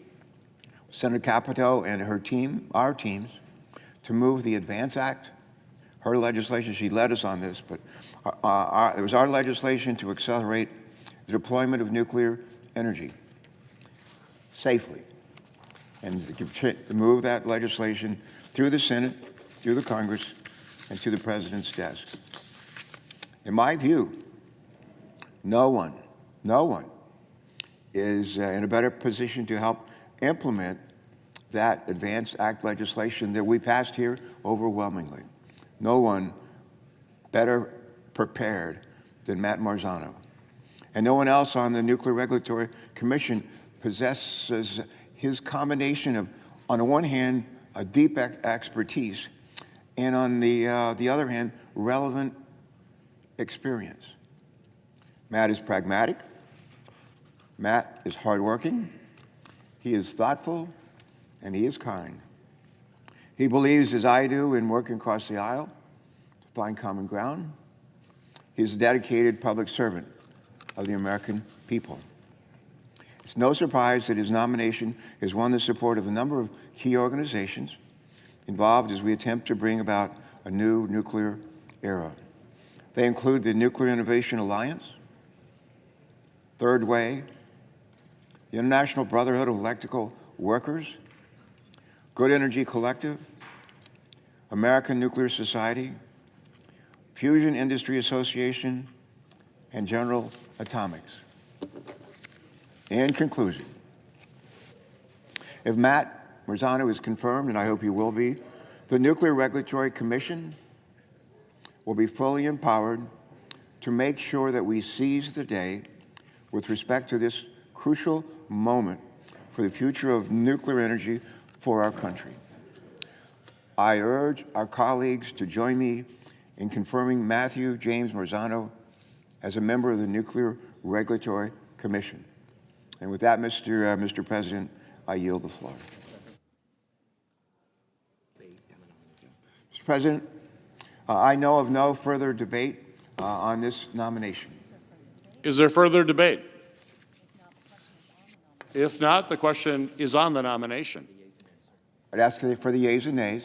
Senator Capito, and her team, our teams, to move the ADVANCE Act, her legislation. She led us on this, but it was our legislation to accelerate the deployment of nuclear energy safely, and to move that legislation through the Senate, through the Congress, and to the President's desk. In my view, no one is in a better position to help implement that ADVANCE Act legislation that we passed here overwhelmingly. No one better prepared than Matt Marzano. And no one else on the Nuclear Regulatory Commission possesses his combination of, on the one hand, a deep expertise, and on the other hand, relevant experience. Matt is pragmatic. Matt is hardworking. He is thoughtful, and he is kind. He believes, as I do, in working across the aisle to find common ground. He's a dedicated public servant of the American people. It's no surprise that his nomination has won the support of a number of key organizations involved as we attempt to bring about a new nuclear era. They include the Nuclear Innovation Alliance, Third Way, the International Brotherhood of Electrical Workers, Good Energy Collective, American Nuclear Society, Fusion Industry Association, and General Atomics. In conclusion, if Matt Marzano is confirmed, and I hope he will be, the Nuclear Regulatory Commission will be fully empowered to make sure that we seize the day with respect to this crucial moment for the future of nuclear energy for our country. I urge our colleagues to join me in confirming Matthew James Marzano as a member of the Nuclear Regulatory Commission. And with that, Mr. President, I yield the floor. Mr. President, I know of no further debate on this nomination. Is there further debate? If not, the question is on the nomination. I'd ask for the yeas and nays.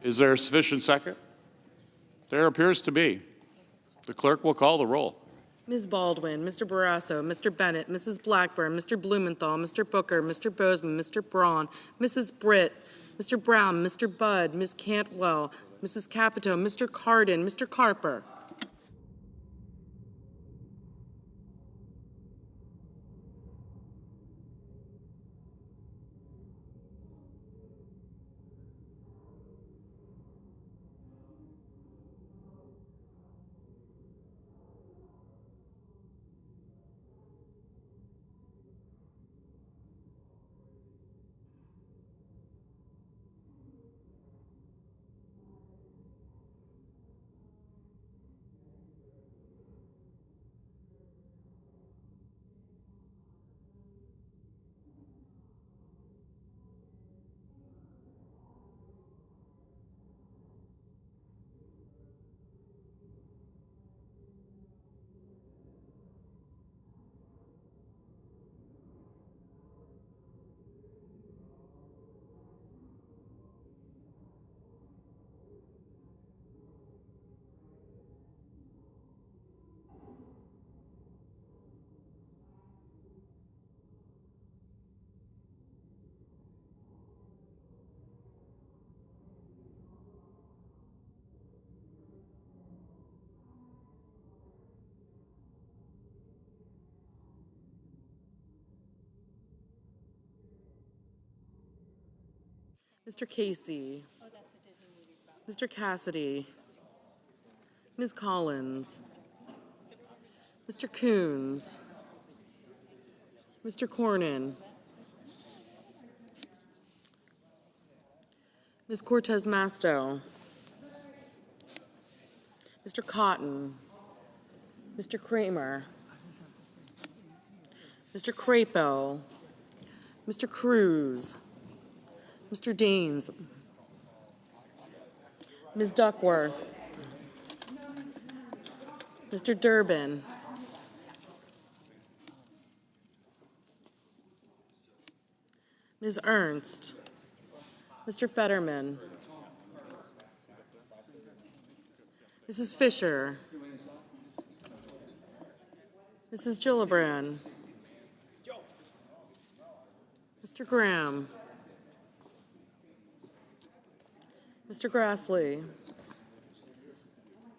Is there a sufficient second? There appears to be. The clerk will call the roll. Ms. Baldwin, Mr. Barrasso, Mr. Bennett, Mrs. Blackburn, Mr. Blumenthal, Mr. Booker, Mr. Bozeman, Mr. Braun, Mrs. Britt, Mr. Brown, Mr. Budd, Ms. Cantwell, Mrs. Capito, Mr. Cardin, Mr. Carper. Mr. Casey, Mr. Cassidy, Ms. Collins, Mr. Coons, Mr. Cornyn, Ms. Cortez Masto, Mr. Cotton, Mr. Kramer, Mr. Crapo, Mr. Cruz, Mr. Daines, Ms. Duckworth, Mr. Durbin, Ms. Ernst, Mr. Fetterman, Mrs. Fisher, Mrs. Gillibrand, Mr. Graham, Mr. Grassley,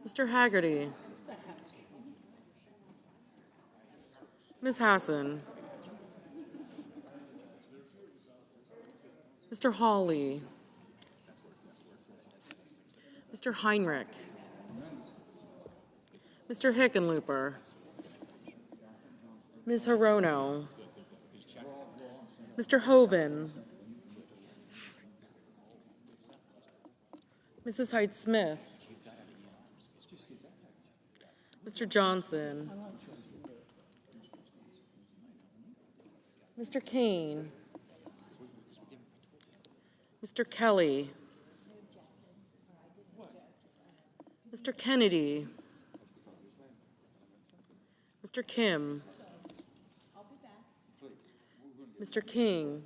Mr. Haggerty, Ms. Hassan, Mr. Hawley, Mr. Heinrich, Mr. Hickenlooper, Ms. Hirono, Mr. Hoven, Mrs. Height-Smith, Mr. Johnson, Mr. Kane, Mr. Kelly. Mr. Kennedy. Mr. Kim. Mr. King.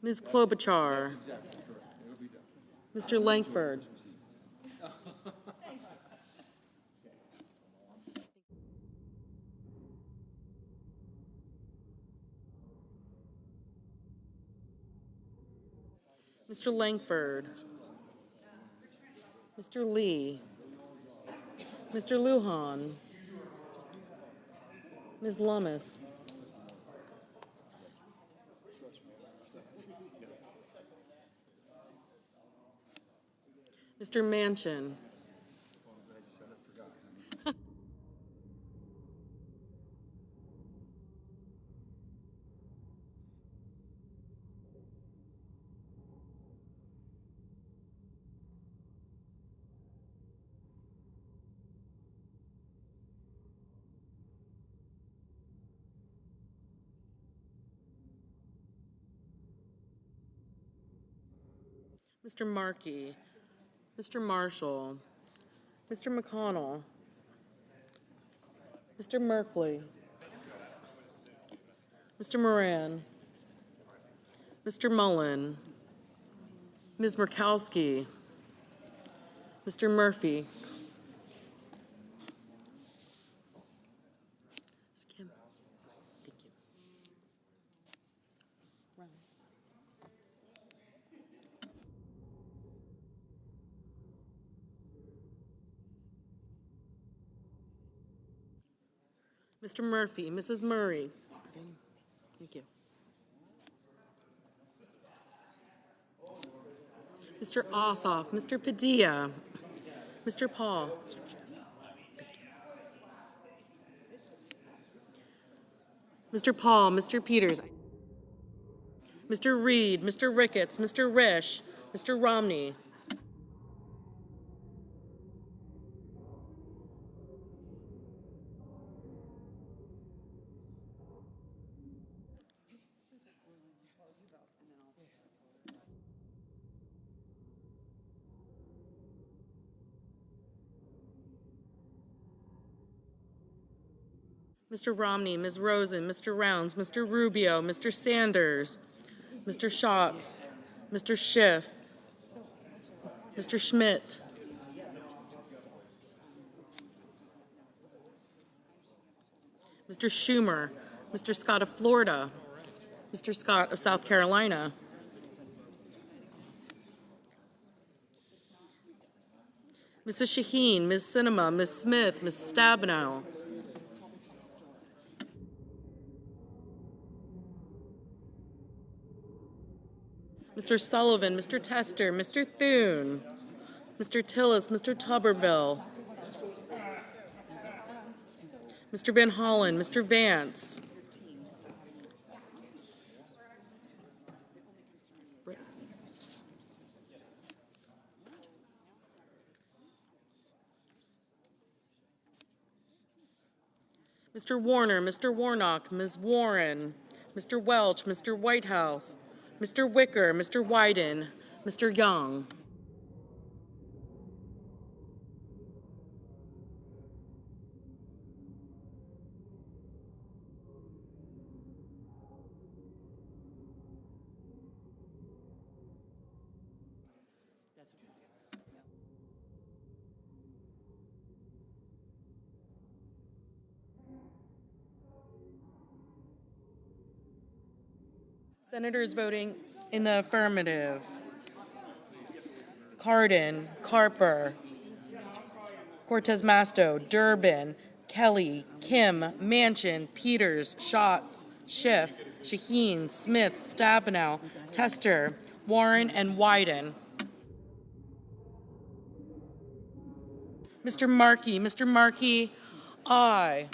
Ms. Klobuchar. Mr. Langford. Mr. Langford. Mr. Lee. Mr. Lujan. Ms. Lummis. Mr. Manchin. Mr. Markey, Mr. Marshall, Mr. McConnell, Mr. Merkley, Mr. Moran, Mr. Mullen, Ms. Murkowski, Mr. Murphy. Ms. Kim. Thank you. Run. Mr. Murphy, Mrs. Murray. Thank you. Mr. Ossoff, Mr. Padilla, Mr. Paul. Mr. Paul, Mr. Peters. Mr. Reed, Mr. Ricketts, Mr. Risch, Mr. Romney. Mr. Romney, Ms. Rosen, Mr. Rounds, Mr. Rubio, Mr. Sanders, Mr. Schatz, Mr. Schiff, Mr. Schmidt, Mr. Schumer, Mr. Scott of Florida, Mr. Scott of South Carolina, Mrs. Shaheen, Ms. Sinema, Ms. Smith, Ms. Stabenow, Mr. Sullivan, Mr. Tester, Mr. Thune, Mr. Tillis, Mr. Tuberville, Mr. Van Hollen, Mr. Vance, Mr. Warner, Mr. Warnock, Ms. Warren, Mr. Welch, Mr. Whitehouse, Mr. Wicker, Mr. Wyden, Mr. Young. Senators voting in the affirmative: Cardin, Carper, Cortez Masto, Durbin, Kelly, Kim, Manchin, Peters, Schatz, Schiff, Shaheen, Smith, Stabenow, Tester, Warren, and Wyden. Mr. Markey, aye.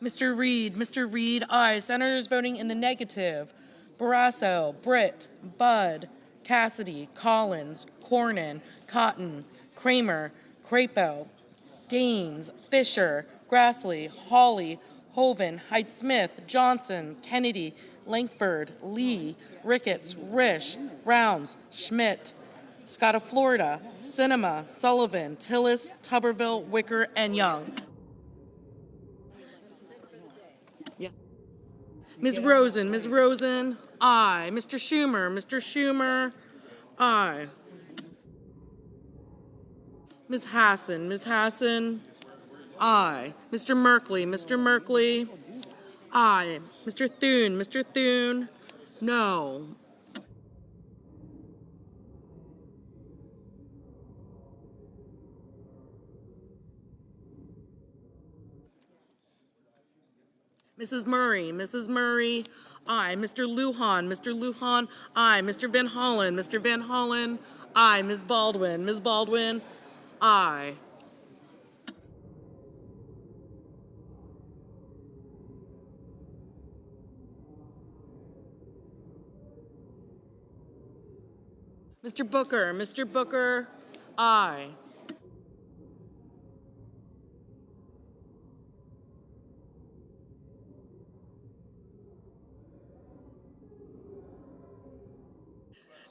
Mr. Reed, aye. Senators voting in the negative: Barrasso, Britt, Budd, Cassidy, Collins, Cornyn, Cotton, Kramer, Crapo, Daines, Fisher, Grassley, Hawley, Hovind, Height-Smith, Johnson, Kennedy, Langford, Lee, Ricketts, Risch, Rounds, Schmidt, Scott of Florida, Sinema, Sullivan, Tillis, Tuberville, Wicker, and Young. Yes. Ms. Rosen, aye. Mr. Schumer, aye. Ms. Hassan, aye. Mr. Merkley, aye. Mr. Thune, no. Mrs. Murray, aye. Mr. Lujan, aye. Mr. Van Hollen, aye. Ms. Baldwin, aye. Mr. Booker, aye.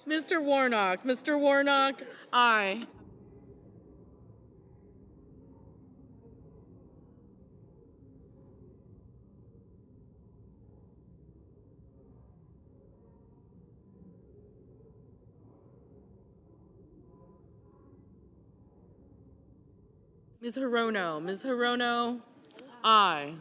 Mr. Warnock, aye. Ms. Hirono, aye.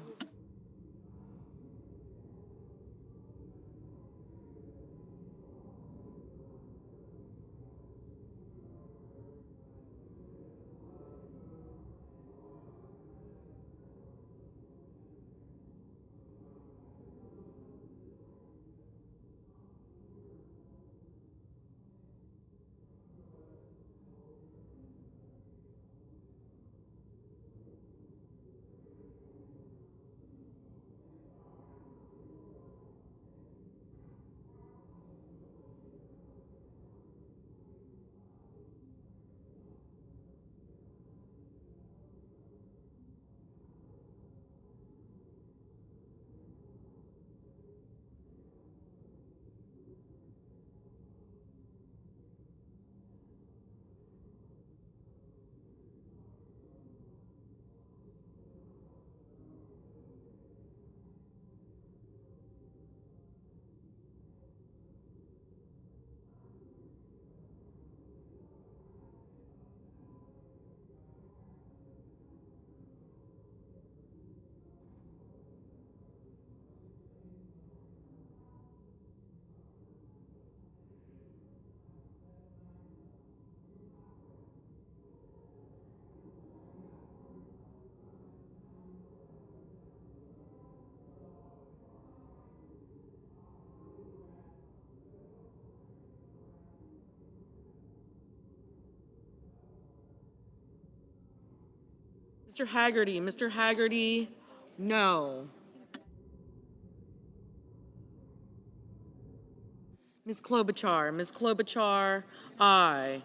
Mr. Haggerty, no. Ms. Klobuchar, aye.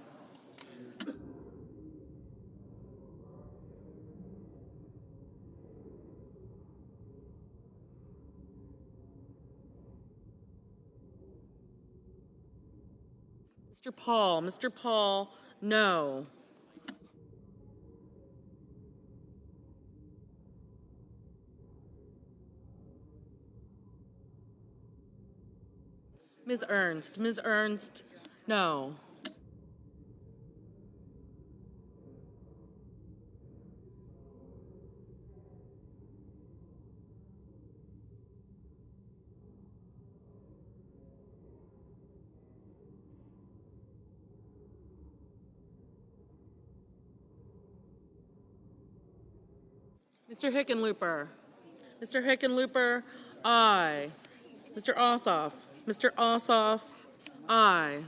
Mr. Paul, no. Ms. Ernst, no. Mr. Hickenlooper, aye. Mr. Ossoff, aye.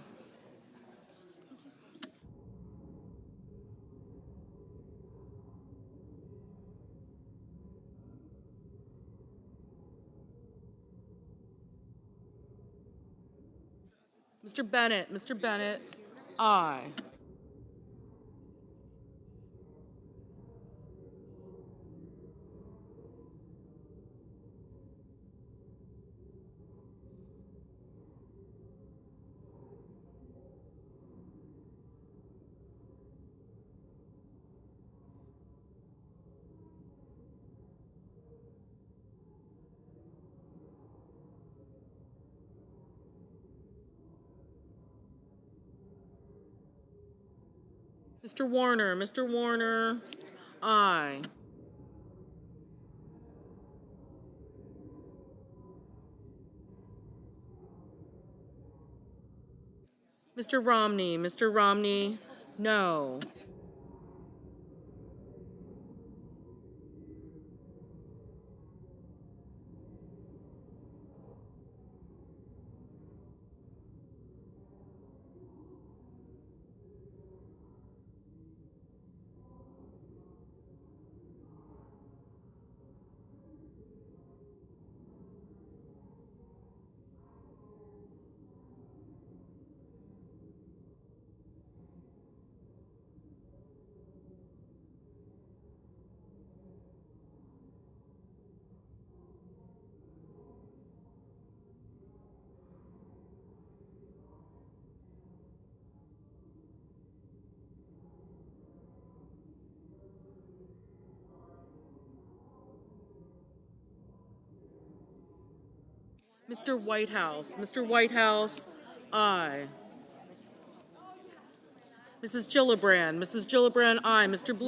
Mr. Bennett, aye. Mr. Warner, aye. Mr. Romney, no. Mr. Whitehouse, aye. Mrs. Gillibrand, aye. Mr.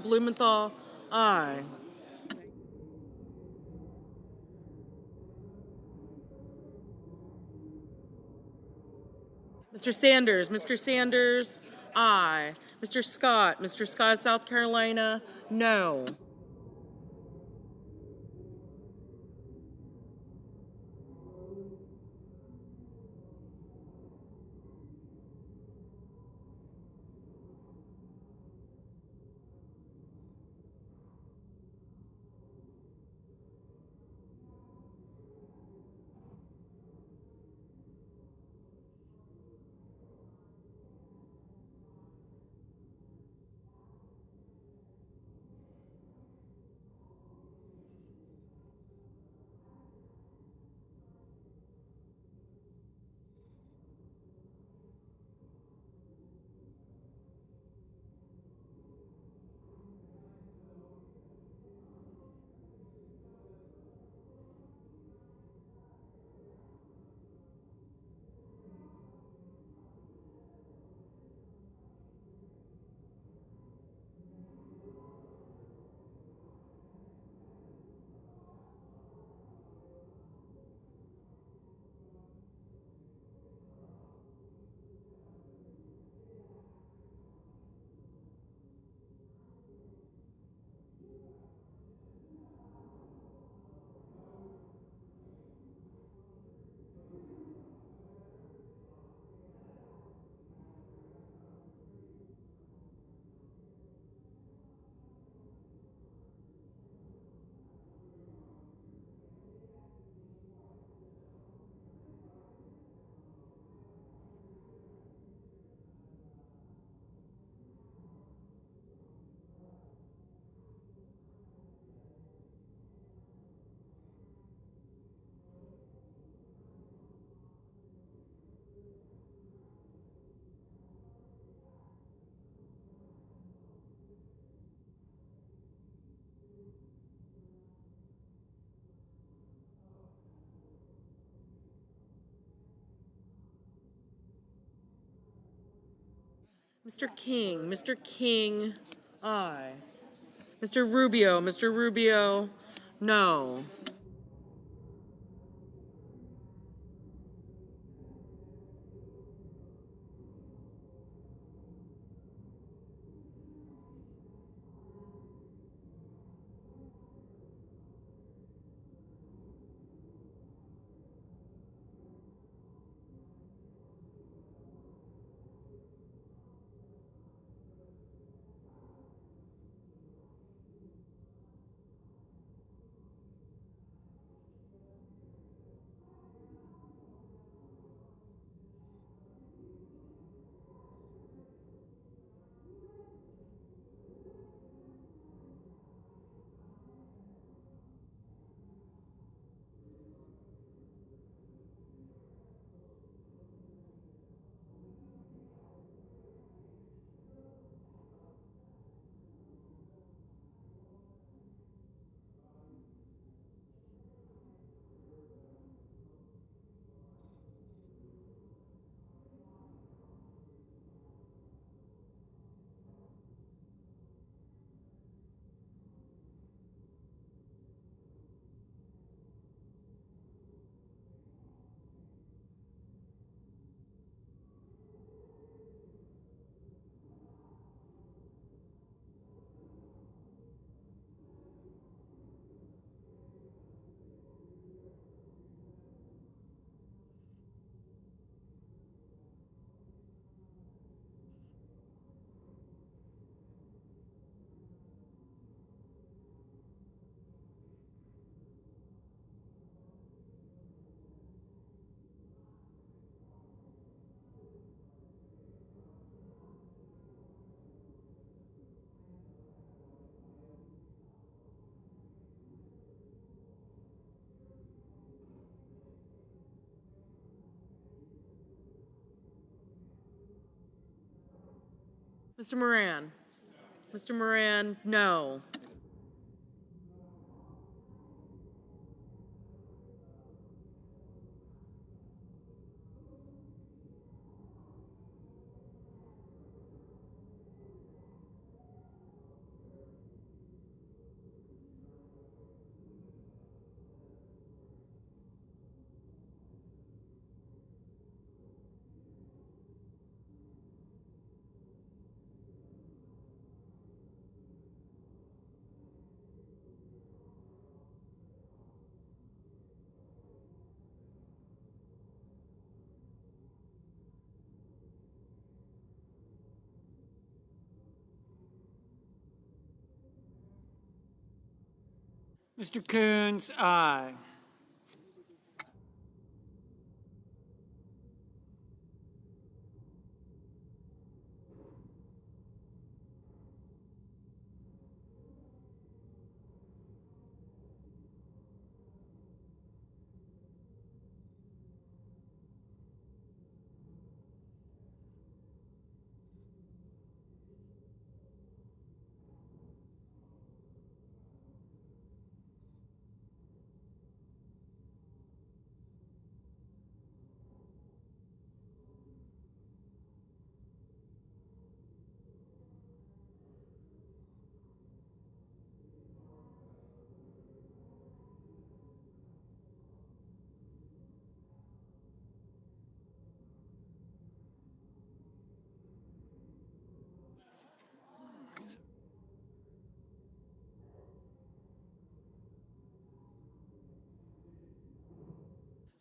Blumenthal, aye. Mr. Sanders, aye. Mr. Scott, South Carolina, no. Mr. King, aye. Mr. Rubio, no. Mr. Moran. Mr. Moran, no. Mr. Coons, aye.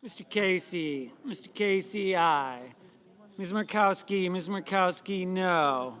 Mr. Casey, aye. Ms. Murkowski, no.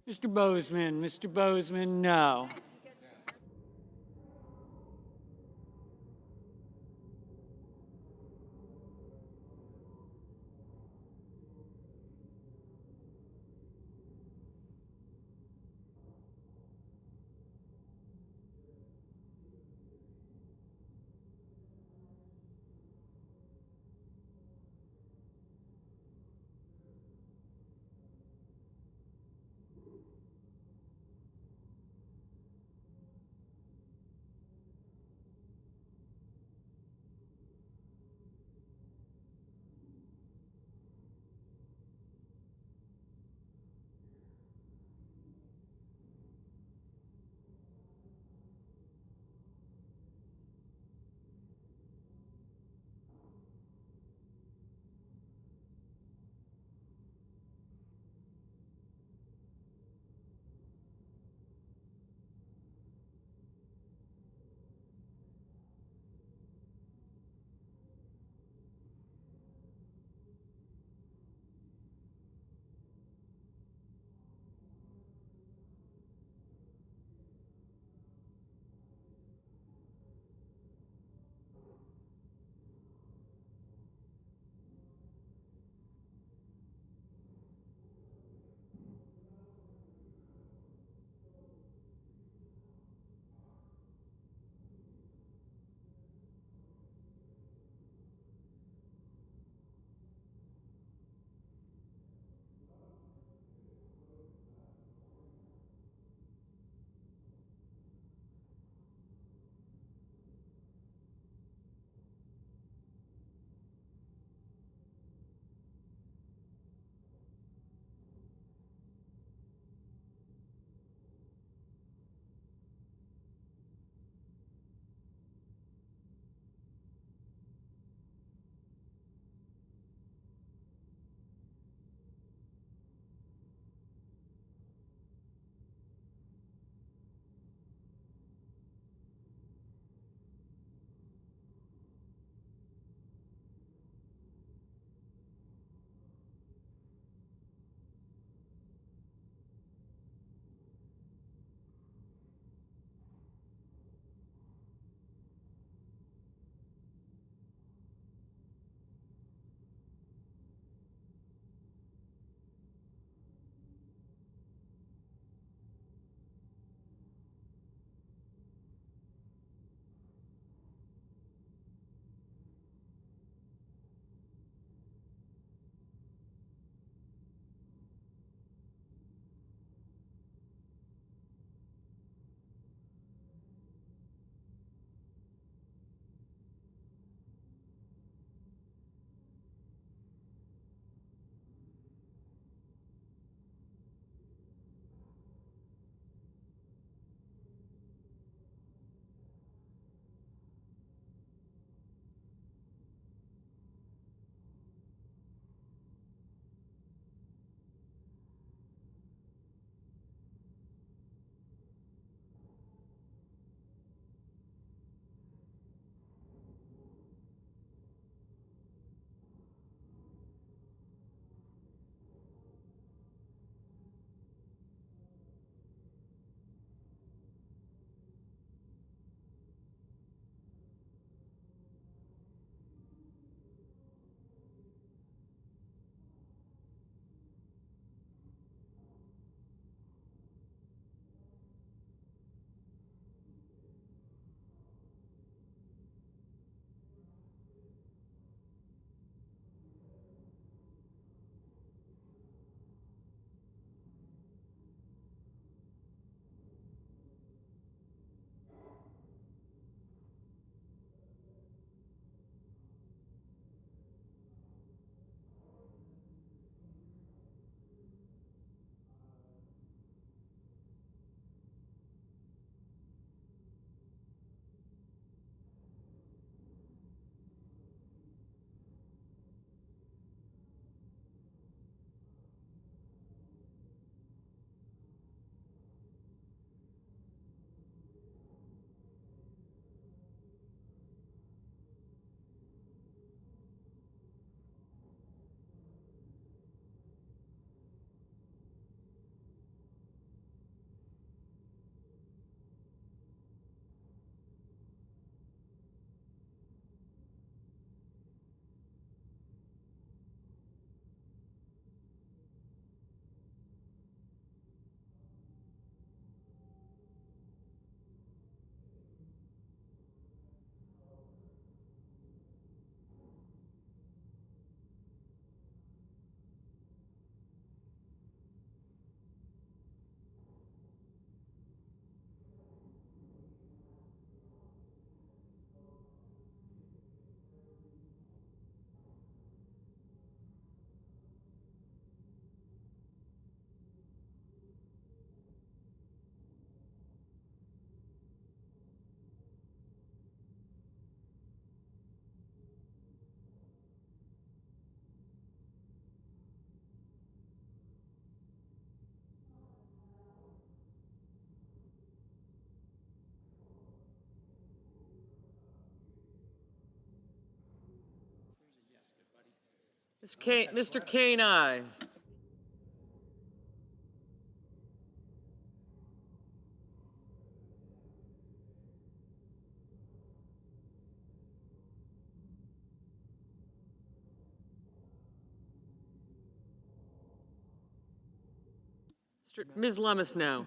Mr. Bozeman, no. Mr. Kane, aye. Ms. Lummis, no.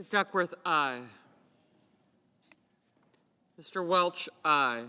Ms. Duckworth, aye. Mr. Welch, aye.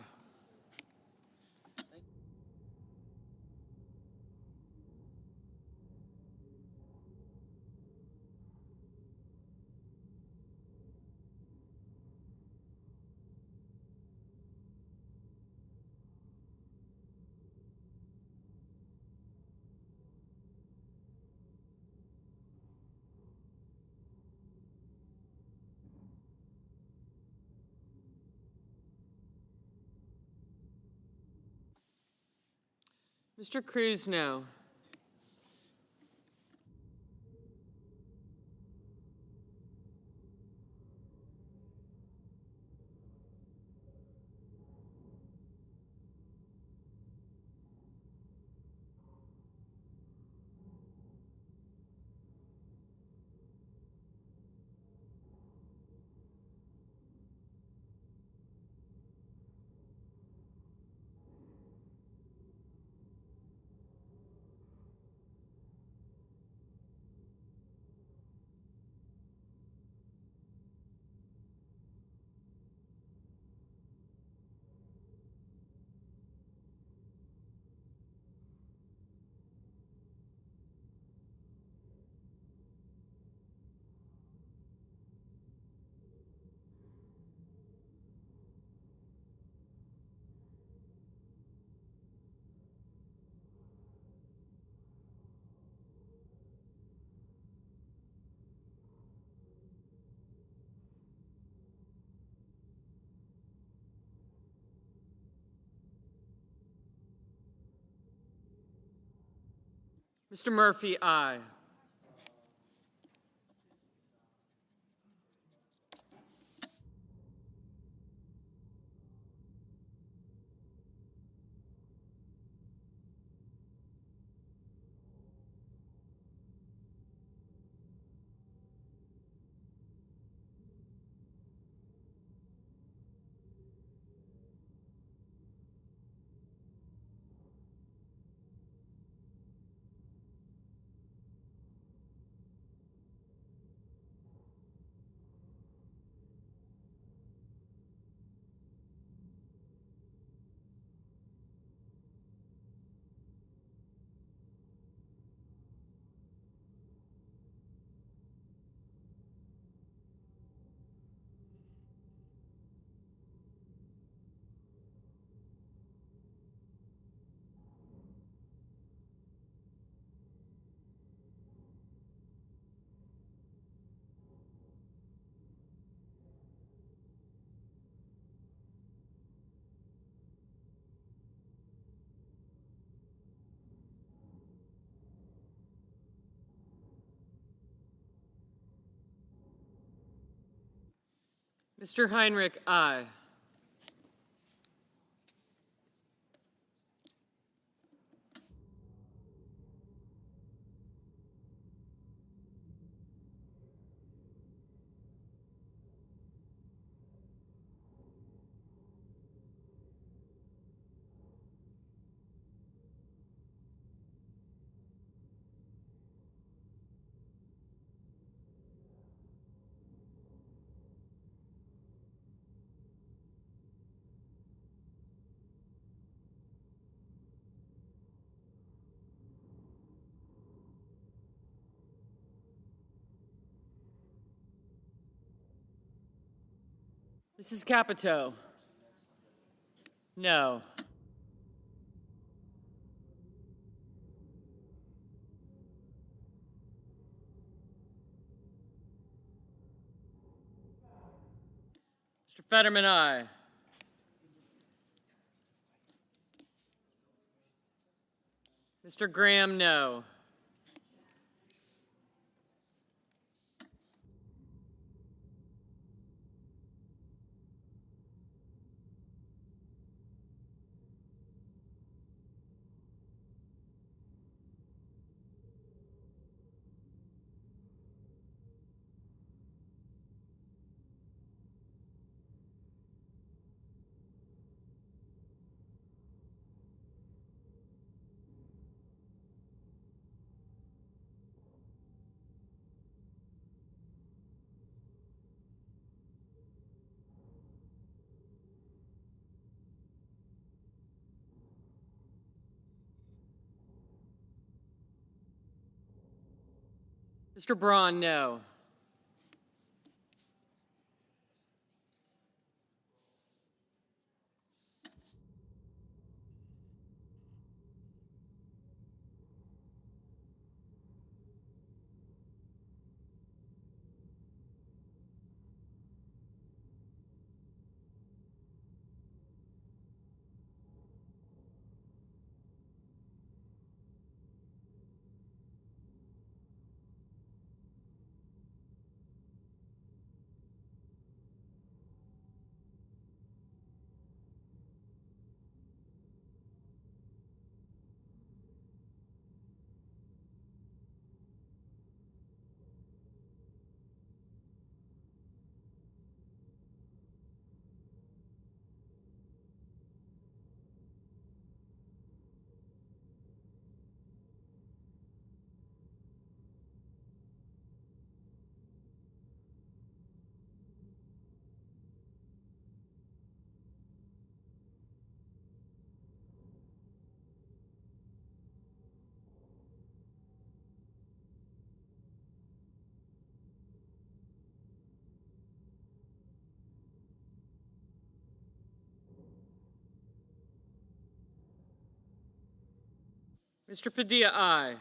Mr. Cruz, no. Mr. Murphy, aye. Mr. Heinrich, aye. Mrs. Capito? No. Mr. Fetterman, aye. Mr. Graham, no. Mr. Braun, no. Mr. Padilla, aye.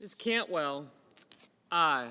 Ms. Cantwell, aye.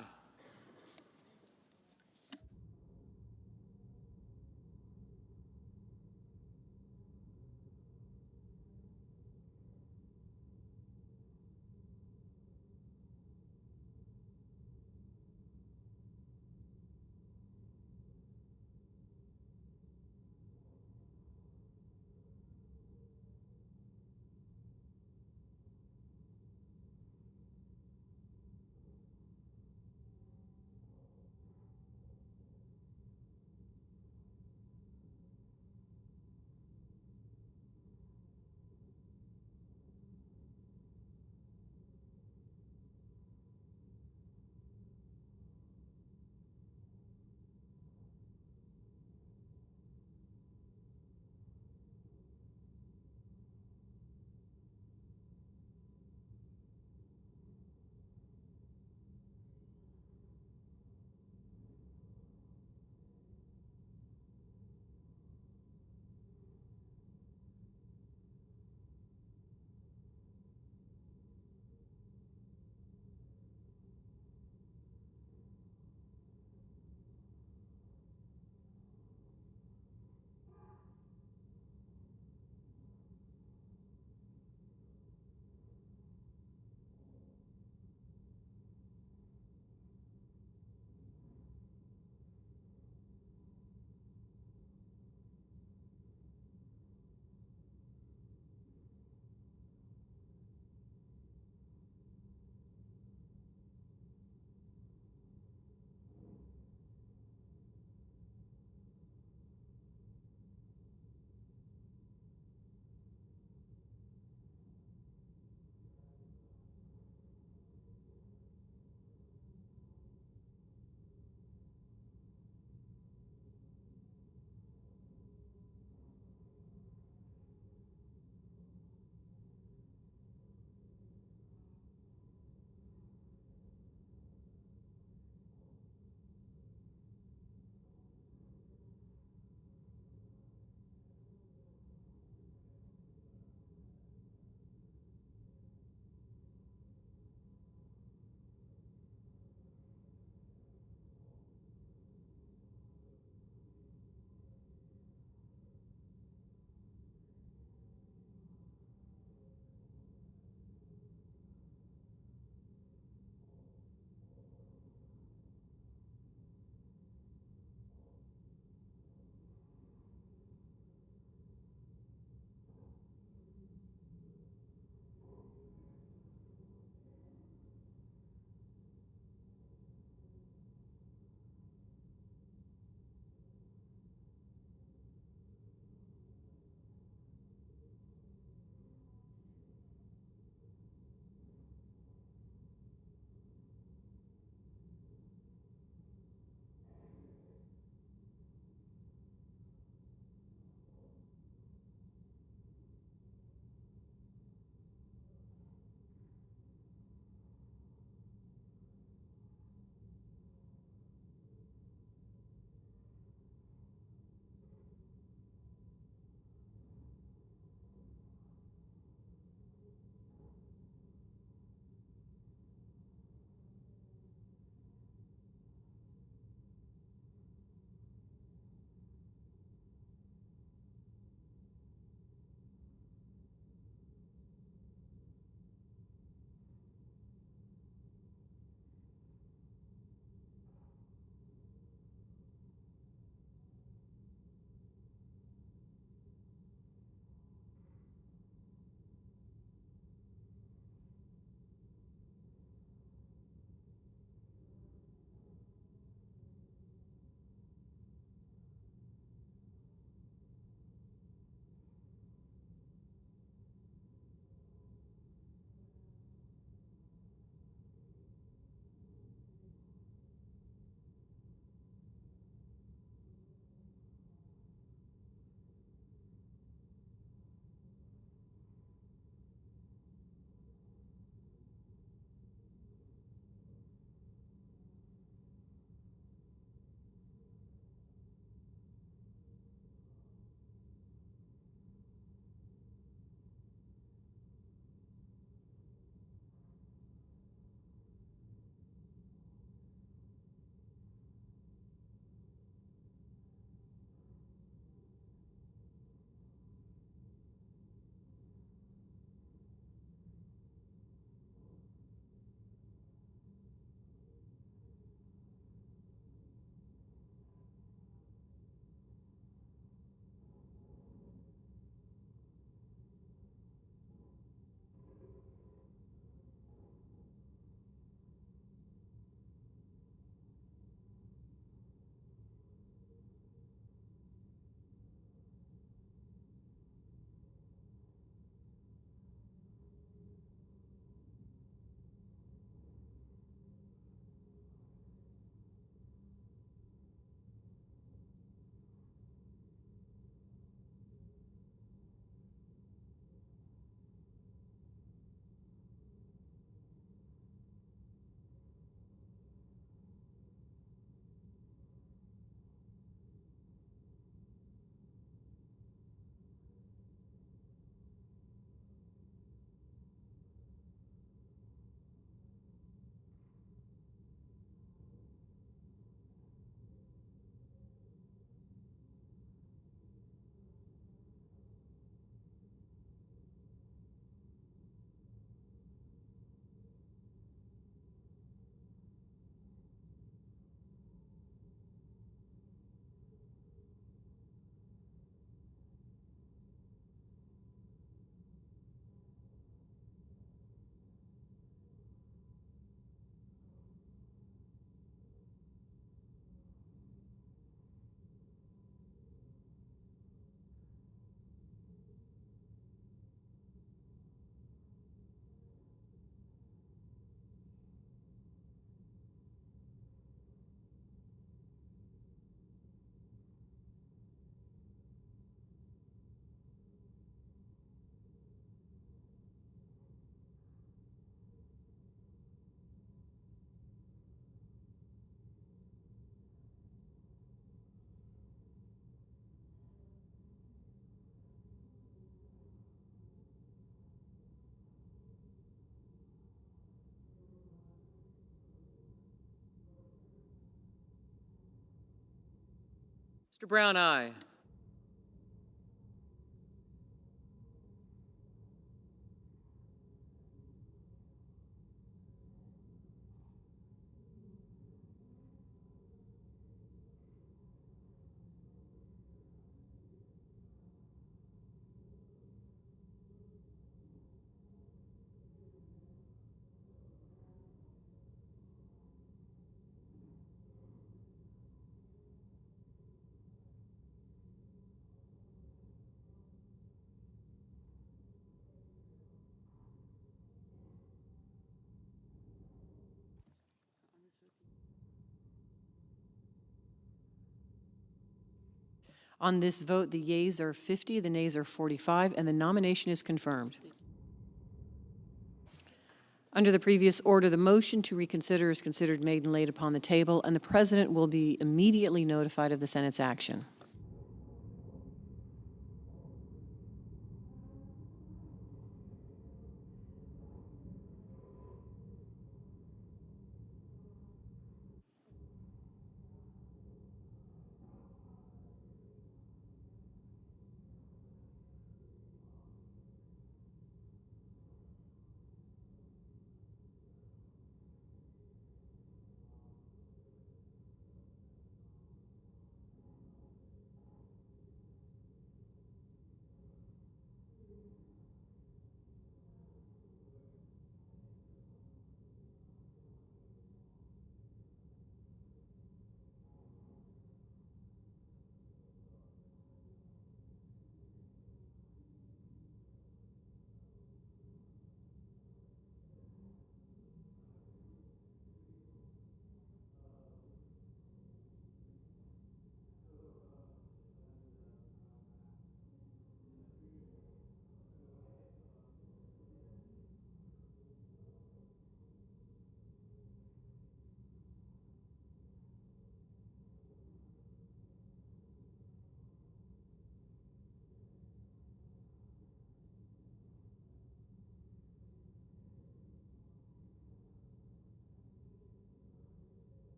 Mr. Brown, aye. On this vote, the yeas are 50, the nays are 45, and the nomination is confirmed. Under the previous order, the motion to reconsider is considered made and laid upon the table, and the President will be immediately notified of the Senate's action.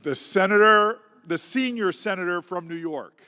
The senior senator from New York.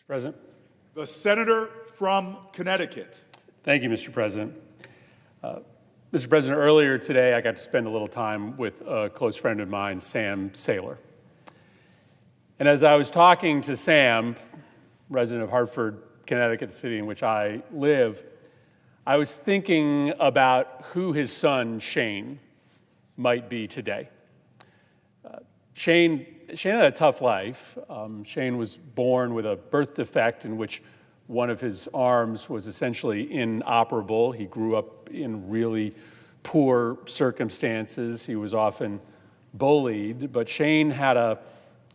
Mr. President. The senator from Connecticut. Thank you, Mr. President. Mr. President, earlier today I got to spend a little time with a close friend of mine, Sam Saylor. And as I was talking to Sam, resident of Hartford, Connecticut, the city in which I live, I was thinking about who his son, Shane, might be today. Shane had a tough life. Shane was born with a birth defect in which one of his arms was essentially inoperable. He grew up in really poor circumstances. He was often bullied, but Shane had a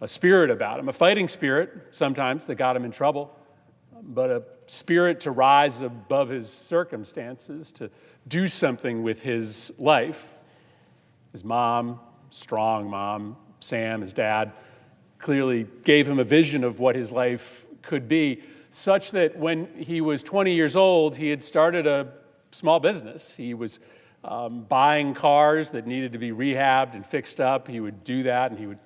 spirit about him, a fighting spirit sometimes that got him in trouble, but a spirit to rise above his circumstances, to do something with his life. His mom, strong mom, Sam, his dad, clearly gave him a vision of what his life could be, such that when he was 20 years old, he had started a small business. He was buying cars that needed to be rehabbed and fixed up. He would do that, and he would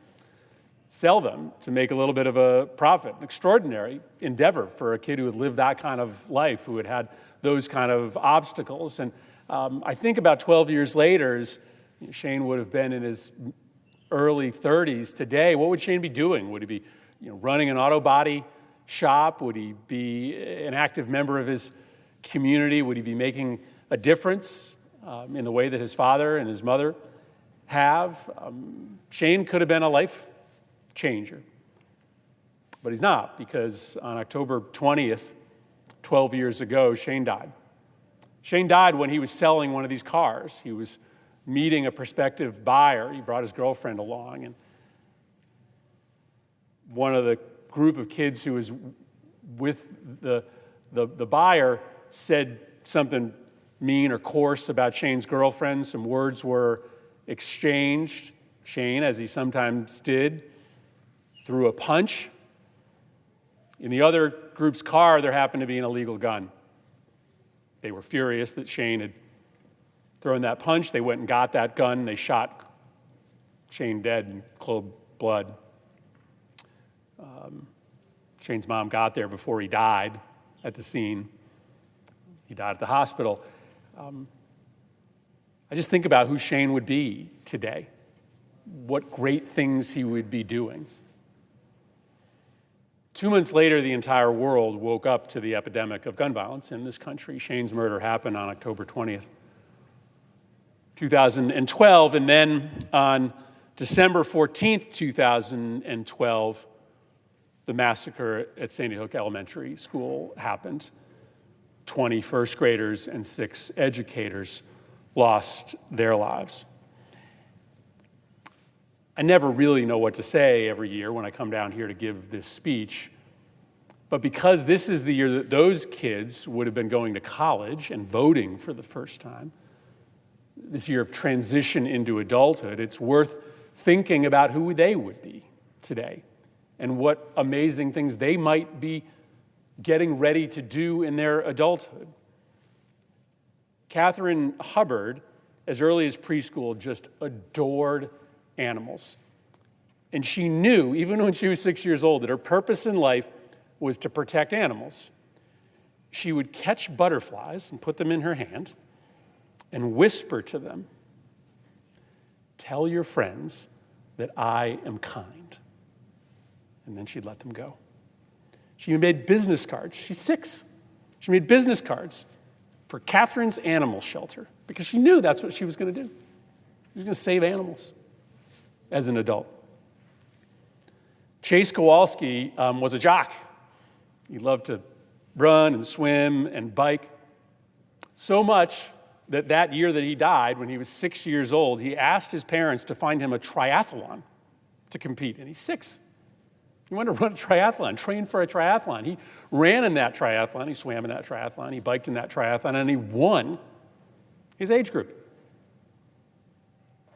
sell them to make a little bit of a profit. An extraordinary endeavor for a kid who had lived that kind of life, who had had those kind of obstacles. And I think about 12 years later, as Shane would have been in his early 30s today, what would Shane be doing? Would he be running an auto body shop? Would he be an active member of his community? Would he be making a difference in the way that his father and his mother have? Shane could have been a life changer, but he's not, because on October 20th, 12 years ago, Shane died. Shane died when he was selling one of these cars. He was meeting a prospective buyer. He brought his girlfriend along, and one of the group of kids who was with the buyer said something mean or coarse about Shane's girlfriend. Some words were exchanged. Shane, as he sometimes did, threw a punch. In the other group's car, there happened to be an illegal gun. They were furious that Shane had thrown that punch. They went and got that gun. They shot Shane dead in cold blood. Shane's mom got there before he died at the scene. He died at the hospital. I just think about who Shane would be today, what great things he would be doing. 2 months later, the entire world woke up to the epidemic of gun violence in this country. Shane's murder happened on October 20th, 2012, and then on December 14th, 2012, the massacre at Sandy Hook Elementary School happened. 20 first graders and 6 educators lost their lives. I never really know what to say every year when I come down here to give this speech, but because this is the year that those kids would have been going to college and voting for the first time, this year of transition into adulthood, it's worth thinking about who they would be today and what amazing things they might be getting ready to do in their adulthood. Catherine Hubbard, as early as preschool, just adored animals. And she knew, even when she was 6 years old, that her purpose in life was to protect animals. She would catch butterflies and put them in her hand and whisper to them, "Tell your friends that I am kind." And then she'd let them go. She made business cards. She's 6. She made business cards for Catherine's Animal Shelter because she knew that's what she was going to do. She was going to save animals as an adult. Chase Kowalski was a jock. He loved to run and swim and bike so much that year that he died, when he was 6 years old, he asked his parents to find him a triathlon to compete. And he's 6. He wanted to run a triathlon, train for a triathlon. He ran in that triathlon, he swam in that triathlon, he biked in that triathlon, and he won his age group.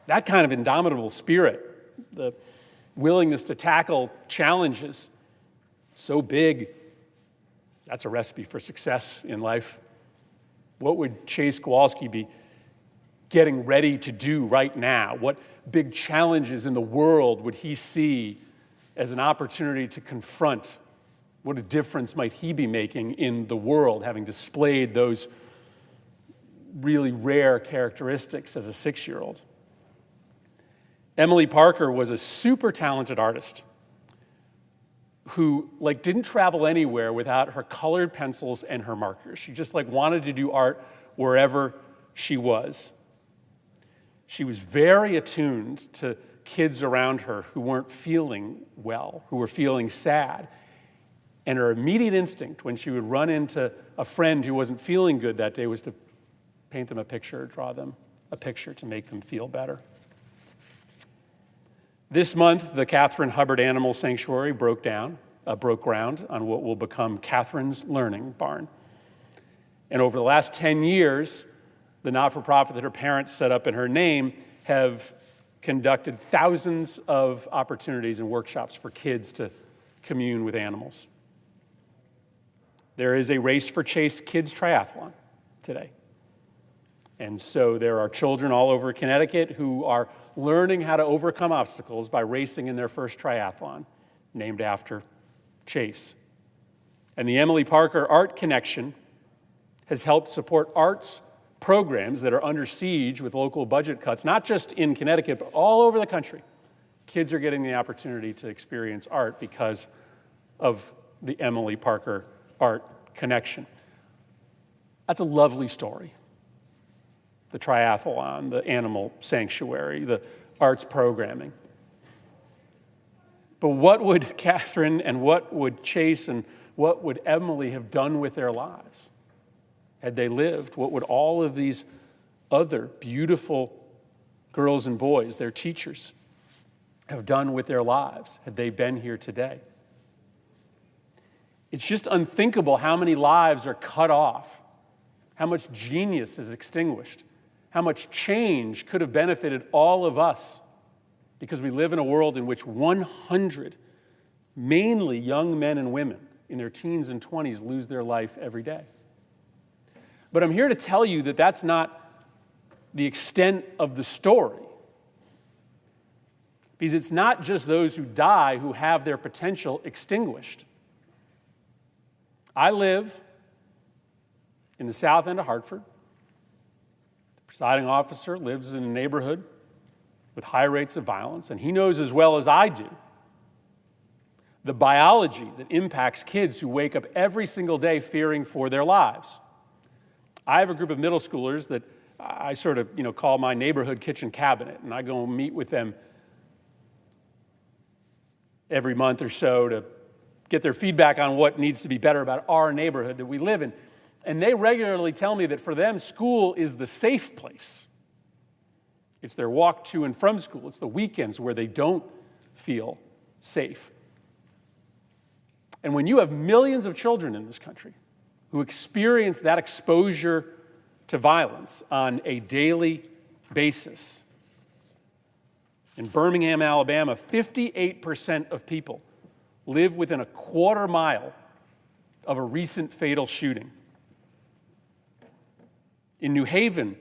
That kind of indomitable spirit, the willingness to tackle challenges so big, that's a recipe for success in life. What would Chase Kowalski be getting ready to do right now? What big challenges in the world would he see as an opportunity to confront? What a difference might he be making in the world, having displayed those really rare characteristics as a 6-year-old? Emily Parker was a super talented artist who didn't travel anywhere without her colored pencils and her markers. She just wanted to do art wherever she was. She was very attuned to kids around her who weren't feeling well, who were feeling sad. And her immediate instinct when she would run into a friend who wasn't feeling good that day was to paint them a picture, draw them a picture to make them feel better. This month, the Catherine Hubbard Animal Sanctuary broke ground on what will become Catherine's Learning Barn. And over the last 10 years, the not-for-profit that her parents set up in her name have conducted thousands of opportunities and workshops for kids to commune with animals. There is a Race for Chase Kids Triathlon today. And so there are children all over Connecticut who are learning how to overcome obstacles by racing in their first triathlon, named after Chase. And the Emily Parker Art Connection has helped support arts programs that are under siege with local budget cuts, not just in Connecticut, but all over the country. Kids are getting the opportunity to experience art because of the Emily Parker Art Connection. That's a lovely story. The triathlon, the animal sanctuary, the arts programming. But what would Catherine and what would Chase and what would Emily have done with their lives had they lived? What would all of these other beautiful girls and boys, their teachers, have done with their lives had they been here today? It's just unthinkable how many lives are cut off, how much genius is extinguished, how much change could have benefited all of us, because we live in a world in which 100, mainly young men and women in their teens and 20s, lose their life every day. But I'm here to tell you that that's not the extent of the story. Because it's not just those who die who have their potential extinguished. I live in the south end of Hartford. The presiding officer lives in a neighborhood with high rates of violence, and he knows as well as I do the biology that impacts kids who wake up every single day fearing for their lives. I have a group of middle schoolers that I sort of, call my neighborhood kitchen cabinet, and I go and meet with them every month or so to get their feedback on what needs to be better about our neighborhood that we live in. And they regularly tell me that for them, school is the safe place. It's their walk to and from school. It's the weekends where they don't feel safe. And when you have millions of children in this country who experience that exposure to violence on a daily basis, in Birmingham, Alabama, 58% of people live within a quarter mile of a recent fatal shooting. In New Haven,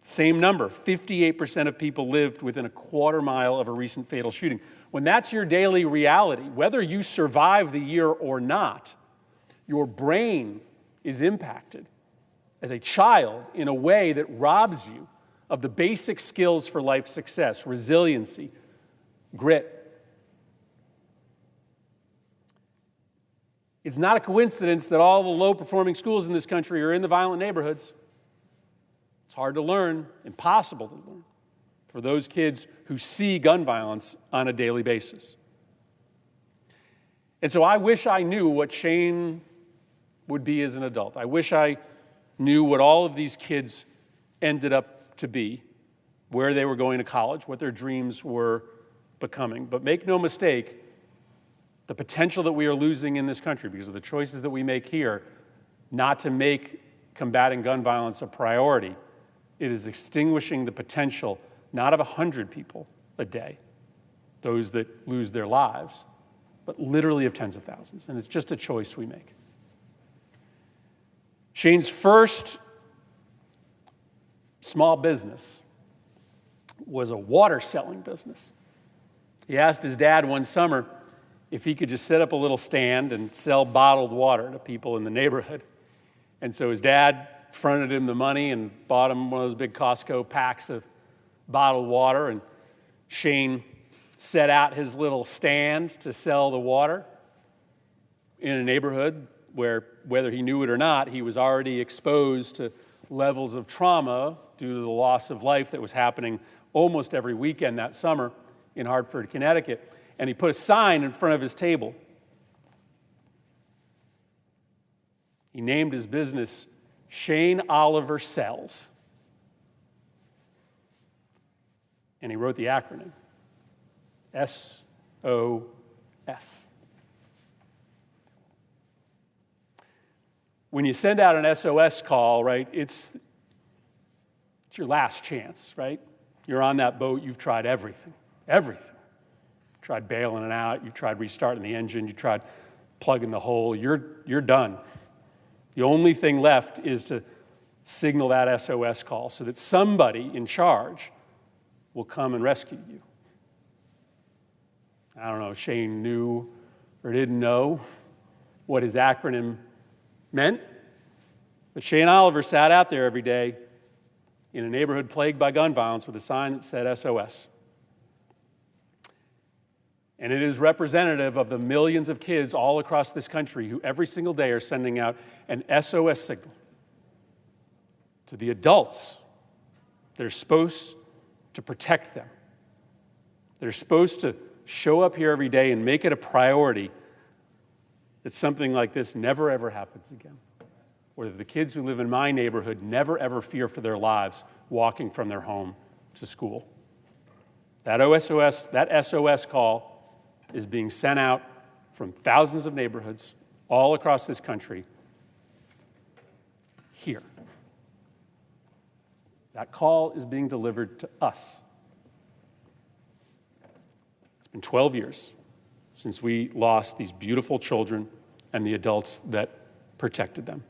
same number, 58% of people lived within a quarter mile of a recent fatal shooting. When that's your daily reality, whether you survive the year or not, your brain is impacted as a child in a way that robs you of the basic skills for life success: resiliency, grit. It's not a coincidence that all the low-performing schools in this country are in the violent neighborhoods. It's hard to learn, impossible to learn, for those kids who see gun violence on a daily basis. And so I wish I knew what Shane would be as an adult. I wish I knew what all of these kids ended up to be, where they were going to college, what their dreams were becoming. But make no mistake, the potential that we are losing in this country because of the choices that we make here not to make combating gun violence a priority, it is extinguishing the potential not of 100 people a day, those that lose their lives, but literally of tens of thousands. And it's just a choice we make. Shane's first small business was a water selling business. He asked his dad one summer if he could just set up a little stand and sell bottled water to people in the neighborhood. And so his dad fronted him the money and bought him one of those big Costco packs of bottled water, and Shane set out his little stand to sell the water in a neighborhood where, whether he knew it or not, he was already exposed to levels of trauma due to the loss of life that was happening almost every weekend that summer in Hartford, Connecticut. And he put a sign in front of his table. He named his business Shane Oliver Sells. And he wrote the acronym, SOS. When you send out an SOS call, right, it's your last chance, right? You're on that boat, you've tried everything. You've tried bailing it out, you've tried restarting the engine, you tried plugging the hole, you're done. The only thing left is to signal that SOS call so that somebody in charge will come and rescue you. I don't know if Shane knew or didn't know what his acronym meant, but Shane Oliver sat out there every day in a neighborhood plagued by gun violence with a sign that said SOS. And it is representative of the millions of kids all across this country who every single day are sending out an SOS signal to the adults that are supposed to protect them. They're supposed to show up here every day and make it a priority that something like this never, ever happens again. Or that the kids who live in my neighborhood never, ever fear for their lives walking from their home to school. That SOS call is being sent out from thousands of neighborhoods all across this country here. That call is being delivered to us. It's been 12 years since we lost these beautiful children and the adults that protected them.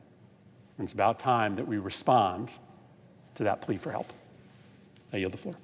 And it's about time that we respond to that plea for help. I yield the floor.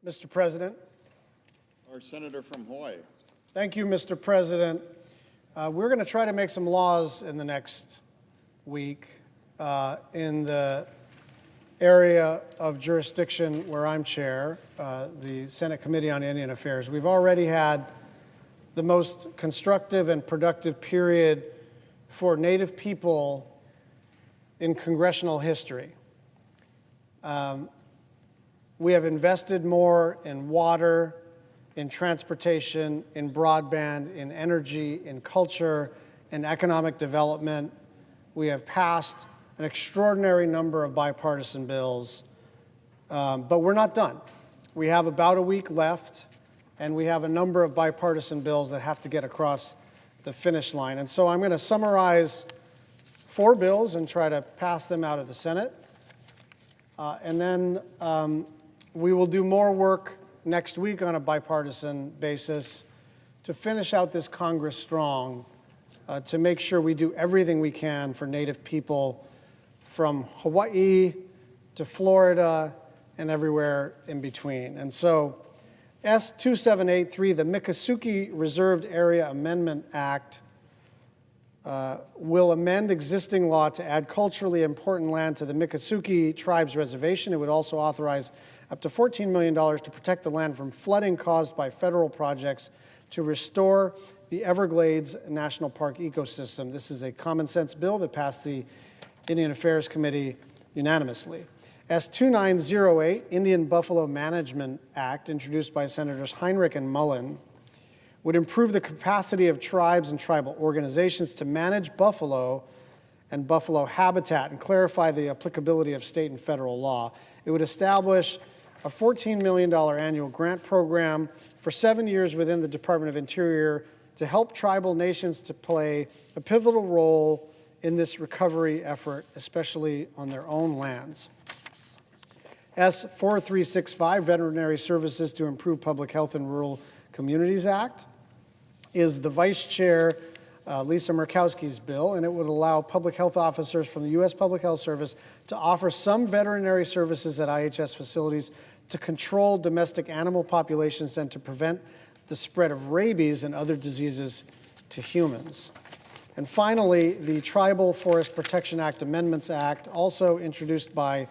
Mr. President. Our senator from Hawaii. Thank you, Mr. President. We're going to try to make some laws in the next week in the area of jurisdiction where I'm chair, the Senate Committee on Indian Affairs. We've already had the most constructive and productive period for Native people in congressional history. We have invested more in water, in transportation, in broadband, in energy, in culture, in economic development. We have passed an extraordinary number of bipartisan bills, but we're not done. We have about a week left, and we have a number of bipartisan bills that have to get across the finish line. And so I'm going to summarize 4 bills and try to pass them out of the Senate. And then we will do more work next week on a bipartisan basis to finish out this Congress strong, to make sure we do everything we can for Native people from Hawaii to Florida and everywhere in between. And so S2783, the Miccosukee Reserved Area Amendment Act, will amend existing law to add culturally important land to the Miccosukee Tribes Reservation. It would also authorize up to $14 million to protect the land from flooding caused by federal projects to restore the Everglades National Park ecosystem. This is a common sense bill that passed the Indian Affairs Committee unanimously. S2908, Indian Buffalo Management Act, introduced by Senators Heinrich and Mullen, would improve the capacity of tribes and tribal organizations to manage buffalo and buffalo habitat and clarify the applicability of state and federal law. It would establish a $14 million annual grant program for 7 years within the Department of Interior to help tribal nations to play a pivotal role in this recovery effort, especially on their own lands. S4365, Veterinary Services to Improve Public Health in Rural Communities Act, is the Vice Chair Lisa Murkowski's bill, and it would allow public health officers from the U.S. Public Health Service to offer some veterinary services at IHS facilities to control domestic animal populations and to prevent the spread of rabies and other diseases to humans. And finally, the Tribal Forest Protection Act Amendments Act, also introduced by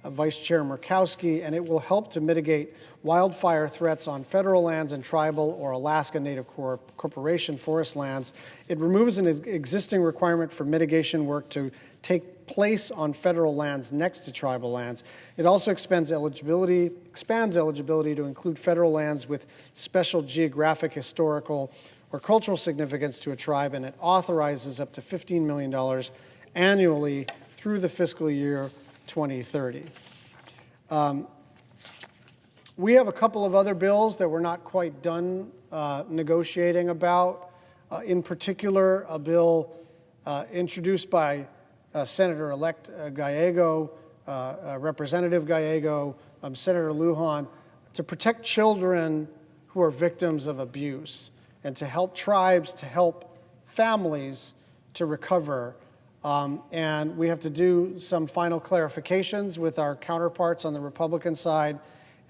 Vice Chair Murkowski, and it will help to mitigate wildfire threats on federal lands and tribal or Alaska Native Corporation forest lands. It removes an existing requirement for mitigation work to take place on federal lands next to tribal lands. It also expands eligibility to include federal lands with special geographic, historical, or cultural significance to a tribe, and it authorizes up to $15 million annually through the fiscal year 2030. We have a couple of other bills that we're not quite done negotiating about. In particular, a bill introduced by Senator-elect Gallego, Representative Gallego, Senator Lujan, to protect children who are victims of abuse and to help tribes, to help families to recover. And we have to do some final clarifications with our counterparts on the Republican side,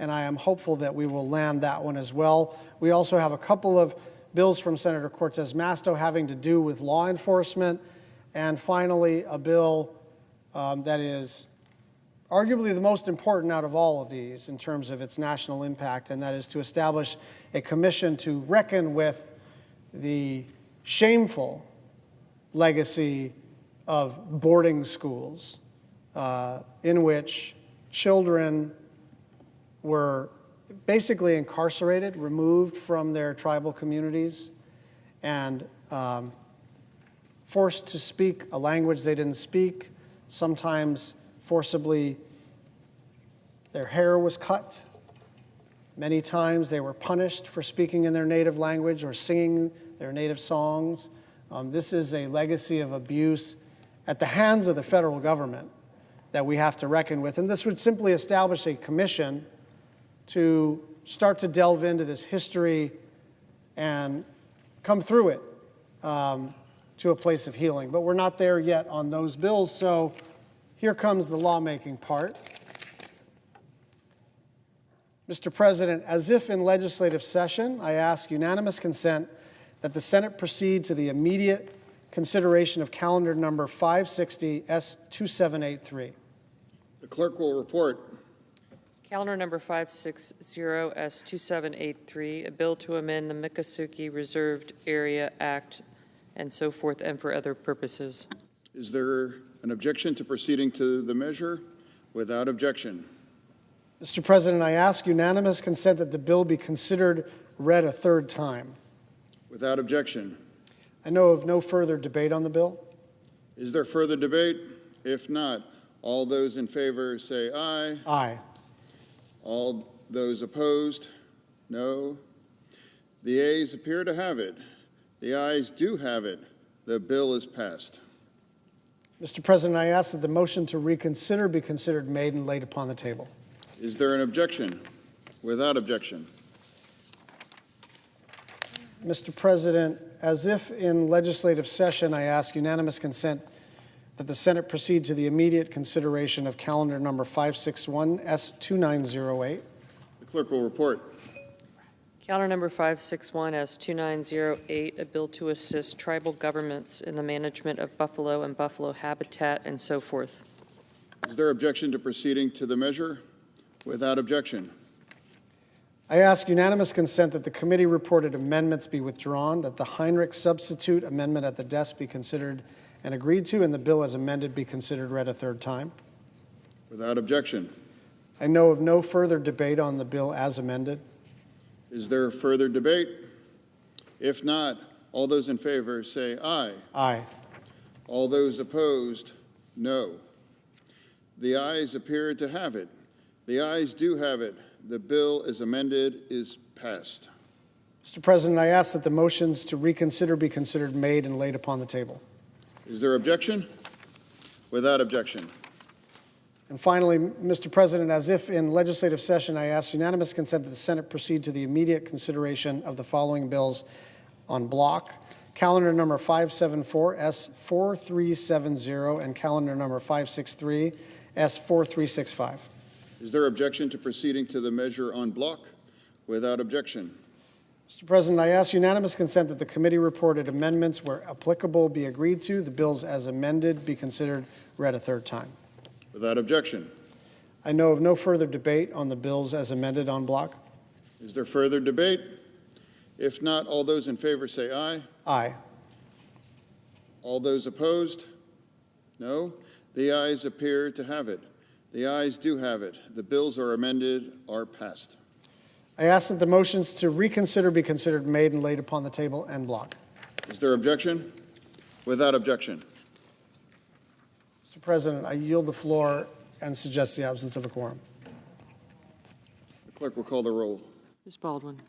and I am hopeful that we will land that one as well. We also have a couple of bills from Senator Cortez Masto having to do with law enforcement, and finally, a bill that is arguably the most important out of all of these in terms of its national impact, and that is to establish a commission to reckon with the shameful legacy of boarding schools in which children were basically incarcerated, removed from their tribal communities, and forced to speak a language they didn't speak. Sometimes forcibly their hair was cut. Many times they were punished for speaking in their native language or singing their native songs. This is a legacy of abuse at the hands of the federal government that we have to reckon with. And this would simply establish a commission to start to delve into this history and come through it to a place of healing. But we're not there yet on those bills, so here comes the lawmaking part. Mr. President, as if in legislative session, I ask unanimous consent that the Senate proceed to the immediate consideration of calendar number 560 S2783. The clerk will report. Calendar number 560 S2783, a bill to amend the Miccosukee Reserved Area Act and so forth and for other purposes. Is there an objection to proceeding to the measure? Without objection. Mr. President, I ask unanimous consent that the bill be considered read a third time. Without objection. I know of no further debate on the bill. Is there further debate? If not, all those in favor say aye. Aye. All those opposed, no. The ayes appear to have it. The ayes do have it. The bill is passed. Mr. President, I ask that the motion to reconsider be considered made and laid upon the table. Is there an objection? Without objection. Mr. President, as if in legislative session, I ask unanimous consent that the Senate proceed to the immediate consideration of calendar number 561 S2908. The clerk will report. Calendar number 561 S2908, a bill to assist tribal governments in the management of buffalo and buffalo habitat and so forth. Is there objection to proceeding to the measure? Without objection. I ask unanimous consent that the committee reported amendments be withdrawn, that the Heinrich substitute amendment at the desk be considered and agreed to, and the bill as amended be considered read a third time. Without objection. I know of no further debate on the bill as amended. Is there further debate? If not, all those in favor say aye. Aye. All those opposed, no. The ayes appear to have it. The ayes do have it. The bill as amended is passed. Mr. President, I ask that the motions to reconsider be considered made and laid upon the table. Is there objection? Without objection. And finally, Mr. President, as if in legislative session, I ask unanimous consent that the Senate proceed to the immediate consideration of the following bills on block. Calendar number 574 S4370 and calendar number 563 S4365. Is there objection to proceeding to the measure on block? Without objection. Mr. President, I ask unanimous consent that the committee reported amendments where applicable be agreed to, the bills as amended be considered read a third time. Without objection. I know of no further debate on the bills as amended on block. Is there further debate? If not, all those in favor say aye. Aye. All those opposed? No. The ayes appear to have it. The ayes do have it. The bills are amended, are passed. I ask that the motions to reconsider be considered made and laid upon the table and block. Is there objection? Without objection. Mr. President, I yield the floor and suggest the absence of a quorum. The clerk will call the roll. Ms. Baldwin.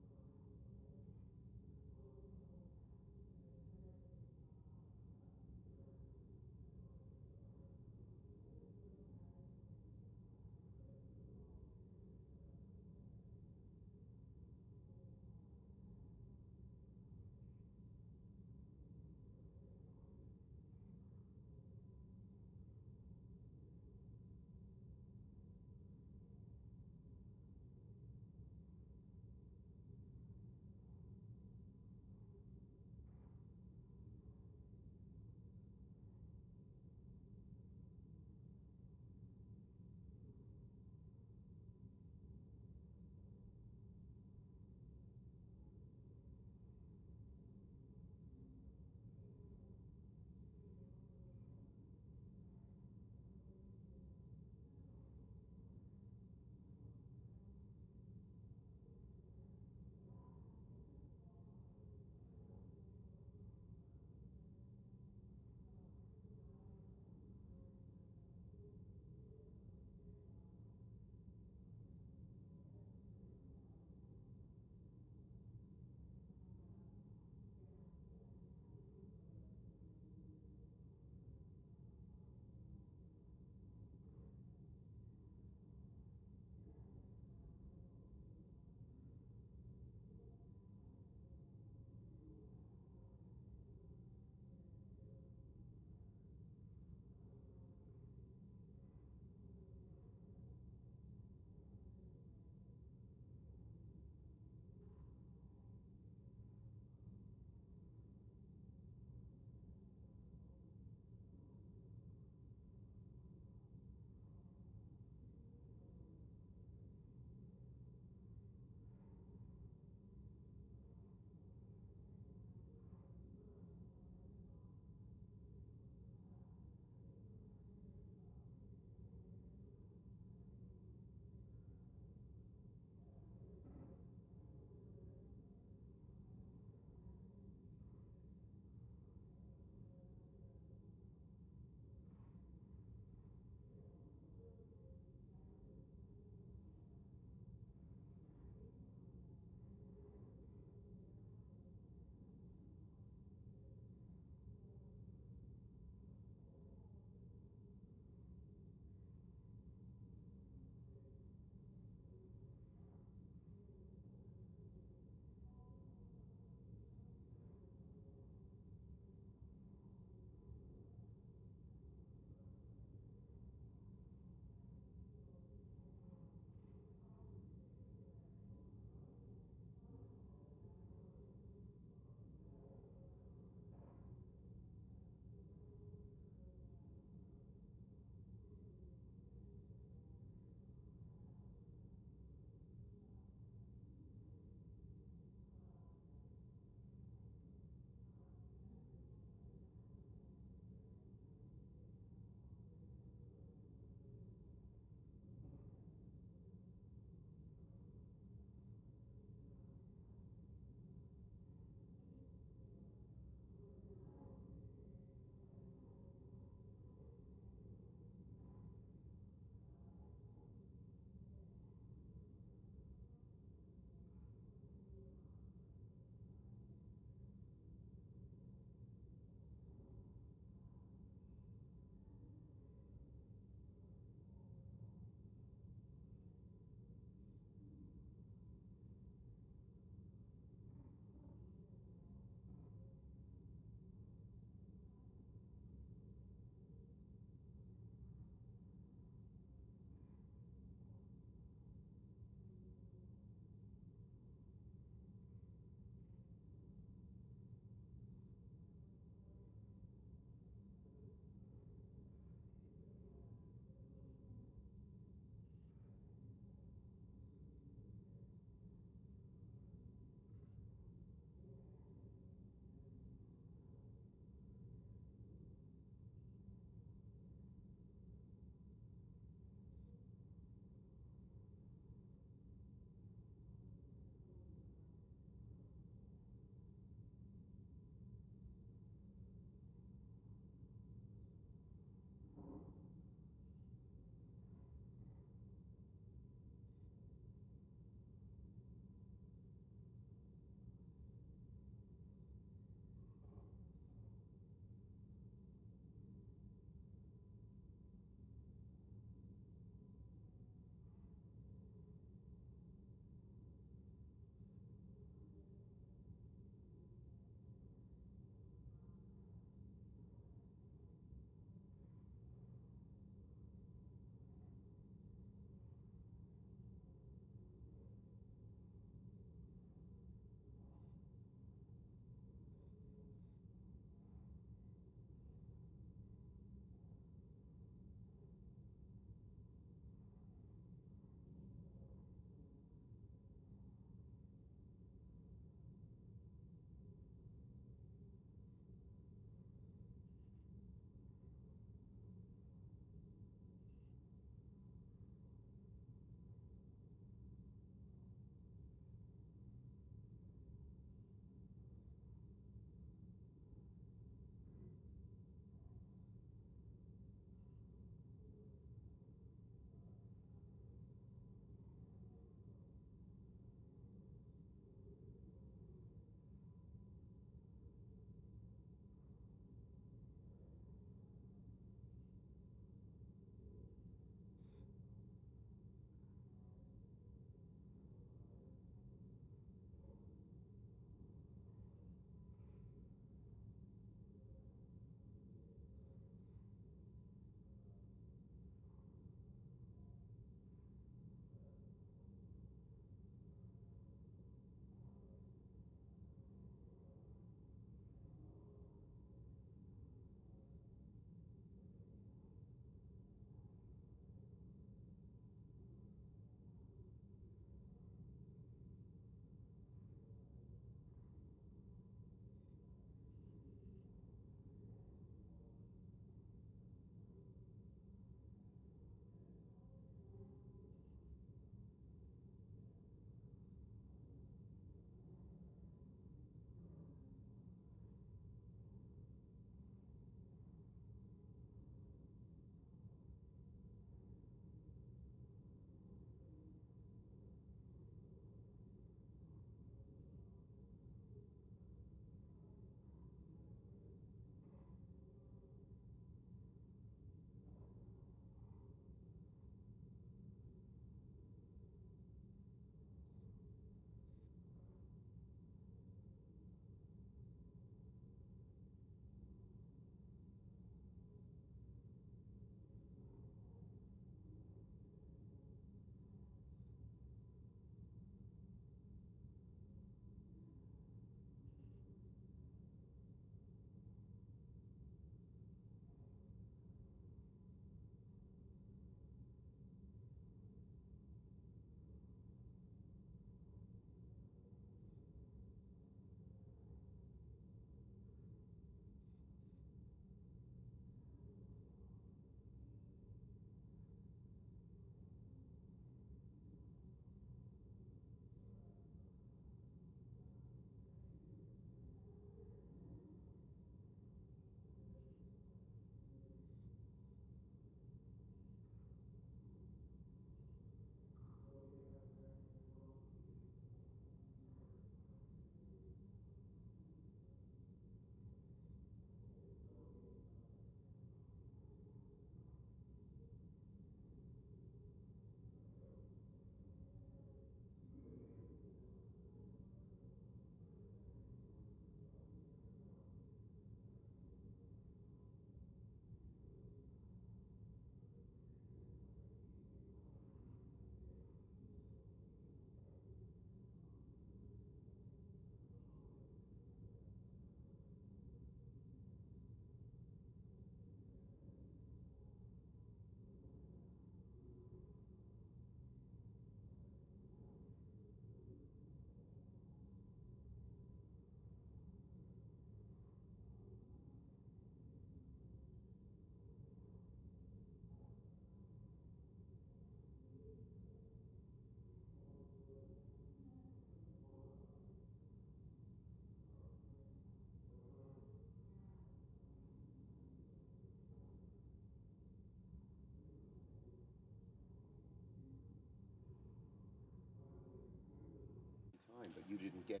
You didn't get.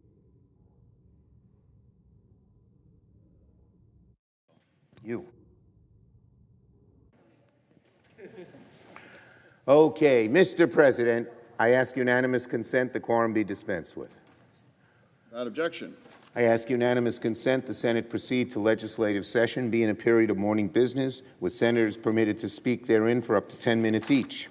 You. Okay, Mr. President, I ask unanimous consent the quorum be dispensed with. Without objection. I ask unanimous consent the Senate proceed to legislative session, be in a period of morning business, with senators permitted to speak therein for up to 10 minutes each.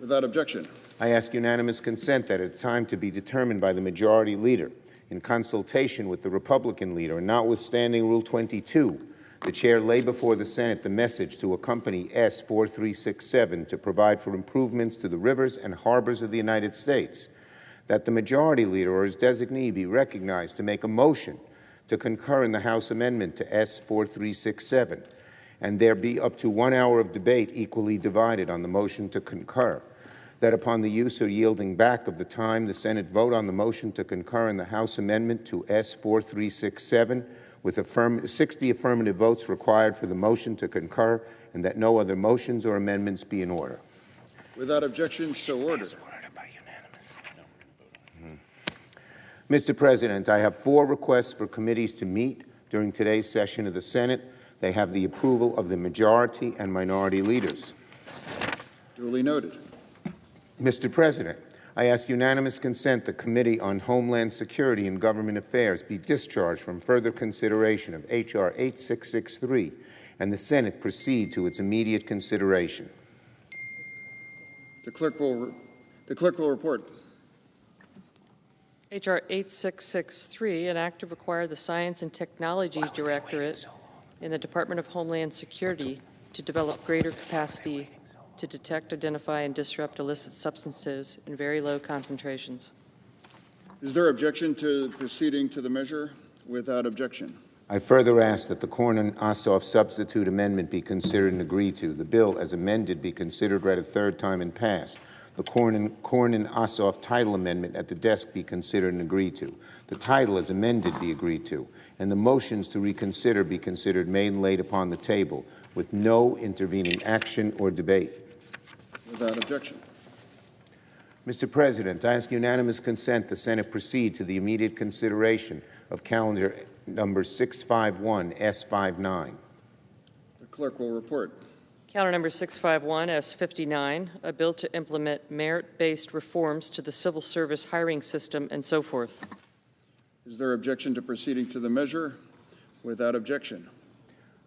Without objection. I ask unanimous consent that at a time to be determined by the majority leader, in consultation with the Republican leader, and notwithstanding Rule 22, the chair lay before the Senate the message to accompany S. 4367 to provide for improvements to the rivers and harbors of the United States, that the majority leader or his designee be recognized to make a motion to concur in the House amendment to S. 4367, and there be up to 1 hour of debate equally divided on the motion to concur, that upon the use or yielding back of the time, the Senate vote on the motion to concur in the House amendment to S. 4367, with 60 affirmative votes required for the motion to concur, and that no other motions or amendments be in order. Without objection, so ordered. Mr. President, I have 4 requests for committees to meet during today's session of the Senate. They have the approval of the majority and minority leaders. Duly noted. Mr. President, I ask unanimous consent the Committee on Homeland Security and Government Affairs be discharged from further consideration of H.R. 8663 and the Senate proceed to its immediate consideration. The clerk will report. H.R. 8663, an act to require the Science and Technology Directorate in the Department of Homeland Security to develop greater capacity to detect, identify, and disrupt illicit substances in very low concentrations. Is there objection to proceeding to the measure? Without objection. I further ask that the Cornyn-Ossoff substitute amendment be considered and agreed to. The bill, as amended, be considered, read a third time, and passed. The Cornyn-Ossoff title amendment at the desk be considered and agreed to. The title, as amended, be agreed to. And the motions to reconsider be considered, made, and laid upon the table, with no intervening action or debate. Without objection. Mr. President, I ask unanimous consent the Senate proceed to the immediate consideration of calendar number 651 S59. The clerk will report. Calendar number 651 S59, a bill to implement merit-based reforms to the civil service hiring system and so forth. Is there objection to proceeding to the measure? Without objection.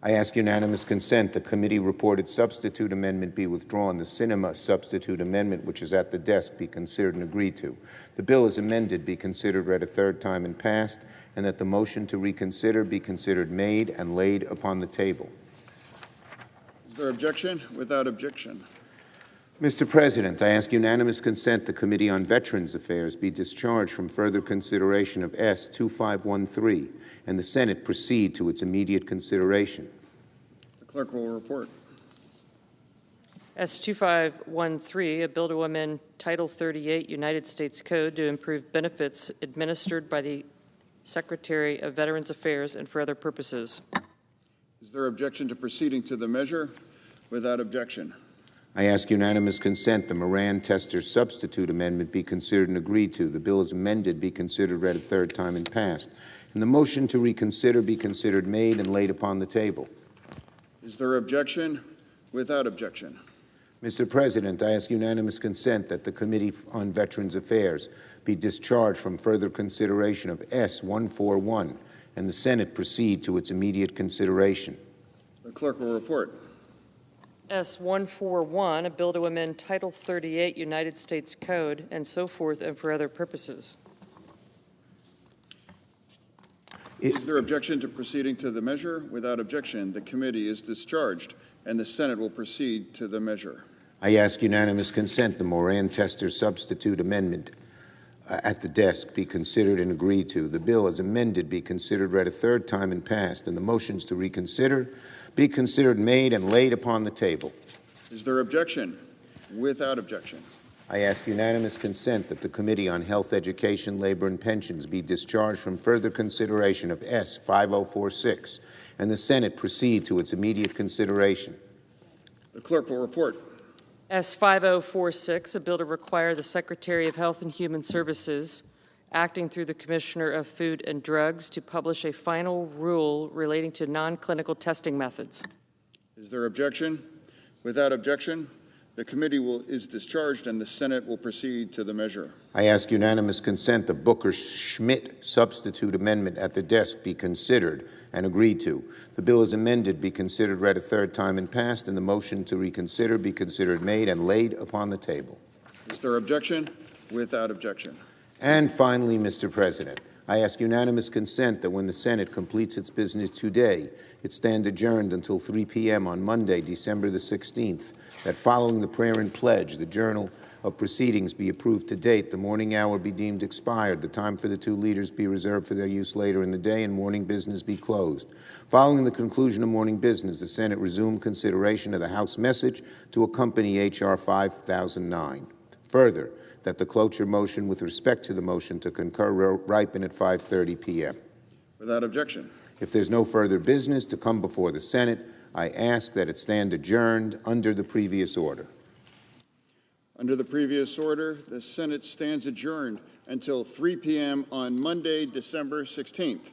I ask unanimous consent the committee reported substitute amendment be withdrawn. The cinema substitute amendment, which is at the desk, be considered and agreed to. The bill as amended be considered, read a third time, and passed, and that the motion to reconsider be considered, made, and laid upon the table. Is there objection? Without objection. Mr. President, I ask unanimous consent the Committee on Veterans Affairs be discharged from further consideration of S. 2513, and the Senate proceed to its immediate consideration. The clerk will report. S. 2513, a bill to amend Title 38 United States Code to improve benefits administered by the Secretary of Veterans Affairs and for other purposes. Is there objection to proceeding to the measure? Without objection. I ask unanimous consent the Moran-Tester substitute amendment be considered and agreed to. The bill as amended be considered, read a third time, and passed. And the motion to reconsider be considered, made, and laid upon the table. Is there objection? Without objection. Mr. President, I ask unanimous consent that the Committee on Veterans Affairs be discharged from further consideration of S-141 and the Senate proceed to its immediate consideration. The clerk will report. S-141, a bill to amend Title 38 United States Code and so forth and for other purposes. Is there objection to proceeding to the measure? Without objection, the committee is discharged and the Senate will proceed to the measure. I ask unanimous consent the Moran-Tester substitute amendment at the desk be considered and agreed to. The bill as amended be considered, read a third time, and passed, and the motions to reconsider be considered, made, and laid upon the table. Is there objection? Without objection. I ask unanimous consent that the Committee on Health, Education, Labor, and Pensions be discharged from further consideration of S-5046, and the Senate proceed to its immediate consideration. The clerk will report. S-5046, a bill to require the Secretary of Health and Human Services acting through the Commissioner of Food and Drugs, to publish a final rule relating to non-clinical testing methods. Is there objection? Without objection, the committee is discharged and the Senate will proceed to the measure. I ask unanimous consent the Booker-Schmidt substitute amendment at the desk be considered and agreed to. The bill as amended be considered, read a third time and passed, and the motion to reconsider be considered made and laid upon the table. Is there objection? Without objection. And finally, Mr. President, I ask unanimous consent that when the Senate completes its business today, it stand adjourned until 3 p.m. on Monday, December the 16th, that following the prayer and pledge, the journal of proceedings be approved to date, the morning hour be deemed expired, the time for the two leaders be reserved for their use later in the day, and morning business be closed. Following the conclusion of morning business, the Senate resume consideration of the House message to accompany H.R. 5009. Further, that the cloture motion with respect to the motion to concur ripen at 5:30 p.m. Without objection. If there's no further business to come before the Senate, I ask that it stand adjourned under the previous order. Under the previous order, the Senate stands adjourned until 3 p.m. on Monday, December 16th.